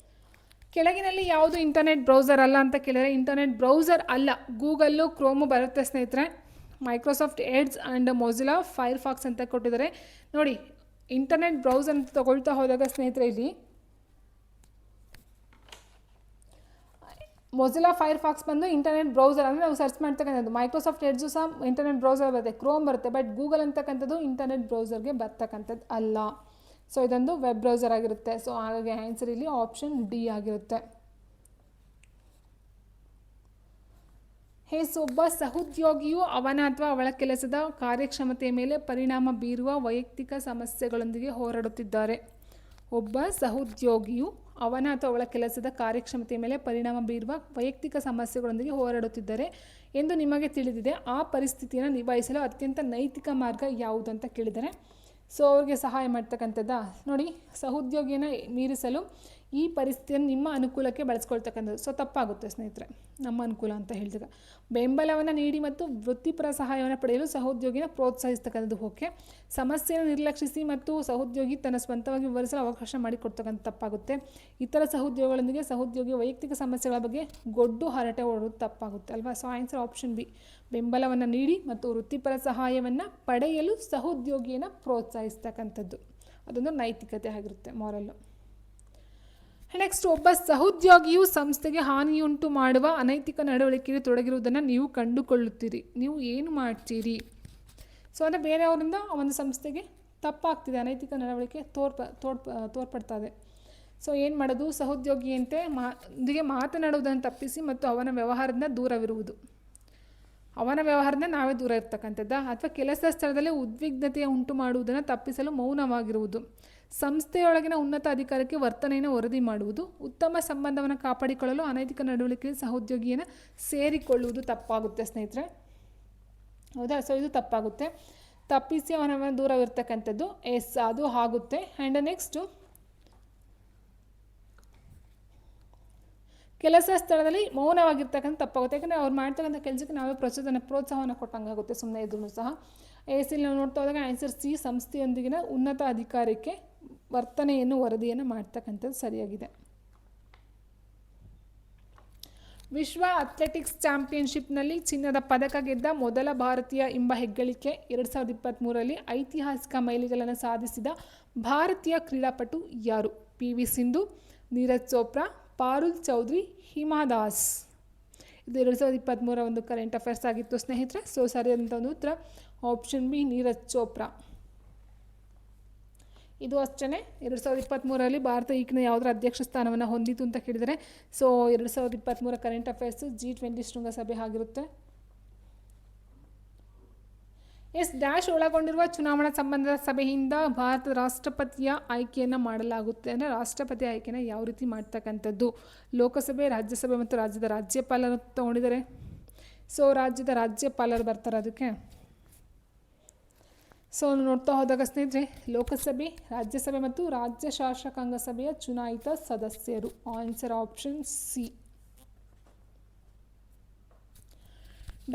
ಕೆಳಗಿನಲ್ಲಿ ಯಾವುದು ಇಂಟರ್ನೆಟ್ ಬ್ರೌಸರ್ ಅಲ್ಲ ಅಂತ ಕೇಳಿದರೆ ಇಂಟರ್ನೆಟ್ ಬ್ರೌಸರ್ ಅಲ್ಲ. ಗೂಗಲ್ಲು, ಕ್ರೋಮು ಬರುತ್ತೆ ಸ್ನೇಹಿತರೆ. Microsoft edge and Mozilla Firefox ಅಂತ ಕೊಟ್ಟಿದ್ದಾರೆ ನೋಡಿ. ಇಂಟರ್ನೆಟ್ ಬ್ರೌಸರ್ ಅಂತ ತೊಗೊಳ್ತಾ ಹೋದಾಗ ಸ್ನೇಹಿತರೆ ಇಲ್ಲಿ ಮೊಜಿಲಾ ಫೈರ್ಫಾಕ್ಸ್ ಬಂದು ಇಂಟರ್ನೆಟ್ ಬ್ರೌಸರ್ ಅಂದರೆ ನಾವು ಸರ್ಚ್ ಮಾಡ್ತಕ್ಕಂಥದ್ದು. ಮೈಕ್ರೋಸಾಫ್ಟ್ ಎಡ್ಜು ಸಹ ಇಂಟರ್ನೆಟ್ ಬ್ರೌಸರ್ ಬರುತ್ತೆ, ಕ್ರೋಮ್ ಬರುತ್ತೆ. ಬಟ್ ಗೂಗಲ್ ಅಂತಕ್ಕಂಥದ್ದು ಇಂಟರ್ನೆಟ್ ಬ್ರೌಸರ್ಗೆ ಬರ್ತಕ್ಕಂಥದ್ದು ಅಲ್ಲ. ಸೊ ಇದೊಂದು ವೆಬ್ ಬ್ರೌಸರ್ ಆಗಿರುತ್ತೆ. ಸೊ ಹಾಗಾಗಿ ಆನ್ಸರ್ ಇಲ್ಲಿ ಆಪ್ಷನ್ ಡಿ ಆಗಿರುತ್ತೆ. ಒಬ್ಬ ಸಹೋದ್ಯೋಗಿಯು ಅವನ ಅಥವಾ ಅವಳ ಕೆಲಸದ ಕಾರ್ಯಕ್ಷಮತೆಯ ಮೇಲೆ ಪರಿಣಾಮ ಬೀರುವ ವೈಯಕ್ತಿಕ ಸಮಸ್ಯೆಗಳೊಂದಿಗೆ ಹೋರಾಡುತ್ತಿದ್ದಾರೆ. ಒಬ್ಬ ಸಹೋದ್ಯೋಗಿಯು ಅವನ ಅಥವಾ ಅವಳ ಕೆಲಸದ ಕಾರ್ಯಕ್ಷಮತೆಯ ಮೇಲೆ ಪರಿಣಾಮ ಬೀರುವ ವೈಯಕ್ತಿಕ ಸಮಸ್ಯೆಗಳೊಂದಿಗೆ ಹೋರಾಡುತ್ತಿದ್ದಾರೆ ಎಂದು ನಿಮಗೆ ತಿಳಿದಿದೆ. ಆ ಪರಿಸ್ಥಿತಿಯನ್ನು ನಿಭಾಯಿಸಲು ಅತ್ಯಂತ ನೈತಿಕ ಮಾರ್ಗ ಯಾವುದು ಅಂತ ಕೇಳಿದರೆ ಸೊ ಅವ್ರಿಗೆ ಸಹಾಯ ಮಾಡ್ತಕ್ಕಂಥದ್ದು ನೋಡಿ. ಸಹೋದ್ಯೋಗಿಯನ್ನು ಮೀರಿಸಲು ಈ ಪರಿಸ್ಥಿತಿಯನ್ನು ನಿಮ್ಮ ಅನುಕೂಲಕ್ಕೆ ಬಳಸ್ಕೊಳ್ತಕ್ಕಂಥದ್ದು. ಸೊ ತಪ್ಪಾಗುತ್ತೆ ಸ್ನೇಹಿತರೆ, ನಮ್ಮ ಅನುಕೂಲ ಅಂತ ಹೇಳಿದಾಗ. ಬೆಂಬಲವನ್ನು ನೀಡಿ ಮತ್ತು ವೃತ್ತಿಪರ ಸಹಾಯವನ್ನು ಪಡೆಯಲು ಸಹೋದ್ಯೋಗಿನ ಪ್ರೋತ್ಸಾಹಿಸ್ತಕ್ಕಂಥದ್ದು. ಓಕೆ, ಸಮಸ್ಯೆಯನ್ನು ನಿರ್ಲಕ್ಷಿಸಿ ಮತ್ತು ಸಹೋದ್ಯೋಗಿ ತನ್ನ ಸ್ವಂತವಾಗಿ ವಿವರಿಸಲು ಅವಕಾಶ ಮಾಡಿಕೊಡ್ತಕ್ಕಂಥ ತಪ್ಪಾಗುತ್ತೆ. ಇತರ ಸಹೋದ್ಯೋಗಿಗಳೊಂದಿಗೆ ಸಹೋದ್ಯೋಗಿ ವೈಯಕ್ತಿಕ ಸಮಸ್ಯೆಗಳ ಬಗ್ಗೆ ಗೊಡ್ಡು ಹರಟೆ ಹೊಡೋದು ತಪ್ಪಾಗುತ್ತೆ ಅಲ್ವಾ. ಸೊ ಆನ್ಸರ್ ಆಪ್ಷನ್ ಬಿ, ಬೆಂಬಲವನ್ನು ನೀಡಿ ಮತ್ತು ವೃತ್ತಿಪರ ಸಹಾಯವನ್ನು ಪಡೆಯಲು ಸಹೋದ್ಯೋಗಿಯನ್ನು ಪ್ರೋತ್ಸಾಹಿಸ್ತಕ್ಕಂಥದ್ದು. ಅದೊಂದು ನೈತಿಕತೆ ಆಗಿರುತ್ತೆ, ಮಾರಲ್ಲು. ನೆಕ್ಸ್ಟ್, ಒಬ್ಬ ಸಹೋದ್ಯೋಗಿಯು ಸಂಸ್ಥೆಗೆ ಹಾನಿಯುಂಟು ಮಾಡುವ ಅನೈತಿಕ ನಡವಳಿಕೆಯಲ್ಲಿ ತೊಡಗಿರುವುದನ್ನು ನೀವು ಕಂಡುಕೊಳ್ಳುತ್ತೀರಿ. ನೀವು ಏನು ಮಾಡ್ತೀರಿ? ಸೊ ಅಂದರೆ ಬೇರೆಯವರಿಂದ ಒಂದು ಸಂಸ್ಥೆಗೆ ತಪ್ಪಾಗ್ತಿದೆ, ಅನೈತಿಕ ನಡವಳಿಕೆ ತೋರ್ಪಡ್ತಾ ಇದೆ. ಸೊ ಏನು ಮಾಡೋದು? ಸಹೋದ್ಯೋಗಿಯಂತೆ ಒಂದಿಗೆ ಮಾತನಾಡುವುದನ್ನು ತಪ್ಪಿಸಿ ಮತ್ತು ಅವನ ವ್ಯವಹಾರದಿಂದ ದೂರವಿರುವುದು. ಅವನ ವ್ಯವಹಾರದಿಂದ ನಾವೇ ದೂರ ಇರ್ತಕ್ಕಂಥದ್ದ. ಅಥವಾ ಕೆಲಸ ಸ್ಥಳದಲ್ಲಿ ಉದ್ವಿಗ್ನತೆಯ ಉಂಟು ಮಾಡುವುದನ್ನು ತಪ್ಪಿಸಲು ಮೌನವಾಗಿರುವುದು. ಸಂಸ್ಥೆಯೊಳಗಿನ ಉನ್ನತ ಅಧಿಕಾರಕ್ಕೆ ವರ್ತನೆಯನ್ನು ವರದಿ ಮಾಡುವುದು. ಉತ್ತಮ ಸಂಬಂಧವನ್ನು ಕಾಪಾಡಿಕೊಳ್ಳಲು ಅನೈತಿಕ ನಡವಳಿಕೆಯಲ್ಲಿ ಸಹೋದ್ಯೋಗಿಯನ್ನು ಸೇರಿಕೊಳ್ಳುವುದು ತಪ್ಪಾಗುತ್ತೆ ಸ್ನೇಹಿತರೆ. ಹೌದಾ? ಸೊ ಇದು ತಪ್ಪಾಗುತ್ತೆ. ತಪ್ಪಿಸಿ ಅವನ ದೂರವಿರ್ತಕ್ಕಂಥದ್ದು ಎಸ್, ಅದು ಆಗುತ್ತೆ. ಆ್ಯಂಡ್ ನೆಕ್ಸ್ಟು, ಕೆಲಸ ಸ್ಥಳದಲ್ಲಿ ಮೌನವಾಗಿರ್ತಕ್ಕಂಥ ತಪ್ಪಾಗುತ್ತೆ. ಯಾಕಂದರೆ ಅವ್ರು ಮಾಡ್ತಕ್ಕಂಥ ಕೆಲಸಕ್ಕೆ ನಾವೇ ಪ್ರೋತ್ಸಾಹವನ್ನು ಕೊಟ್ಟಂಗಾಗುತ್ತೆ ಸುಮ್ಮನೆ ಇದ್ರೂ ಸಹ. ಎಸ್ ನಾವು ನೋಡ್ತಾ ಹೋದಾಗ ಆನ್ಸರ್ ಸಿ, ಸಂಸ್ಥೆಯೊಂದಿಗಿನ ಉನ್ನತ ಅಧಿಕಾರಕ್ಕೆ ವರ್ತನೆಯನ್ನು ವರದಿಯನ್ನು ಮಾಡ್ತಕ್ಕಂಥದ್ದು ಸರಿಯಾಗಿದೆ. ವಿಶ್ವ ಅಥ್ಲೆಟಿಕ್ಸ್ ಚಾಂಪಿಯನ್ಶಿಪ್ನಲ್ಲಿ ಚಿನ್ನದ ಪದಕ ಗೆದ್ದ ಮೊದಲ ಭಾರತೀಯ ಎಂಬ ಹೆಗ್ಗಳಿಕೆ 2023ರಲ್ಲಿ ಐತಿಹಾಸಿಕ ಮೈಲಿಗಲ್ಲನ್ನು ಸಾಧಿಸಿದ ಭಾರತೀಯ ಕ್ರೀಡಾಪಟು ಯಾರು? PV ಸಿಂಧು, ನೀರಜ್ ಚೋಪ್ರಾ, ಪಾರುಲ್ ಚೌಧರಿ, ಹಿಮಾ ದಾಸ್. ಇದು 2023ರ ಒಂದು ಕರೆಂಟ್ ಅಫೇರ್ಸ್ ಆಗಿತ್ತು ಸ್ನೇಹಿತರೆ. ಸೊ ಸರಿಯಾದಂಥ ಒಂದು ಉತ್ತರ ಆಪ್ಷನ್ ಬಿ, ನೀರಜ್ ಚೋಪ್ರಾ. ಇದು ಅಷ್ಟೇ 2023ರಲ್ಲಿ ಭಾರತ ಈಗಿನ ಯಾವುದರ ಅಧ್ಯಕ್ಷ ಸ್ಥಾನವನ್ನು ಹೊಂದಿತು ಅಂತ ಕೇಳಿದರೆ, ಸೊ 2023ರ ಕರೆಂಟ್ ಅಫೇರ್ಸು G20 ಶೃಂಗಸಭೆ ಆಗಿರುತ್ತೆ. ಎಸ್ ಡ್ಯಾಶ್ ಒಳಗೊಂಡಿರುವ ಚುನಾವಣಾ ಸಂಬಂಧದ ಸಭೆಯಿಂದ ಭಾರತದ ರಾಷ್ಟ್ರಪತಿಯ ಆಯ್ಕೆಯನ್ನು ಮಾಡಲಾಗುತ್ತೆ. ಅಂದರೆ ರಾಷ್ಟ್ರಪತಿ ಆಯ್ಕೆಯನ್ನು ಯಾವ ರೀತಿ ಮಾಡ್ತಕ್ಕಂಥದ್ದು? ಲೋಕಸಭೆ, ರಾಜ್ಯಸಭೆ ಮತ್ತು ರಾಜ್ಯದ ರಾಜ್ಯಪಾಲರು ತೊಗೊಂಡಿದ್ದಾರೆ. ಸೊ ರಾಜ್ಯದ ರಾಜ್ಯಪಾಲರು ಬರ್ತಾರೆ ಅದಕ್ಕೆ. ಸೊ ನೋಡ್ತಾ ಹೋದಾಗ ಸ್ನೇಹಿತರೆ, ಲೋಕಸಭೆ, ರಾಜ್ಯಸಭೆ ಮತ್ತು ರಾಜ್ಯ ಶಾಸಕಾಂಗ ಸಭೆಯ ಚುನಾಯಿತ ಸದಸ್ಯರು. Answer option C.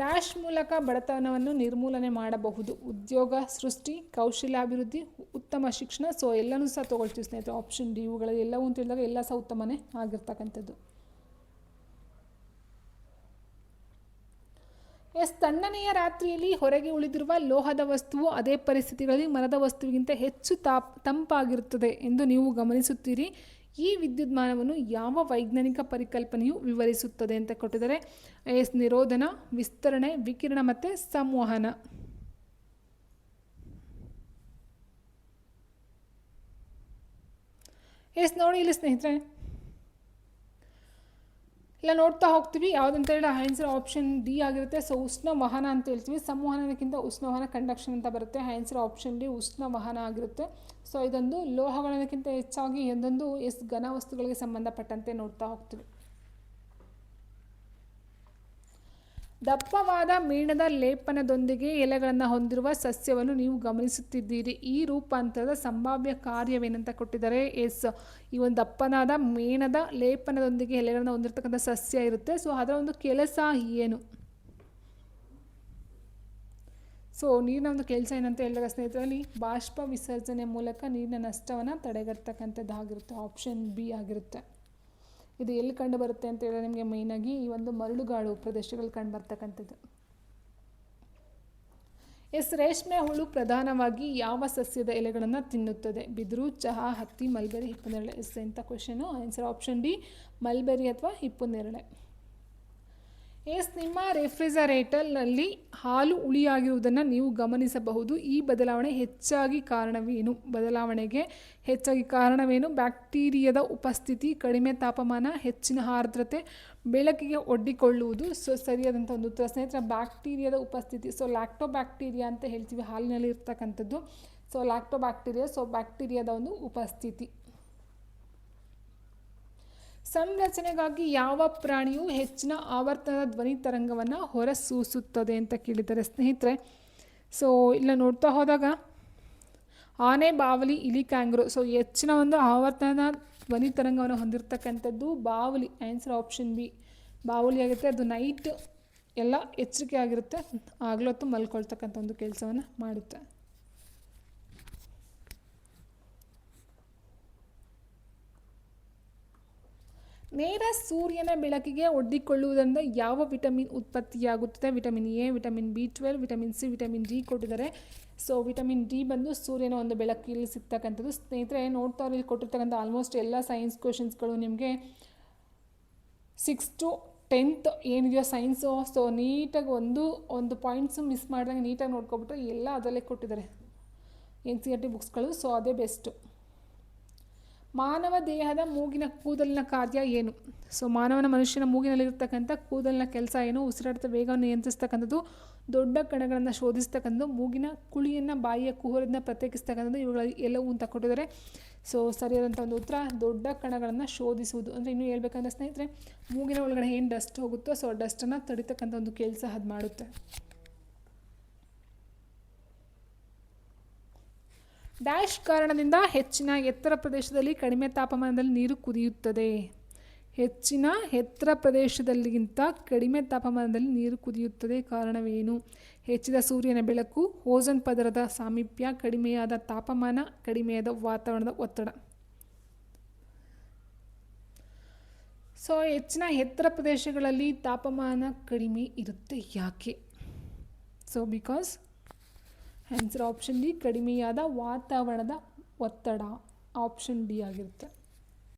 ಡ್ಯಾಶ್ ಮೂಲಕ ಬಡತನವನ್ನು ನಿರ್ಮೂಲನೆ ಮಾಡಬಹುದು? ಉದ್ಯೋಗ ಸೃಷ್ಟಿ, ಕೌಶಲ್ಯಾಭಿವೃದ್ಧಿ, ಉತ್ತಮ ಶಿಕ್ಷಣ. ಸೊ ಎಲ್ಲನೂ ಸಹ ತೊಗೊಳ್ತೀವಿ ಸ್ನೇಹಿತರೆ. ಆಪ್ಷನ್ ಡಿ ಇವುಗಳು ಎಲ್ಲವೂ ಅಂತ ಹೇಳಿದಾಗ ಎಲ್ಲ ಸಹ ಉತ್ತಮನೇ ಆಗಿರ್ತಕ್ಕಂಥದ್ದು. ಎಸ್ ತಣ್ಣನೆಯ ರಾತ್ರಿಯಲ್ಲಿ ಹೊರಗೆ ಉಳಿದಿರುವ ಲೋಹದ ವಸ್ತುವು ಅದೇ ಪರಿಸ್ಥಿತಿಗಳಲ್ಲಿ ಮರದ ವಸ್ತುವಿಗಿಂತ ಹೆಚ್ಚು ತಂಪಾಗಿರುತ್ತದೆ ಎಂದು ನೀವು ಗಮನಿಸುತ್ತೀರಿ. ಈ ವಿದ್ಯುನ್ಮಾನವನ್ನು ಯಾವ ವೈಜ್ಞಾನಿಕ ಪರಿಕಲ್ಪನೆಯು ವಿವರಿಸುತ್ತದೆ ಅಂತ ಕೊಟ್ಟಿದ್ದಾರೆ. ಎಸ್ ನಿರೋಧನ, ವಿಸ್ತರಣೆ, ವಿಕಿರಣ ಮತ್ತು ಸಂವಹನ. ಎಸ್ ನೋಡಿ ಇಲ್ಲಿ ಸ್ನೇಹಿತರೆ, ಇಲ್ಲ ನೋಡ್ತಾ ಹೋಗ್ತೀವಿ ಯಾವುದಂತ ಹೇಳಿ ಆನ್ಸರ್ ಆಪ್ಷನ್ ಡಿ ಆಗಿರುತ್ತೆ. ಸೊ ಉಷ್ಣವಹನ ಅಂತ ಹೇಳ್ತೀವಿ. ಸಂವಹನಕ್ಕಿಂತ ಉಷ್ಣವಹನ ಕಂಡಕ್ಷನ್ ಅಂತ ಬರುತ್ತೆ. ಆನ್ಸರ್ ಆಪ್ಷನ್ ಡಿ ಉಷ್ಣವಹನ ಆಗಿರುತ್ತೆ. ಸೊ ಇದೊಂದು ಲೋಹಗಳಕ್ಕಿಂತ ಹೆಚ್ಚಾಗಿ ಒಂದೊಂದು ಘನ ವಸ್ತುಗಳಿಗೆ ಸಂಬಂಧಪಟ್ಟಂತೆ ನೋಡ್ತಾ ಹೋಗ್ತೀವಿ. ದಪ್ಪವಾದ ಮೇಣದ ಲೇಪನದೊಂದಿಗೆ ಎಲೆಗಳನ್ನು ಹೊಂದಿರುವ ಸಸ್ಯವನ್ನು ನೀವು ಗಮನಿಸುತ್ತಿದ್ದೀರಿ. ಈ ರೂಪಾಂತರದ ಸಂಭಾವ್ಯ ಕಾರ್ಯವೇನಂತ ಕೊಟ್ಟಿದ್ದಾರೆ. ಎಸ್ ಈ ಒಂದು ದಪ್ಪನಾದ ಮೇಣದ ಲೇಪನದೊಂದಿಗೆ ಎಲೆಗಳನ್ನು ಹೊಂದಿರತಕ್ಕಂಥ ಸಸ್ಯ ಇರುತ್ತೆ. ಸೊ ಅದರ ಒಂದು ಕೆಲಸ ಏನು? ಸೊ ನೀರಿನ ಒಂದು ಕೆಲಸ ಏನಂತ ಹೇಳಿದಾಗ ಸ್ನೇಹಿತರಲ್ಲಿ ಬಾಷ್ಪ ವಿಸರ್ಜನೆ ಮೂಲಕ ನೀರಿನ ನಷ್ಟವನ್ನು ತಡೆಗಟ್ಟತಕ್ಕಂಥದ್ದಾಗಿರುತ್ತೆ. ಆಪ್ಷನ್ ಬಿ ಆಗಿರುತ್ತೆ. ಇದು ಎಲ್ಲಿ ಕಂಡು ಬರುತ್ತೆ ಅಂತ ಹೇಳಿದ್ರೆ ನಿಮಗೆ ಮೇಯ್ನಾಗಿ ಈ ಒಂದು ಮರಳುಗಾಡು ಪ್ರದೇಶಗಳು ಕಂಡು ಬರ್ತಕ್ಕಂಥದ್ದು. ಎಸ್ ರೇಷ್ಮೆ ಹುಳು ಪ್ರಧಾನವಾಗಿ ಯಾವ ಸಸ್ಯದ ಎಲೆಗಳನ್ನು ತಿನ್ನುತ್ತದೆ? ಬಿದಿರು, ಚಹಾ, ಹತ್ತಿ, ಮಲ್ಬೆರಿ, ಹಿಪ್ಪುನೇರಳೆ. ಎಸ್ ಅಂತ question. Answer option D mulberry ಅಥವಾ ಹಿಪ್ಪುನೇರಳೆ. ಎಸ್ ನಿಮ್ಮ ರೆಫ್ರಿಜರೇಟರ್ನಲ್ಲಿ ಹಾಲು ಹುಳಿಯಾಗಿರುವುದನ್ನು ನೀವು ಗಮನಿಸಬಹುದು. ಈ ಬದಲಾವಣೆಗೆ ಹೆಚ್ಚಾಗಿ ಕಾರಣವೇನು? ಬ್ಯಾಕ್ಟೀರಿಯಾದ ಉಪಸ್ಥಿತಿ, ಕಡಿಮೆ ತಾಪಮಾನ, ಹೆಚ್ಚಿನ ಆರ್ದ್ರತೆ, ಬೆಳಕಿಗೆ ಒಡ್ಡಿಕೊಳ್ಳುವುದು. ಸೊ ಸರಿಯಾದಂಥ ಒಂದು ಉತ್ತರ ಸ್ನೇಹಿತರೆ ಬ್ಯಾಕ್ಟೀರಿಯಾದ ಉಪಸ್ಥಿತಿ. ಸೊ ಲ್ಯಾಕ್ಟೋಬ್ಯಾಕ್ಟೀರಿಯಾ ಅಂತ ಹೇಳ್ತೀವಿ ಹಾಲಿನಲ್ಲಿ ಇರ್ತಕ್ಕಂಥದ್ದು. ಸೊ ಲ್ಯಾಕ್ಟೋಬ್ಯಾಕ್ಟೀರಿಯಾ. ಸೊ ಬ್ಯಾಕ್ಟೀರಿಯಾದ ಒಂದು ಉಪಸ್ಥಿತಿ. ಸಂರಚನೆಗಾಗಿ ಯಾವ ಪ್ರಾಣಿಯು ಹೆಚ್ಚಿನ ಆವರ್ತನದ ಧ್ವನಿ ತರಂಗವನ್ನು ಹೊರಸೂಸುತ್ತದೆ ಅಂತ ಕೇಳಿದ್ದಾರೆ ಸ್ನೇಹಿತರೆ. ಸೊ ಇಲ್ಲ ನೋಡ್ತಾ ಹೋದಾಗ ಆನೆ, ಬಾವಲಿ, ಇಲಿ, ಕ್ಯಾಂಗ್ರೂ. ಸೊ ಹೆಚ್ಚಿನ ಒಂದು ಆವರ್ತನದ ಧ್ವನಿ ತರಂಗವನ್ನು ಹೊಂದಿರತಕ್ಕಂಥದ್ದು ಬಾವಲಿ. ಆನ್ಸರ್ ಆಪ್ಷನ್ ಬಿ ಬಾವಲಿ ಆಗುತ್ತೆ. ಅದು ನೈಟ್ ಎಲ್ಲ ಎಚ್ಚರಿಕೆ ಆಗಿರುತ್ತೆ, ಆಗ್ಲೊತ್ತು ಮಲ್ಕೊಳ್ತಕ್ಕಂಥ ಒಂದು ಕೆಲಸವನ್ನು ಮಾಡುತ್ತೆ. ನೇರ ಸೂರ್ಯನ ಬೆಳಕಿಗೆ ಒಡ್ಡಿಕೊಳ್ಳುವುದರಿಂದ ಯಾವ ವಿಟಮಿನ್ ಉತ್ಪತ್ತಿಯಾಗುತ್ತದೆ? Vitamin A, vitamin B12, vitamin C, vitamin D ಕೊಟ್ಟಿದ್ದಾರೆ. ಸೊ ವಿಟಮಿನ್ ಡಿ ಬಂದು ಸೂರ್ಯನ ಒಂದು ಬೆಳಕಿಗೆ ಸಿಗ್ತಕ್ಕಂಥದ್ದು. ಸ್ನೇಹಿತರೆ ನೋಡ್ತಾ ಇಲ್ಲಿ ಕೊಟ್ಟಿರ್ತಕ್ಕಂಥ ಆಲ್ಮೋಸ್ಟ್ ಎಲ್ಲ ಸೈನ್ಸ್ ಕ್ವಶನ್ಸ್ಗಳು ನಿಮಗೆ 6 to 10th ಏನಿದೆಯೋ ಸೈನ್ಸು, ಸೊ ನೀಟಾಗಿ ಒಂದು ಪಾಯಿಂಟ್ಸು ಮಿಸ್ ಮಾಡಿದಂಗೆ ನೀಟಾಗಿ ನೋಡ್ಕೊಬಿಟ್ರೆ ಎಲ್ಲ ಅದರಲ್ಲೇ ಕೊಟ್ಟಿದ್ದಾರೆ NCERT ಬುಕ್ಸ್ಗಳು. ಸೊ ಅದೇ ಬೆಸ್ಟು. ಮಾನವ ದೇಹದ ಮೂಗಿನ ಕೂದಲಿನ ಕಾರ್ಯ ಏನು? ಸೊ ಮನುಷ್ಯನ ಮೂಗಿನಲ್ಲಿರ್ತಕ್ಕಂಥ ಕೂದಲಿನ ಕೆಲಸ ಏನು? ಉಸಿರಾಟದ ವೇಗವನ್ನು ನಿಯಂತ್ರಿಸ್ತಕ್ಕಂಥದ್ದು, ದೊಡ್ಡ ಕಣಗಳನ್ನು ಶೋಧಿಸ್ತಕ್ಕಂಥದ್ದು, ಮೂಗಿನ ಕುಳಿಯನ್ನು ಬಾಯಿಯ ಕುಹರದಿಂದ ಪ್ರತ್ಯೇಕಿಸ್ತಕ್ಕಂಥದ್ದು, ಇವುಗಳಲ್ಲಿ ಎಲ್ಲವೂ ಅಂತ ಕೊಟ್ಟಿದ್ದಾರೆ. ಸೊ ಸರಿಯಾದಂಥ ಒಂದು ಉತ್ತರ ದೊಡ್ಡ ಕಣಗಳನ್ನು ಶೋಧಿಸುವುದು. ಅಂದರೆ ಇನ್ನೂ ಹೇಳ್ಬೇಕಂದ್ರೆ ಸ್ನೇಹಿತರೆ, ಮೂಗಿನ ಒಳಗಡೆ ಏನು ಡಸ್ಟ್ ಹೋಗುತ್ತೋ ಸೊ ಡಸ್ಟನ್ನು ತಡಿತಕ್ಕಂಥ ಒಂದು ಕೆಲಸ ಅದು ಮಾಡುತ್ತೆ. ಡ್ಯಾಶ್ ಕಾರಣದಿಂದ ಹೆಚ್ಚಿನ ಎತ್ತರ ಪ್ರದೇಶದಲ್ಲಿ ಕಡಿಮೆ ತಾಪಮಾನದಲ್ಲಿ ನೀರು ಕುದಿಯುತ್ತದೆ? ಹೆಚ್ಚಿನ ಎತ್ತರ ಪ್ರದೇಶದಲ್ಲಿಗಿಂತ ಕಡಿಮೆ ತಾಪಮಾನದಲ್ಲಿ ನೀರು ಕುದಿಯುತ್ತದೆ, ಕಾರಣವೇನು? ಹೆಚ್ಚಿದ ಸೂರ್ಯನ ಬೆಳಕು, ಓಝೋನ್ ಪದರದ ಸಾಮೀಪ್ಯ, ಕಡಿಮೆಯಾದ ತಾಪಮಾನ, ಕಡಿಮೆಯಾದ ವಾತಾವರಣದ ಒತ್ತಡ. ಸೊ ಹೆಚ್ಚಿನ ಎತ್ತರ ಪ್ರದೇಶಗಳಲ್ಲಿ ತಾಪಮಾನ ಕಡಿಮೆ ಇರುತ್ತೆ, ಯಾಕೆ? So because answer option D ಕಡಿಮೆಯಾದ ವಾತಾವರಣದ ಒತ್ತಡ, ಆಪ್ಷನ್ ಡಿ ಆಗಿರುತ್ತೆ.